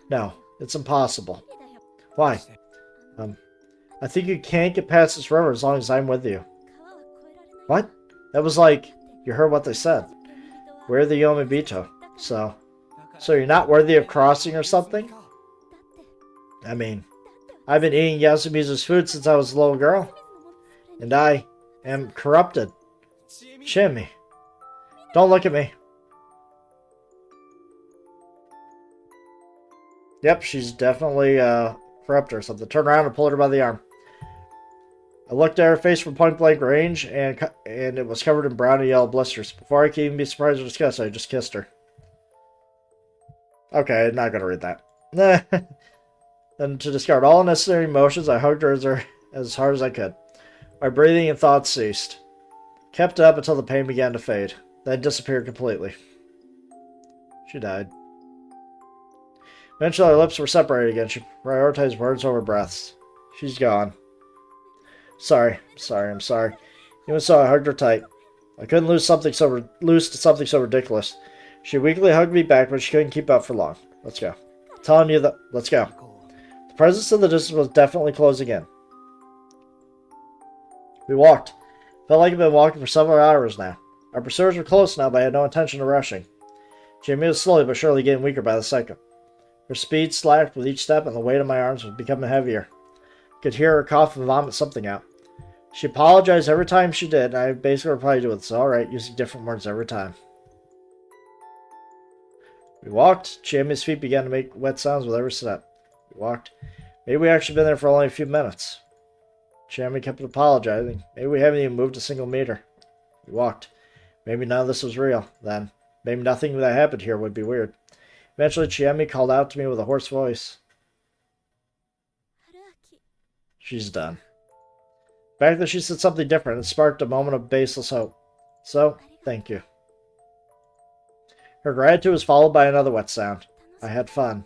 No, it's impossible. Why? I think you can't get past this river as long as I'm with you. What? That was like, you heard what they said. We're the Yomibito, so you're not worthy of crossing or something? I mean, I've been eating Yasumizu's food since I was a little girl. And I am corrupted. Chiemi, don't look at me. Yep, she's definitely corrupted or something. Turn around and pull her by the arm. I looked at her face from point-blank range, and it was covered in brown and yellow blisters. Before I could even be surprised or disgusted, I just kissed her. Okay, I'm not going to read that. Then, to discard all unnecessary emotions, I hugged her as hard as I could. My breathing and thoughts ceased. Kept up until the pain began to fade. Then disappeared completely. She died. Eventually, our lips were separated again. She prioritized words over breaths. She's gone. I'm sorry. Even so, I hugged her tight. I couldn't lose to something so ridiculous. She weakly hugged me back, but she couldn't keep up for long. Let's go. I'm telling you that. Let's go. The presence of the distance was definitely closing in. We walked. Felt like I'd been walking for several hours now. Our pursuers were close now, but I had no intention of rushing. Jamie was slowly but surely getting weaker by the second. Her speed slacked with each step, and the weight of my arms was becoming heavier. I could hear her cough and vomit something out. She apologized every time she did, and I basically replied to it, "It's alright," using different words every time. We walked. Jamie's feet began to make wet sounds with every step. We walked. Maybe we actually been there for only a few minutes. Jamie kept apologizing. Maybe we haven't even moved a single meter. We walked. Maybe none of this was real, then. Maybe nothing that happened here would be weird. Eventually, Chiemi called out to me with a hoarse voice. She's done. The fact that she said something different, it sparked a moment of baseless hope. So, thank you. Her gratitude was followed by another wet sound. I had fun.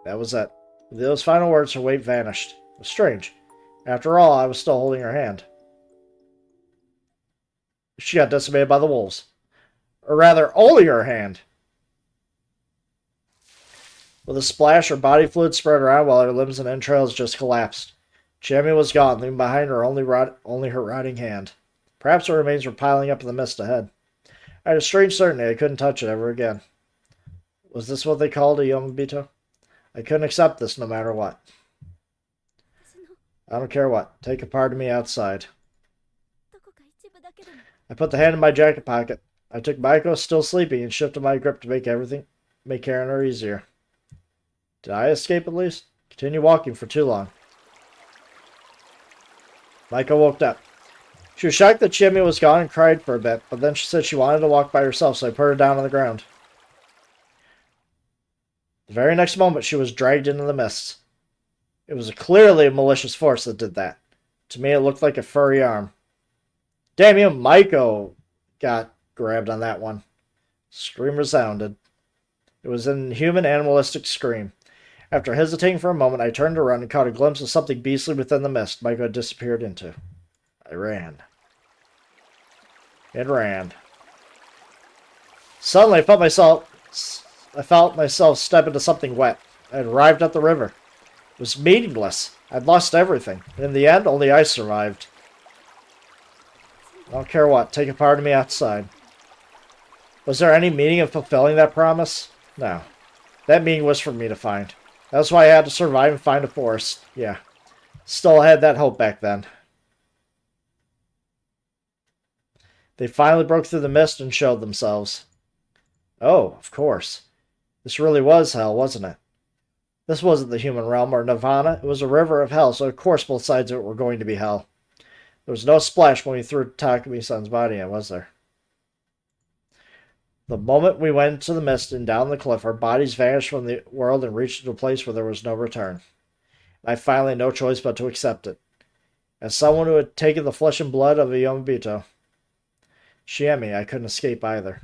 That was it. With those final words, her weight vanished. It was strange. After all, I was still holding her hand. She got decimated by the wolves. Or rather, only her hand. With a splash, her body fluid spread around while her limbs and entrails just collapsed. Jamie was gone, leaving behind her only her rotting hand. Perhaps her remains were piling up in the mist ahead. I had a strange certainty I couldn't touch it ever again. Was this what they called a Yomobito? I couldn't accept this no matter what. I don't care what. Take a part of me outside. I put the hand in my jacket pocket. I took Maiko, still sleeping, and shifted my grip to make carrying her easier. Did I escape at least? Continue walking for too long. Maiko woke up. She was shocked that Chiemi was gone and cried for a bit, but then she said she wanted to walk by herself, so I put her down on the ground. The very next moment, she was dragged into the mist. It was clearly a malicious force that did that. To me, it looked like a furry arm. Damn you, Maiko got grabbed on that one. Scream resounded. It was an inhuman, animalistic scream. After hesitating for a moment, I turned to run and caught a glimpse of something beastly within the mist Maiko had disappeared into. I ran. It ran. Suddenly, I felt myself step into something wet. I had arrived at the river. It was meaningless. I'd lost everything. In the end, only I survived. I don't care what. Take a part of me outside. Was there any meaning of fulfilling that promise? No. That meaning was for me to find. That's why I had to survive and find a forest. Yeah. Still had that hope back then. They finally broke through the mist and showed themselves. Oh, of course. This really was hell, wasn't it? This wasn't the human realm or nirvana. It was a river of hell, so of course both sides of it were going to be hell. There was no splash when we threw Takumi-san's body in, was there? The moment we went into the mist and down the cliff, our bodies vanished from the world and reached a place where there was no return. I finally had no choice but to accept it. As someone who had taken the flesh and blood of a Yomobito, Chiemi, I couldn't escape either.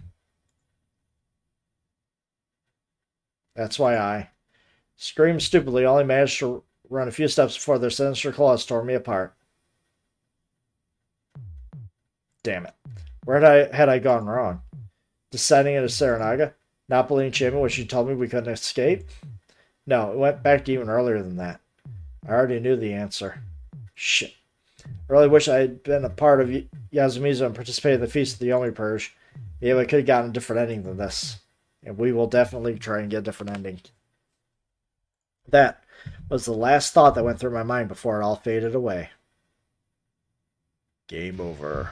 That's why I screamed stupidly, only managed to run a few steps before their sinister claws tore me apart. Damn it. Where had I gone wrong? Descending into Saranaga? Not believing Chiemi when she told me we couldn't escape? No, it went back even earlier than that. I already knew the answer. Shit. I really wish I had been a part of Yasumizu and participated in the Feast of the Yomi Purge. Maybe I could have gotten a different ending than this. And we will definitely try and get a different ending. That was the last thought that went through my mind before it all faded away. Game over.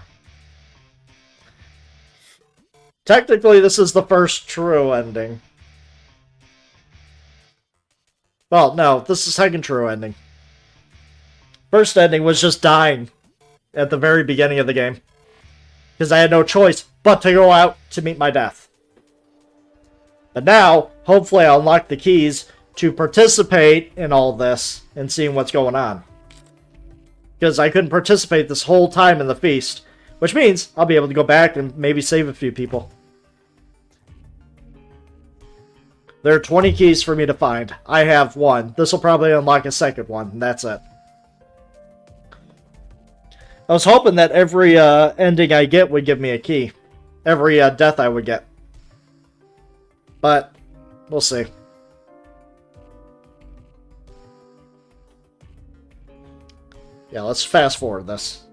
Technically, this is the first true ending. Well, no, this is the second true ending. First ending was just dying at the very beginning of the game. Because I had no choice but to go out to meet my death. But now, hopefully I'll unlock the keys to participate in all this and seeing what's going on. Because I couldn't participate this whole time in the feast. Which means I'll be able to go back and maybe save a few people. There are 20 keys for me to find. I have one. This will probably unlock a second one, and that's it. I was hoping that every ending I get would give me a key. every death I would get. But we'll see. Yeah, let's fast forward this.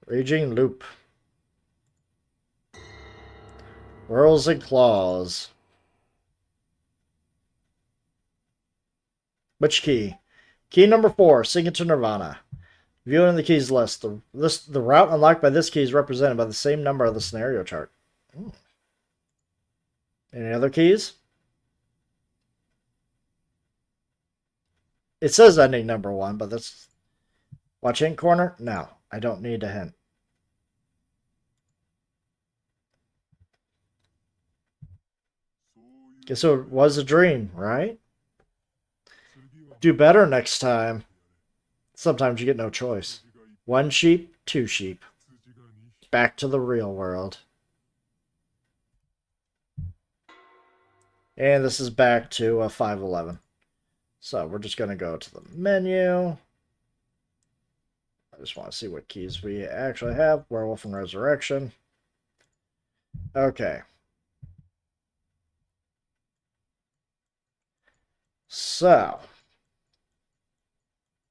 Raging loop. Whirls and claws. Which key? Key number 4, Sink into Nirvana. Viewing the keys list. The route unlocked by this key is represented by the same number of the scenario chart. Ooh. Any other keys? It says ending number 1, but that's... Watch hint corner? No, I don't need a hint. Guess it was a dream, right? Do better next time. Sometimes you get no choice. 1 sheep, 2 sheep. Back to the real world. And this is back to 511. So we're just going to go to the menu. I just want to see what keys we actually have. Werewolf and Resurrection. Okay. So.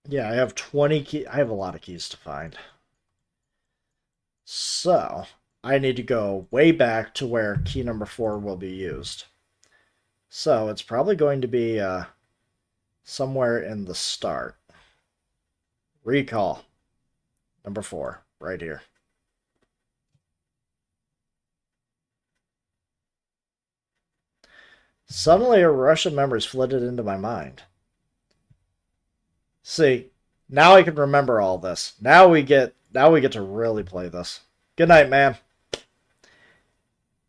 Yeah, I have 20 keys. I have a lot of keys to find. So, I need to go way back to where key number 4 will be used. So, it's probably going to be somewhere in the start. Recall. Number 4, right here. Suddenly, a rush of memories flooded into my mind. See, now I can remember all this. Now we get to really play this. Good night, man.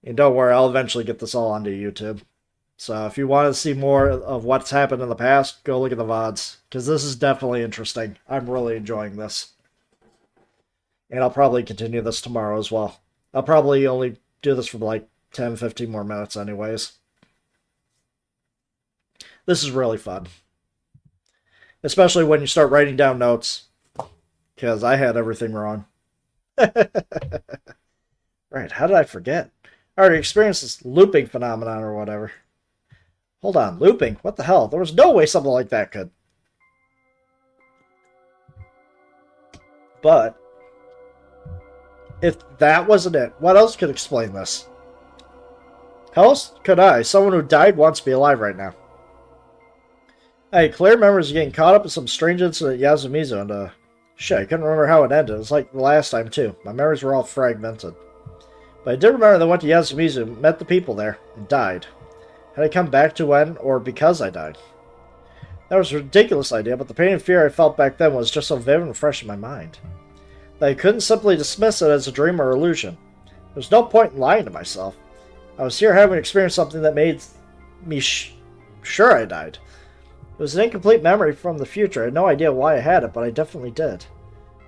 And don't worry, I'll eventually get this all onto YouTube. So if you want to see more of what's happened in the past, go look at the VODs. Because this is definitely interesting. I'm really enjoying this. And I'll probably continue this tomorrow as well. I'll probably only do this for like 10, 15 more minutes anyways. This is really fun. Especially when you start writing down notes. Because I had everything wrong. Right, how did I forget? I already experienced this looping phenomenon or whatever. Hold on, looping? What the hell? There was no way something like that could. But, if that wasn't it, what else could explain this? How else could I, someone who died once, be alive right now? I had clear memories of getting caught up in some strange incident at Yasumizu, and shit, I couldn't remember how it ended. It was like the last time, too. My memories were all fragmented. But I did remember that I went to Yasumizu, met the people there, and died. Had I come back to when, or because I died? That was a ridiculous idea, but the pain and fear I felt back then was just so vivid and fresh in my mind that I couldn't simply dismiss it as a dream or illusion. There was no point in lying to myself. I was here having experienced something that made me sure I died. It was an incomplete memory from the future. I had no idea why I had it, but I definitely did.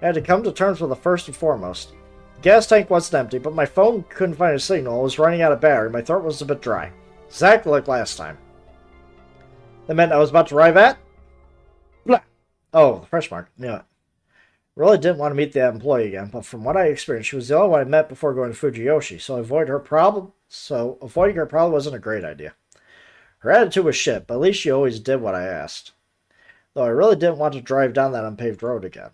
I had to come to terms with the first and foremost. The gas tank wasn't empty, but my phone couldn't find a signal. It was running out of battery. My throat was a bit dry. Exactly like last time. That meant I was about to arrive at... Blah. Oh, the fresh mark. Yeah. I really didn't want to meet that employee again, but from what I experienced, she was the only one I met before going to Fujiyoshi, so avoiding her probably wasn't a great idea. Her attitude was shit, but at least she always did what I asked. Though I really didn't want to drive down that unpaved road again.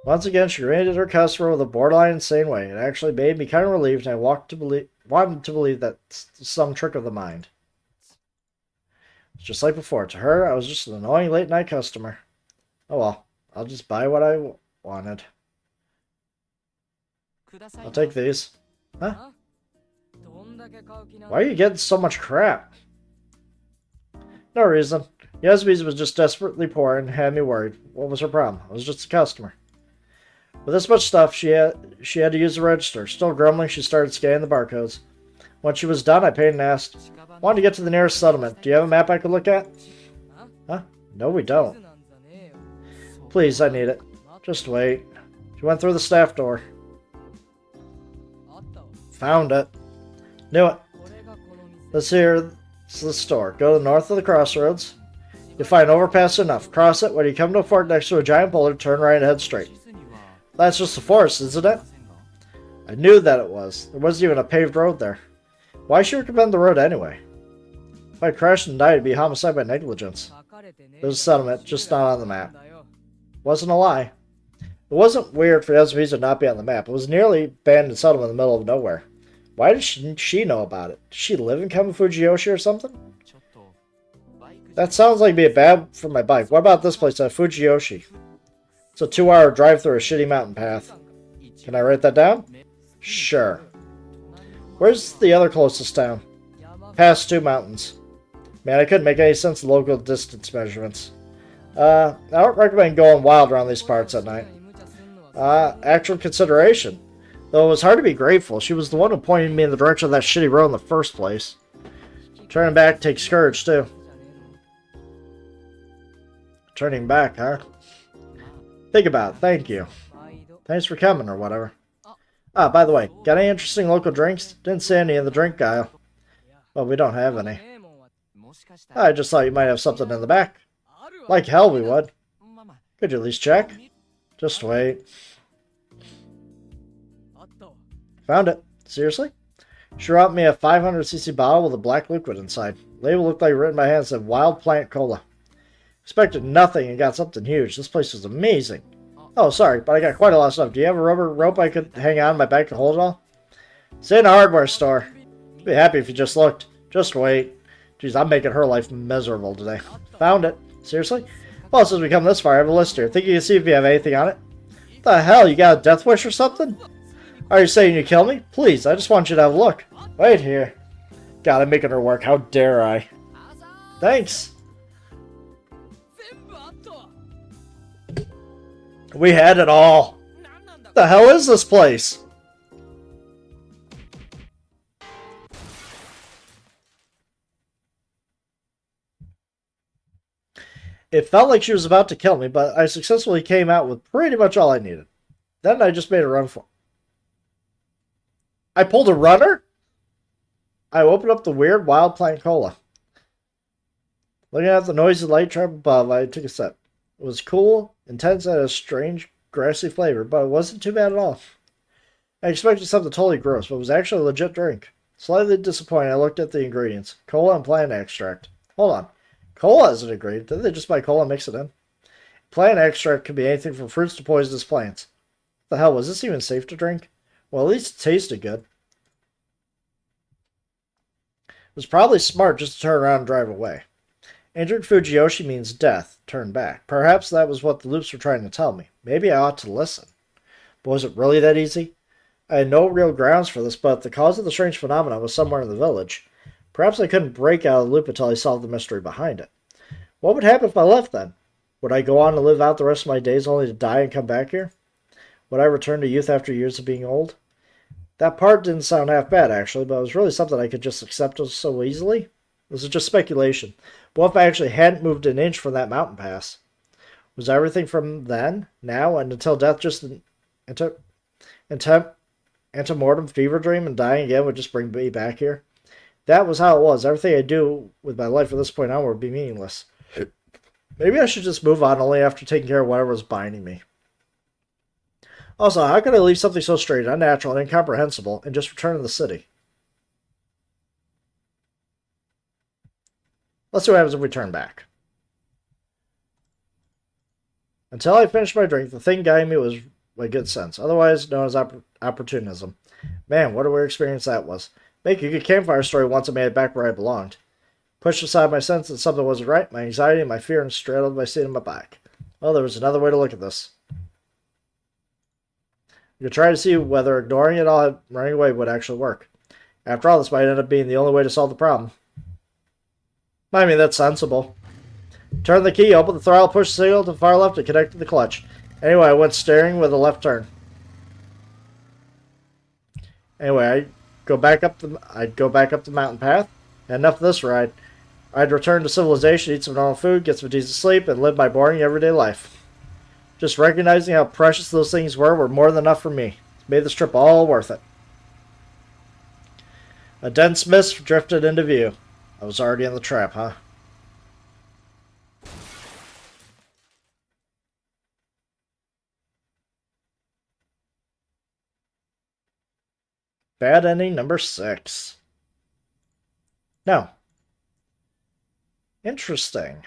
Once again, she rated her customer with a borderline insane way. It actually made me kind of relieved, and I wanted to believe that's some trick of the mind. Just like before, to her, I was just an annoying late-night customer. Oh well, I'll just buy what I wanted. I'll take these. Huh? Why are you getting so much crap? No reason. Yasumi's was just desperately poor and had me worried. What was her problem? I was just a customer. With this much stuff, she had to use the register. Still grumbling, she started scanning the barcodes. When she was done, I paid and asked, "Wanted to get to the nearest settlement. Do you have a map I could look at?" Huh? No, we don't. Please, I need it. Just wait. She went through the staff door. Found it. Knew it. This This is the store. Go to the north of the crossroads. You'll find an overpass enough. Cross it. When you come to a fork next to a giant boulder, turn right and head straight. That's just the forest, isn't it? I knew that it was. There wasn't even a paved road there. Why should you recommend the road anyway? If I crashed and died, it'd be homicide by negligence. There's a settlement, just not on the map. Wasn't a lie. It wasn't weird for Yasumizu to not be on the map. It was nearly abandoned settlement in the middle of nowhere. Why did she know about it? Did she live in Kamafujiyoshi or something? That sounds like it'd be bad for my bike. What about this place at Fujiyoshi? It's a 2-hour drive through a shitty mountain path. Can I write that down? Sure. Where's the other closest town? Past 2 mountains. Man, I couldn't make any sense of local distance measurements. I don't recommend going wild around these parts at night. Actual consideration. Though it was hard to be grateful. She was the one who pointed me in the direction of that shitty road in the first place. Turning back takes courage, too. Turning back, huh? Think about it. Thank you. Thanks for coming, or whatever. Ah, by the way, got any interesting local drinks? Didn't see any in the drink aisle. Well, we don't have any. I just thought you might have something in the back. Like hell we would. Could you at least check? Just wait. Found it. Seriously? She brought me a 500cc bottle with a black liquid inside. Label looked like written by hand and said Wild Plant Cola. Expected nothing and got something huge. This place was amazing. Oh, sorry, but I got quite a lot of stuff. Do you have a rubber rope I could hang on my back to hold it all? It's in a hardware store. I'd be happy if you just looked. Just wait. Jeez, I'm making her life miserable today. Found it. Seriously? Well, since we come this far, I have a list here. Think you can see if you have anything on it? What the hell? You got a death wish or something? Are you saying you kill me? Please, I just want you to have a look. Wait here. God, I'm making her work. How dare I? Thanks. We had it all. What the hell is this place? It felt like she was about to kill me, but I successfully came out with pretty much all I needed. Then I just made a run for it. I pulled a runner? I opened up the weird Wild Plant Cola. Looking at the noisy light trap above, I took a sip. It was cool, intense, and had a strange, grassy flavor, but it wasn't too bad at all. I expected something totally gross, but it was actually a legit drink. Slightly disappointed, I looked at the ingredients. Cola and plant extract. Hold on. Cola is an ingredient. Didn't they just buy cola and mix it in? Plant extract could be anything from fruits to poisonous plants. What the hell, was this even safe to drink? Well, at least it tasted good. It was probably smart just to turn around and drive away. Entering Fujiyoshi means death. Turn back. Perhaps that was what the loops were trying to tell me. Maybe I ought to listen. But was it really that easy? I had no real grounds for this, but the cause of the strange phenomenon was somewhere in the village. Perhaps I couldn't break out of the loop until I solved the mystery behind it. What would happen if I left then? Would I go on to live out the rest of my days only to die and come back here? Would I return to youth after years of being old? That part didn't sound half bad, actually, but it was really something I could just accept so easily. This is just speculation. What if I actually hadn't moved an inch from that mountain pass? Was everything from then, now, and until death just an antemortem fever dream, and dying again would just bring me back here? That was how it was. Everything I do with my life from this point on would be meaningless. Maybe I should just move on only after taking care of whatever was binding me. Also, how could I leave something so strange, unnatural, and incomprehensible and just return to the city? Let's see what happens if we turn back. Until I finished my drink, the thing guiding me was my good sense, otherwise known as opportunism. Man, what a weird experience that was. Make a good campfire story once I made it back where I belonged. Pushed aside my sense that something wasn't right, my anxiety and my fear, and straddled my seat on my back. Well, there was another way to look at this. You could try to see whether ignoring it all and running away would actually work. After all, this might end up being the only way to solve the problem. I mean, that's sensible. Turn the key, open the throttle, push the signal to the far left, and connect to the clutch. Anyway, I went steering with a left turn. Anyway, I'd go back up the mountain path. And enough of this ride. I'd return to civilization, eat some normal food, get some decent sleep, and live my boring everyday life. Just recognizing how precious those things were more than enough for me. It made this trip all worth it. A dense mist drifted into view. I was already in the trap, huh? Bad ending number 6. No. Interesting.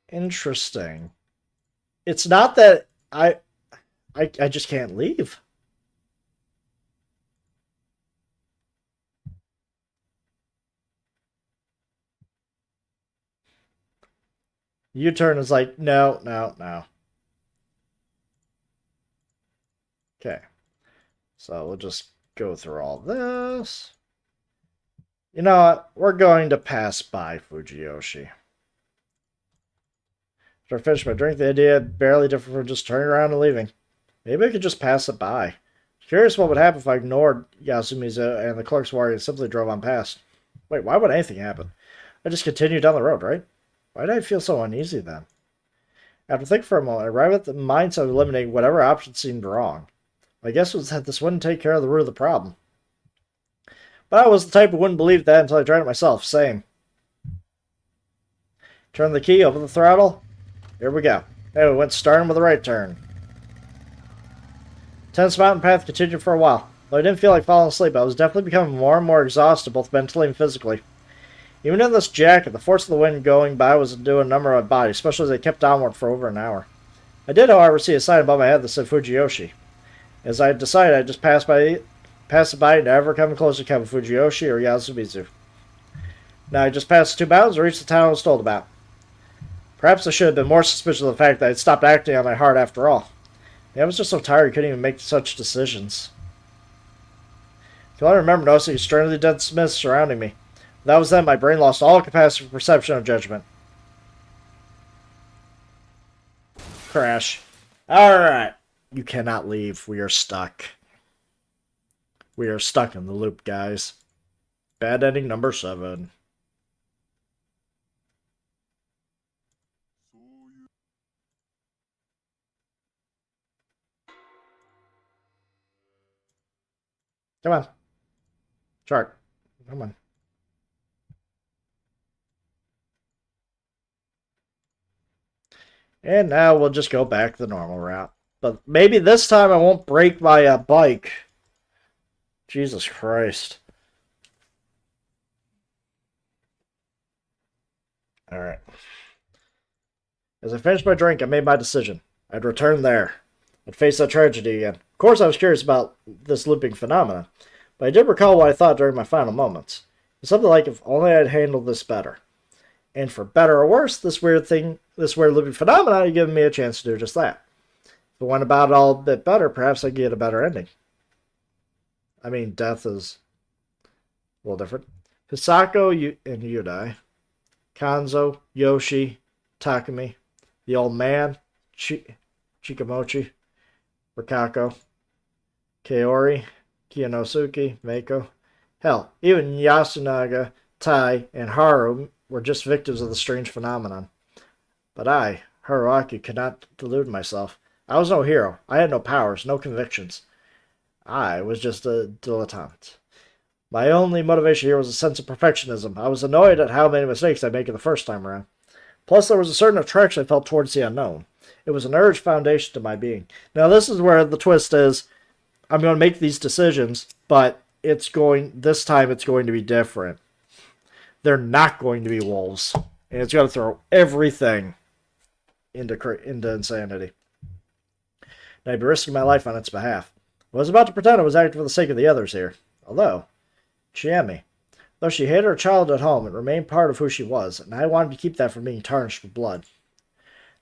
Interesting. It's not that I just can't leave. U-turn is like, no, no, no. Okay. So we'll just go through all this. You know what? We're going to pass by Fujiyoshi. After I finish my drink, the idea barely different from just turning around and leaving. Maybe I could just pass it by. Curious what would happen if I ignored Yasumizu and the clerk's warrior and simply drove on past. Wait, why would anything happen? I just continued down the road, right? Why did I feel so uneasy then? After thinking for a moment, I arrived at the mindset of eliminating whatever option seemed wrong. My guess was that this wouldn't take care of the root of the problem. But I was the type who wouldn't believe that until I tried it myself. Same. Turn the key, open the throttle. Here we go. Hey, we went starting with the right turn. Tense mountain path continued for a while. Though I didn't feel like falling asleep, I was definitely becoming more and more exhausted, both mentally and physically. Even in this jacket, the force of the wind going by was doing a number on my body, especially as I kept downward for over an hour. I did, however, see a sign above my head that said Fujiyoshi. As I decided, I just passed it by, never coming close to Kevin Fujiyoshi or Yasumizu. Now I just passed 2 mountains and reached the town I was told about. Perhaps I should have been more suspicious of the fact that I had stopped acting on my heart after all. I was just so tired I couldn't even make such decisions. I can only remember noticing a strangely dense mist surrounding me. That was then my brain lost all capacity for perception of judgment. Crash. Alright. You cannot leave. We are stuck. We are stuck in the loop, guys. Bad ending number 7. Come on. Chart. Come on. And now we'll just go back the normal route. But maybe this time I won't break my bike. Jesus Christ. Alright. As I finished my drink, I made my decision. I'd return there. I'd face that tragedy again. Of course, I was curious about this looping phenomenon, but I did recall what I thought during my final moments. It's something like, if only I'd handled this better. And for better or worse, this weird looping phenomenon had given me a chance to do just that. If it went about it all a bit better, perhaps I'd get a better ending. I mean, death is a little different. Hisako and Yudai, Kanzo, Yoshi, Takumi, the old man, Chikamochi, Rikako, Kaori, Kiyonosuke, Meiko. Hell, even Yasunaga, Tai, and Haru were just victims of the strange phenomenon. But I, Haruaki, could not delude myself. I was no hero. I had no powers, no convictions. I was just a dilettante. My only motivation here was a sense of perfectionism. I was annoyed at how many mistakes I'd make the first time around. Plus, there was a certain attraction I felt towards the unknown. It was an urged foundation to my being. Now, this is where the twist is. I'm going to make these decisions, but this time it's going to be different. They're not going to be wolves. And it's going to throw everything into insanity. And I'd be risking my life on its behalf. I was about to pretend I was acting for the sake of the others here. Although, Chiemi, though she hated her child at home, it remained part of who she was, and I wanted to keep that from being tarnished with blood.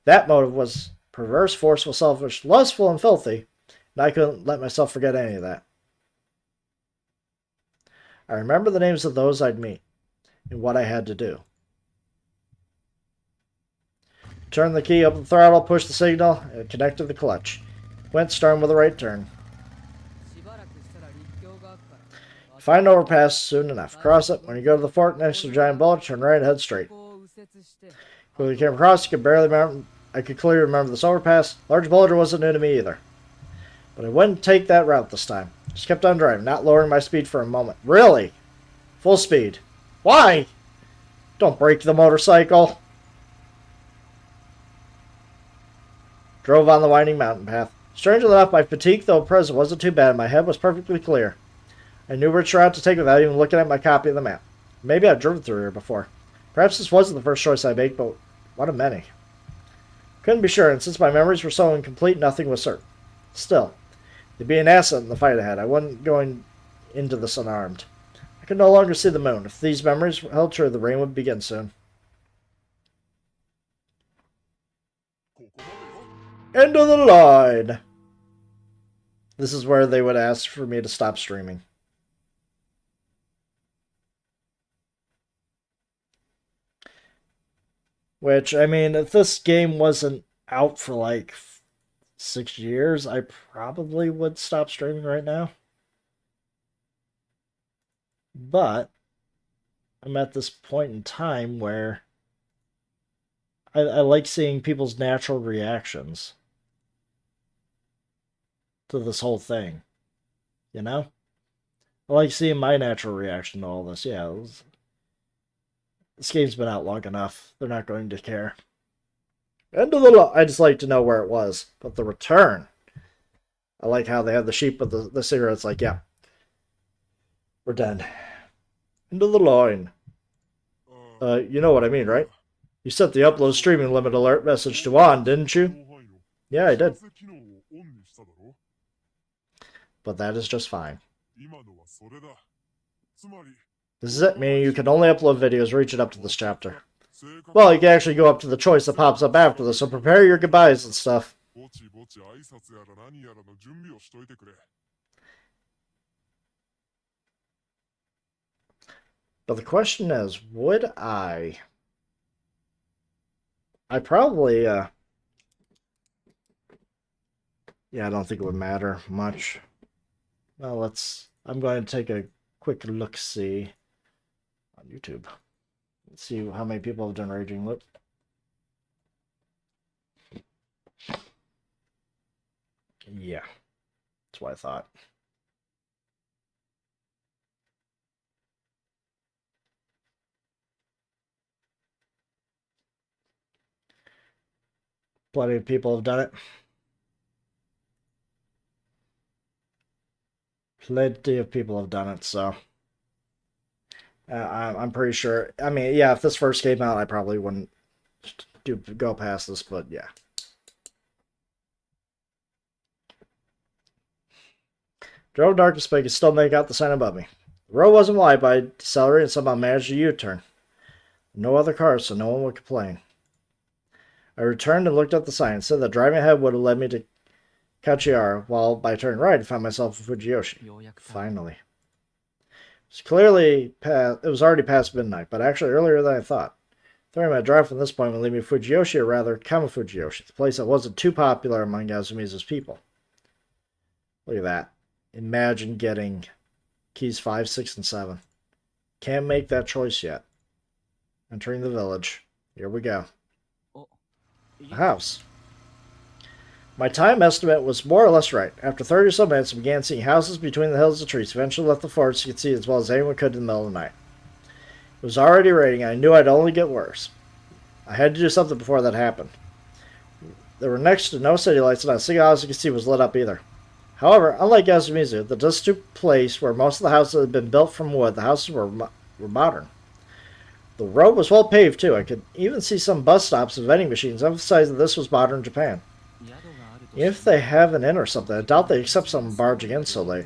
That motive was perverse, forceful, selfish, lustful, and filthy, and I couldn't let myself forget any of that. I remember the names of those I'd meet, and what I had to do. Turn the key, open the throttle, push the signal, and connect to the clutch. Went starting with the right turn. Find an overpass soon enough. Cross it. When you go to the fork next to the giant boulder, turn right and head straight. When we came across, I could clearly remember this overpass. Large boulder wasn't new to me either. But I wouldn't take that route this time. Just kept on driving, not lowering my speed for a moment. Really? Full speed. Why? Don't break the motorcycle. Drove on the winding mountain path. Strangely enough, my fatigue, though present, wasn't too bad. My head was perfectly clear. I knew which route to take without even looking at my copy of the map. Maybe I'd driven through here before. Perhaps this wasn't the first choice I made, but what a many. Couldn't be sure, and since my memories were so incomplete, nothing was certain. Still, they'd be an asset in the fight ahead. I wasn't going into this unarmed. I could no longer see the moon. If these memories held true, the rain would begin soon. End of the line! This is where they would ask for me to stop streaming. Which, I mean, if this game wasn't out for like 6 years, I probably would stop streaming right now. But I'm at this point in time where I like seeing people's natural reactions to this whole thing. You know? I like seeing my natural reaction to all this. Yeah, this game's been out long enough. They're not going to care. End of the line. I just like to know where it was. But the return. I like how they have the sheep with the cigarettes. Like, yeah. We're done. End of the line. You know what I mean, right? You set the upload streaming limit alert message to on, didn't you? Yeah, I did. But that is just fine. This is it, meaning you can only upload videos reaching up to this chapter. Well, you can actually go up to the choice that pops up after this, so prepare your goodbyes and stuff. But the question is, would I probably, yeah, I don't think it would matter much. Well, I'm going to take a quick look-see on YouTube. Let's see how many people have done Raging Loop. Yeah, that's what I thought. Plenty of people have done it. Plenty of people have done it, so I'm pretty sure. I mean, yeah, if this first came out, I probably wouldn't go past this, but yeah. Drove darkness, but I could still make out the sign above me. The road wasn't wide, but I decelerated and somehow managed a U-turn. No other cars, so no one would complain. I returned and looked at the sign. It said that driving ahead would have led me to Kachiara, while by turning right, I found myself in Fujiyoshi. Finally. It was already past midnight, but actually earlier than I thought. 30-minute drive from this point would lead me to Fujiyoshi, or rather, Kamafujiyoshi, the place that wasn't too popular among Yasumisa's people. Look at that. Imagine getting keys 5, 6, and 7. Can't make that choice yet. Entering the village. Here we go. A house. My time estimate was more or less right. After 30 or so minutes, I began seeing houses between the hills and trees. Eventually left the forest you could see as well as anyone could in the middle of the night. It was already raining, and I knew I'd only get worse. I had to do something before that happened. There were next to no city lights, and not a single house you could see was lit up either. However, unlike Yasumizu, the destitute place where most of the houses had been built from wood, the houses were modern. The road was well paved, too. I could even see some bus stops and vending machines, emphasizing that this was modern Japan. If they have an inn or something, I doubt they accept someone barging in so late.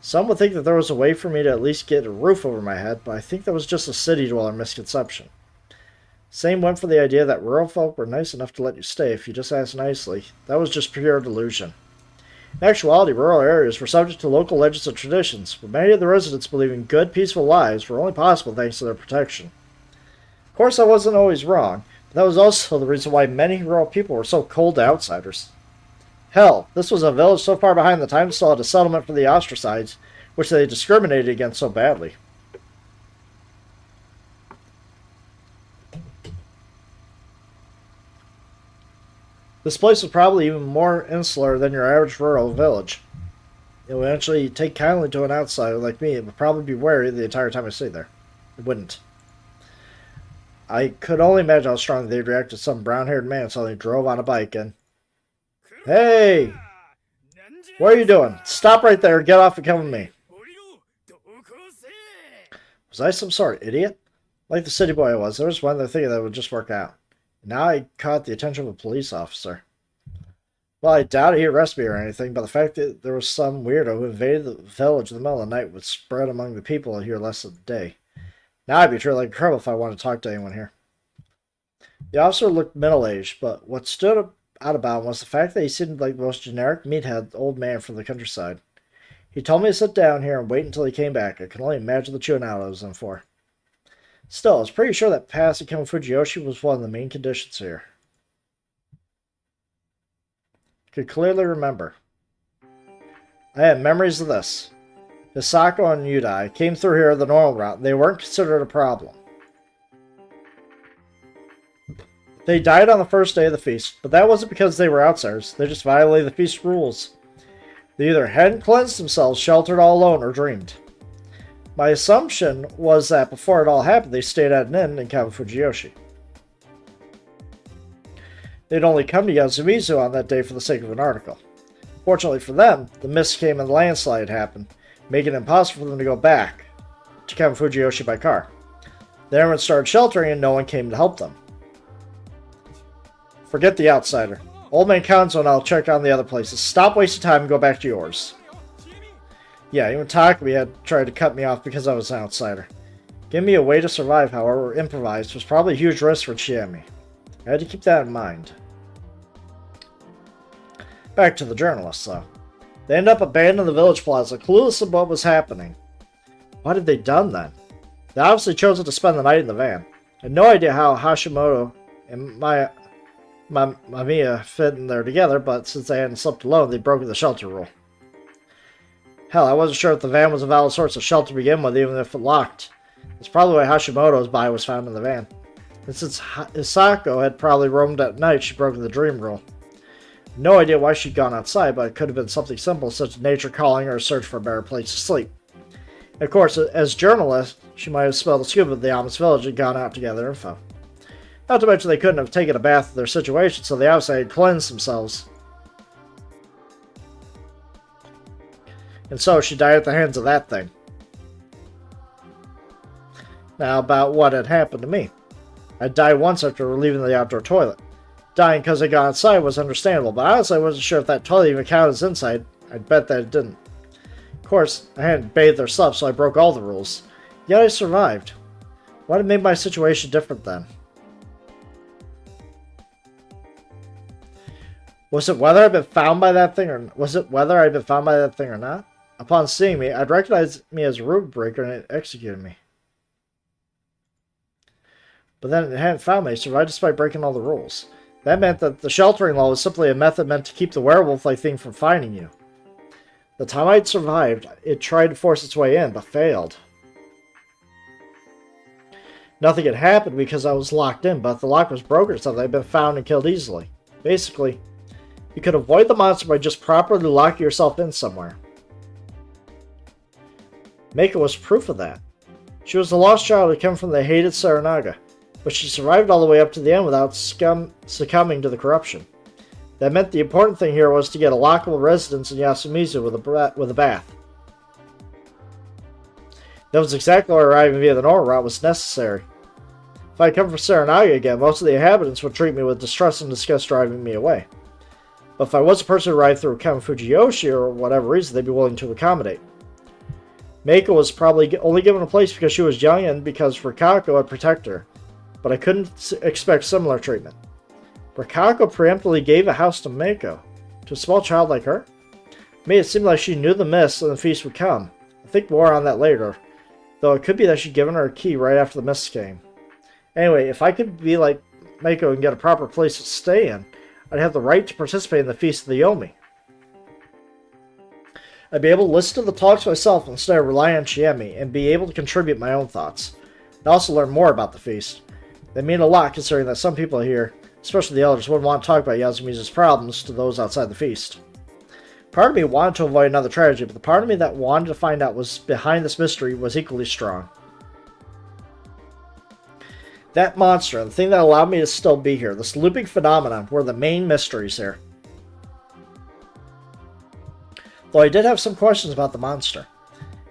Some would think that there was a way for me to at least get a roof over my head, but I think that was just a city dweller misconception. Same went for the idea that rural folk were nice enough to let you stay if you just asked nicely. That was just pure delusion. In actuality, rural areas were subject to local legends and traditions, but many of the residents believing good, peaceful lives were only possible thanks to their protection. Of course, I wasn't always wrong. That was also the reason why many rural people were so cold to outsiders. Hell, this was a village so far behind the time still had a settlement for the ostracized, which they discriminated against so badly. This place was probably even more insular than your average rural village. It would eventually take kindly to an outsider like me. It would probably be wary the entire time I stayed there. It wouldn't. I could only imagine how strongly they'd react to some brown-haired man suddenly drove on a bike and... Hey! What are you doing? Stop right there. Get off and come with me. Was I some sort of idiot? Like the city boy I was, there was one other thing that would just work out. Now I caught the attention of a police officer. Well, I doubt he'd arrest me or anything, but the fact that there was some weirdo who invaded the village in the middle of the night would spread among the people here less than a day. Now I'd be treated like a criminal if I wanted to talk to anyone here. The officer looked middle-aged, but what stood out about him was the fact that he seemed like the most generic meathead old man from the countryside. He told me to sit down here and wait until he came back. I could only imagine the chewing out I was in for. Still, I was pretty sure that passing Fujiyoshi was one of the main conditions here. I could clearly remember. I had memories of this. Hisako and Yudai came through here the normal route. They weren't considered a problem. They died on the first day of the feast, but that wasn't because they were outsiders. They just violated the feast rules. They either hadn't cleansed themselves, sheltered all alone, or dreamed. My assumption was that before it all happened, they stayed at an inn in Fujiyoshi. They'd only come to Yasumizu on that day for the sake of an article. Fortunately for them, the mist came and the landslide happened, making it impossible for them to go back to Fujiyoshi by car. Then everyone started sheltering and no one came to help them. Forget the outsider. Old man Kanzo and I'll check on the other places. Stop wasting time and go back to yours. Yeah, even Takumi had tried to cut me off because I was an outsider. Giving me a way to survive, however, improvised, was probably a huge risk for Chiemi. I had to keep that in mind. Back to the journalists, though. They ended up abandoning the village plaza, clueless of what was happening. What had they done then? They obviously chosen to spend the night in the van. I had no idea how Hashimoto and Mamiya fit in there together, but since they hadn't slept alone, they'd broken the shelter rule. Hell, I wasn't sure if the van was a valid source of shelter to begin with, even if it locked. That's probably why Hashimoto's body was found in the van. And since Hisako had probably roamed at night, she broke the dream rule. No idea why she'd gone outside, but it could have been something simple, such as nature calling her a search for a better place to sleep. And of course, as journalist, she might have smelled the scoop of the Amish village and gone out to gather info. Not to mention they couldn't have taken a bath in their situation, so they obviously had cleansed themselves. And so she died at the hands of that thing. Now, about what had happened to me. I died once after leaving the outdoor toilet. Dying because I got outside was understandable, but honestly I wasn't sure if that toilet even counted as inside. I'd bet that it didn't. Of course, I hadn't bathed or slept, so I broke all the rules. Yet I survived. What had made my situation different then? Was it whether I'd been found by that thing or not? Upon seeing me, I'd recognize me as a rule breaker and it executed me. But then it hadn't found me, so survived despite breaking all the rules. That meant that the sheltering law was simply a method meant to keep the werewolf-like thing from finding you. The time I'd survived, it tried to force its way in, but failed. Nothing had happened because I was locked in, but if the lock was broken or something, I'd been found and killed easily. Basically, you could avoid the monster by just properly locking yourself in somewhere. Meiko was proof of that. She was the lost child who came from the hated Saranaga, but she survived all the way up to the end without succumbing to the corruption. That meant the important thing here was to get a lockable residence in Yasumizu with a bath. That was exactly why arriving via the normal route was necessary. If I had come from Saranaga again, most of the inhabitants would treat me with distrust and discuss driving me away. But if I was a person who arrived through Fujiyoshi or whatever reason, they'd be willing to accommodate. Meiko was probably only given a place because she was young and because Rikako would protect her, but I couldn't expect similar treatment. Rikako preemptively gave a house to Meiko, to a small child like her? It made it seem like she knew the mist and the feast would come. I'll think more on that later, though it could be that she'd given her a key right after the mist came. Anyway, if I could be like Meiko and get a proper place to stay in, I'd have the right to participate in the Feast of the Yomi. I'd be able to listen to the talks myself instead of relying on Chiemi, and be able to contribute my own thoughts. I'd also learn more about the feast. They mean a lot considering that some people here Especially the elders wouldn't want to talk about Yasumi's problems to those outside the feast. Part of me wanted to avoid another tragedy, but the part of me that wanted to find out was behind this mystery was equally strong. That monster, the thing that allowed me to still be here, this looping phenomenon, were the main mysteries here. Though I did have some questions about the monster.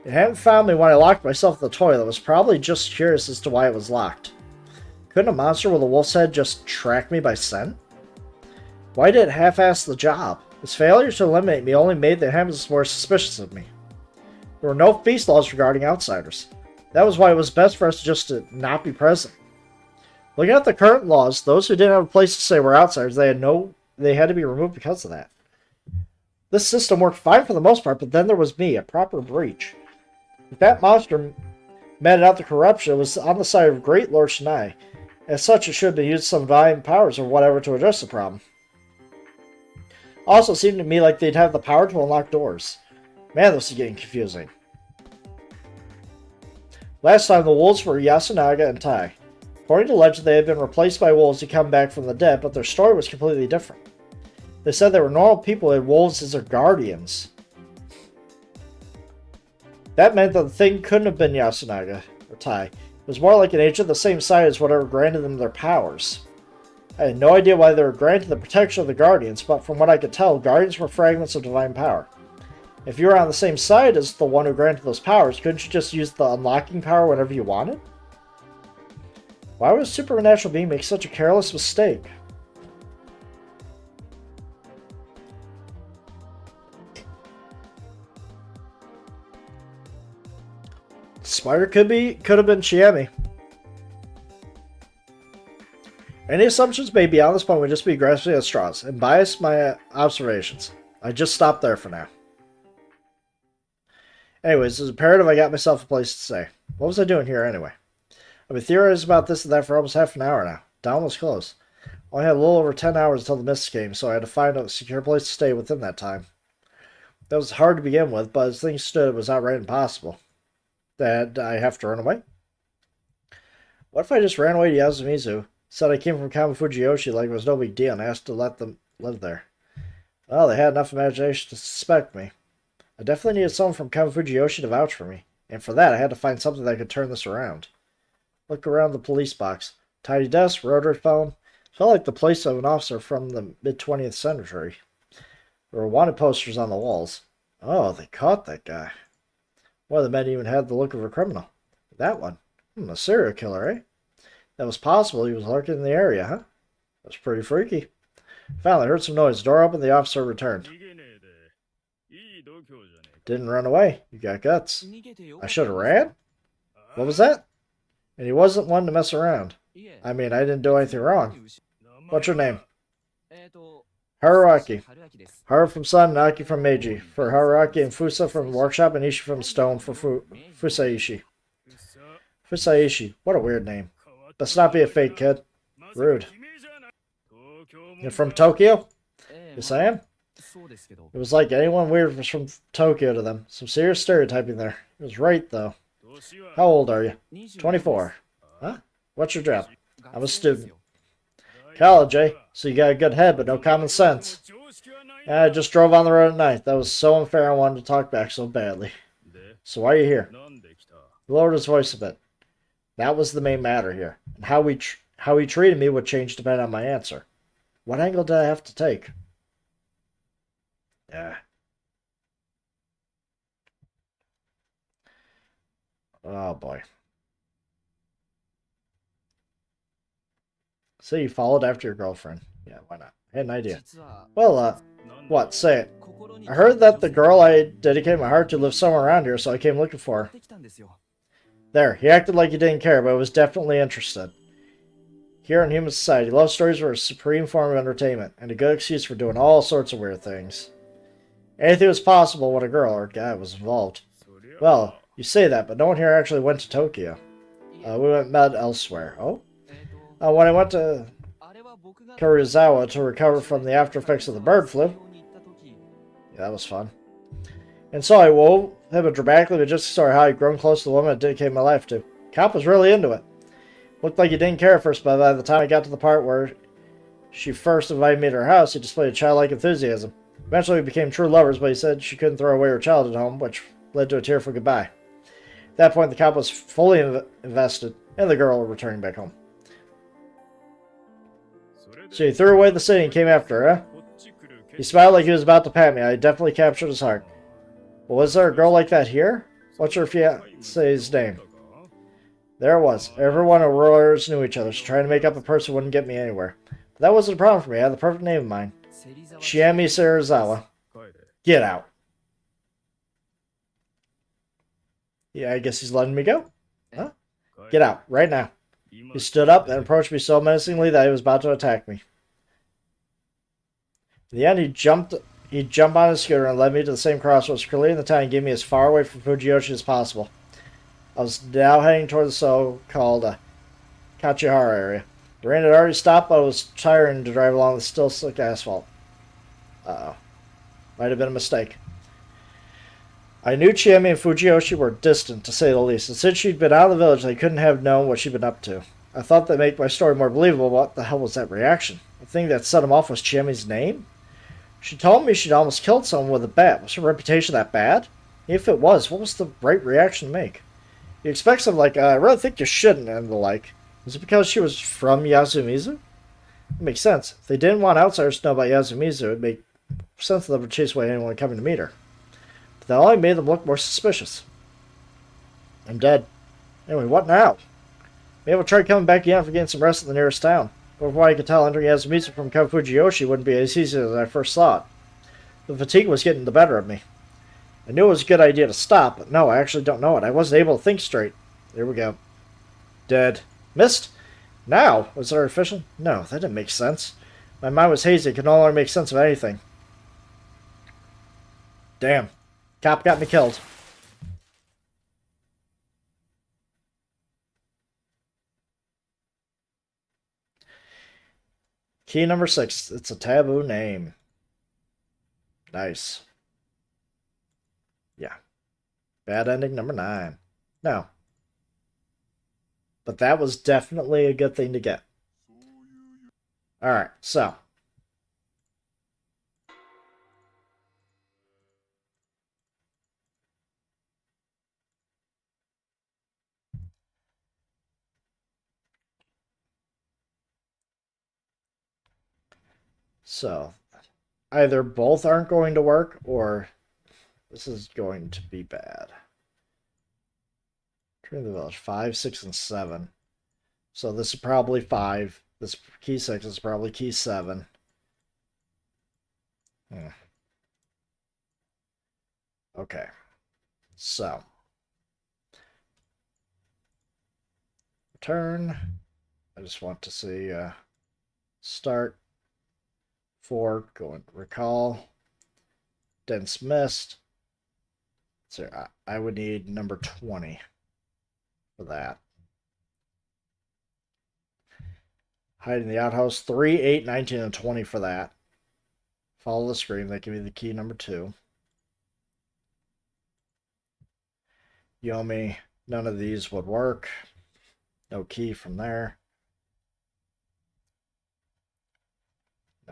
It hadn't found me when I locked myself in the toilet. I was probably just curious as to why it was locked. Couldn't a monster with a wolf's head just track me by scent? Why did it half-ass the job? Its failure to eliminate me only made the inhabitants more suspicious of me. There were no feast laws regarding outsiders. That was why it was best for us just to not be present. Looking at the current laws, those who didn't have a place to stay were outsiders. They had to be removed because of that. This system worked fine for the most part, but then there was me, a proper breach. If that monster meted out the corruption, it was on the side of Great Lord Shinai. As such, it should have used some divine powers or whatever to address the problem. Also, it seemed to me like they'd have the power to unlock doors. Man, this is getting confusing. Last time, the wolves were Yasunaga and Tai. According to legend, they had been replaced by wolves to come back from the dead, but their story was completely different. They said they were normal people who had wolves as their guardians. That meant that the thing couldn't have been Yasunaga or Tai. It was more like an agent the same size as whatever granted them their powers. I had no idea why they were granted the protection of the Guardians, but from what I could tell, Guardians were fragments of divine power. If you were on the same side as the one who granted those powers, couldn't you just use the unlocking power whenever you wanted? Why would a supernatural being make such a careless mistake? Spider could have been Chiemi. Any assumptions made beyond this point would just be grasping at straws and bias my observations. I just stopped there for now. Anyways, it's imperative I got myself a place to stay. What was I doing here anyway? I've been theorizing about this and that for almost half an hour now. Dawn was close. I only had a little over 10 hours until the mist came, so I had to find a secure place to stay within that time. That was hard to begin with, but as things stood, it was outright impossible. Did I have to run away? What if I just ran away to Yasumizu? Said I came from Kamafujiyoshi like it was no big deal and asked to let them live there. Well, they had enough imagination to suspect me. I definitely needed someone from Kamafujiyoshi to vouch for me, and for that I had to find something that could turn this around. Look around the police box. Tidy desk, rotary phone. Felt like the place of an officer from the mid-20th century. There were wanted posters on the walls. Oh, they caught that guy. One of the men even had the look of a criminal. That one. A serial killer, eh? That was possible. He was lurking in the area, huh? That's pretty freaky. Finally, I heard some noise. Door opened. The officer returned. Didn't run away. You got guts. I should have ran? What was that? And he wasn't one to mess around. I mean, I didn't do anything wrong. What's your name? Haruaki. Haru from Sun and Aki from Meiji. For Haruaki and Fusa from Workshop and Ishi from Stone for Fusaishi. Fusaishi. What a weird name. Let's not be a fake kid. Rude. You're from Tokyo? Yes, I am. It was like anyone weird was from Tokyo to them. Some serious stereotyping there. It was right, though. How old are you? 24. Huh? What's your job? I'm a student. College, eh? So you got a good head, but no common sense. Yeah, I just drove on the road at night. That was so unfair. I wanted to talk back so badly. So why are you here? He lowered his voice a bit. That was the main matter here. And how he treated me would change depending on my answer. What angle did I have to take? Yeah. Oh boy. So you followed after your girlfriend. Yeah, why not? I had an idea. Well, what? Say it. I heard that the girl I dedicated my heart to lived somewhere around here, so I came looking for her. There, he acted like he didn't care, but was definitely interested. Here in human society, love stories were a supreme form of entertainment, and a good excuse for doing all sorts of weird things. Anything was possible when a girl or guy was involved. Well, you say that, but no one here actually went to Tokyo. We went med elsewhere. Oh? When I went to Karuizawa to recover from the after effects of the bird flu. Yeah, that was fun. And so I wove him a dramatically majestic story how I'd grown close to the woman I dedicated my life to. Cop was really into it. Looked like he didn't care at first, but by the time I got to the part where she first invited me to her house, he displayed childlike enthusiasm. Eventually, we became true lovers, but he said she couldn't throw away her child at home, which led to a tearful goodbye. At that point, the cop was fully invested in the girl returning back home. So he threw away the city and came after her, huh? He smiled like he was about to pat me. I definitely captured his heart. Well, was there a girl like that here? What's her fiance's name? There it was. Everyone at Rollers knew each other, so trying to make up a person wouldn't get me anywhere. But that wasn't a problem for me. I had the perfect name in mind. Chiemi Serizawa. Get out. Yeah, I guess he's letting me go. Huh? Get out, right now. He stood up and approached me so menacingly that he was about to attack me. In the end, he jumped on his scooter and led me to the same crossroads, clearing the town and getting me as far away from Fujiyoshi as possible. I was now heading toward the so-called Kachihara area. The rain had already stopped, but it was tiring to drive along the still slick asphalt. Uh-oh. Might have been a mistake. I knew Chiemi and Fujiyoshi were distant, to say the least, and since she'd been out of the village, they couldn't have known what she'd been up to. I thought that'd make my story more believable. What the hell was that reaction? The thing that set him off was Chiemi's name? She told me she'd almost killed someone with a bat. Was her reputation that bad? If it was, what was the right reaction to make? You expect something like, I really think you shouldn't, and the like. Was it because she was from Yasumizu? It makes sense. If they didn't want outsiders to know about Yasumizu, it'd make sense for them to chase away anyone coming to meet her. But that only made them look more suspicious. I'm dead. Anyway, what now? Maybe I'll try coming back again for getting some rest in the nearest town. But from what I could tell, entering Yasumizu from Count Fujiyoshi wouldn't be as easy as I first thought. The fatigue was getting the better of me. I knew it was a good idea to stop, but no, I actually don't know it. I wasn't able to think straight. There we go. Dead. Missed? Now? Was it artificial? No, that didn't make sense. My mind was hazy. It could no longer make sense of anything. Damn. Cop got me killed. Key number 6. It's a taboo name. Nice. Yeah. Bad ending number 9. No. But that was definitely a good thing to get. Alright, so. So, either both aren't going to work, or this is going to be bad. Train the village. 5, 6, and 7. So this is probably 5. This key 6 is probably key 7. Okay. So. Turn. I just want to see start. 4, going recall. Dense mist. So I would need number 20 for that. Hiding the outhouse. 3, 8, 19, and 20 for that. Follow the screen. That give me the key number 2. Yomi. None of these would work. No key from there.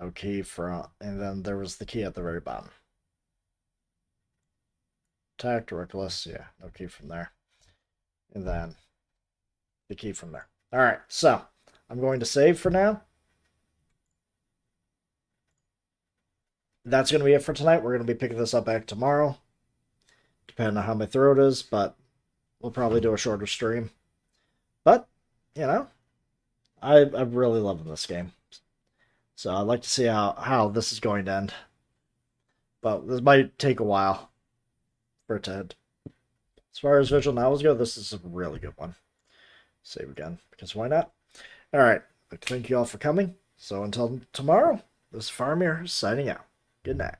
No key from, and then there was the key at the very bottom. Attacked, reckless, yeah, no key from there. And then the key from there. Alright, so I'm going to save for now. That's going to be it for tonight. We're going to be picking this up back tomorrow. Depending on how my throat is, but we'll probably do a shorter stream. But, you know, I'm really loving this game. So I'd like to see how this is going to end. But this might take a while for it to end. As far as visual novels go, this is a really good one. Save again, because why not? Alright, I'd like to thank you all for coming. So until tomorrow, this is Farmir signing out. Good night.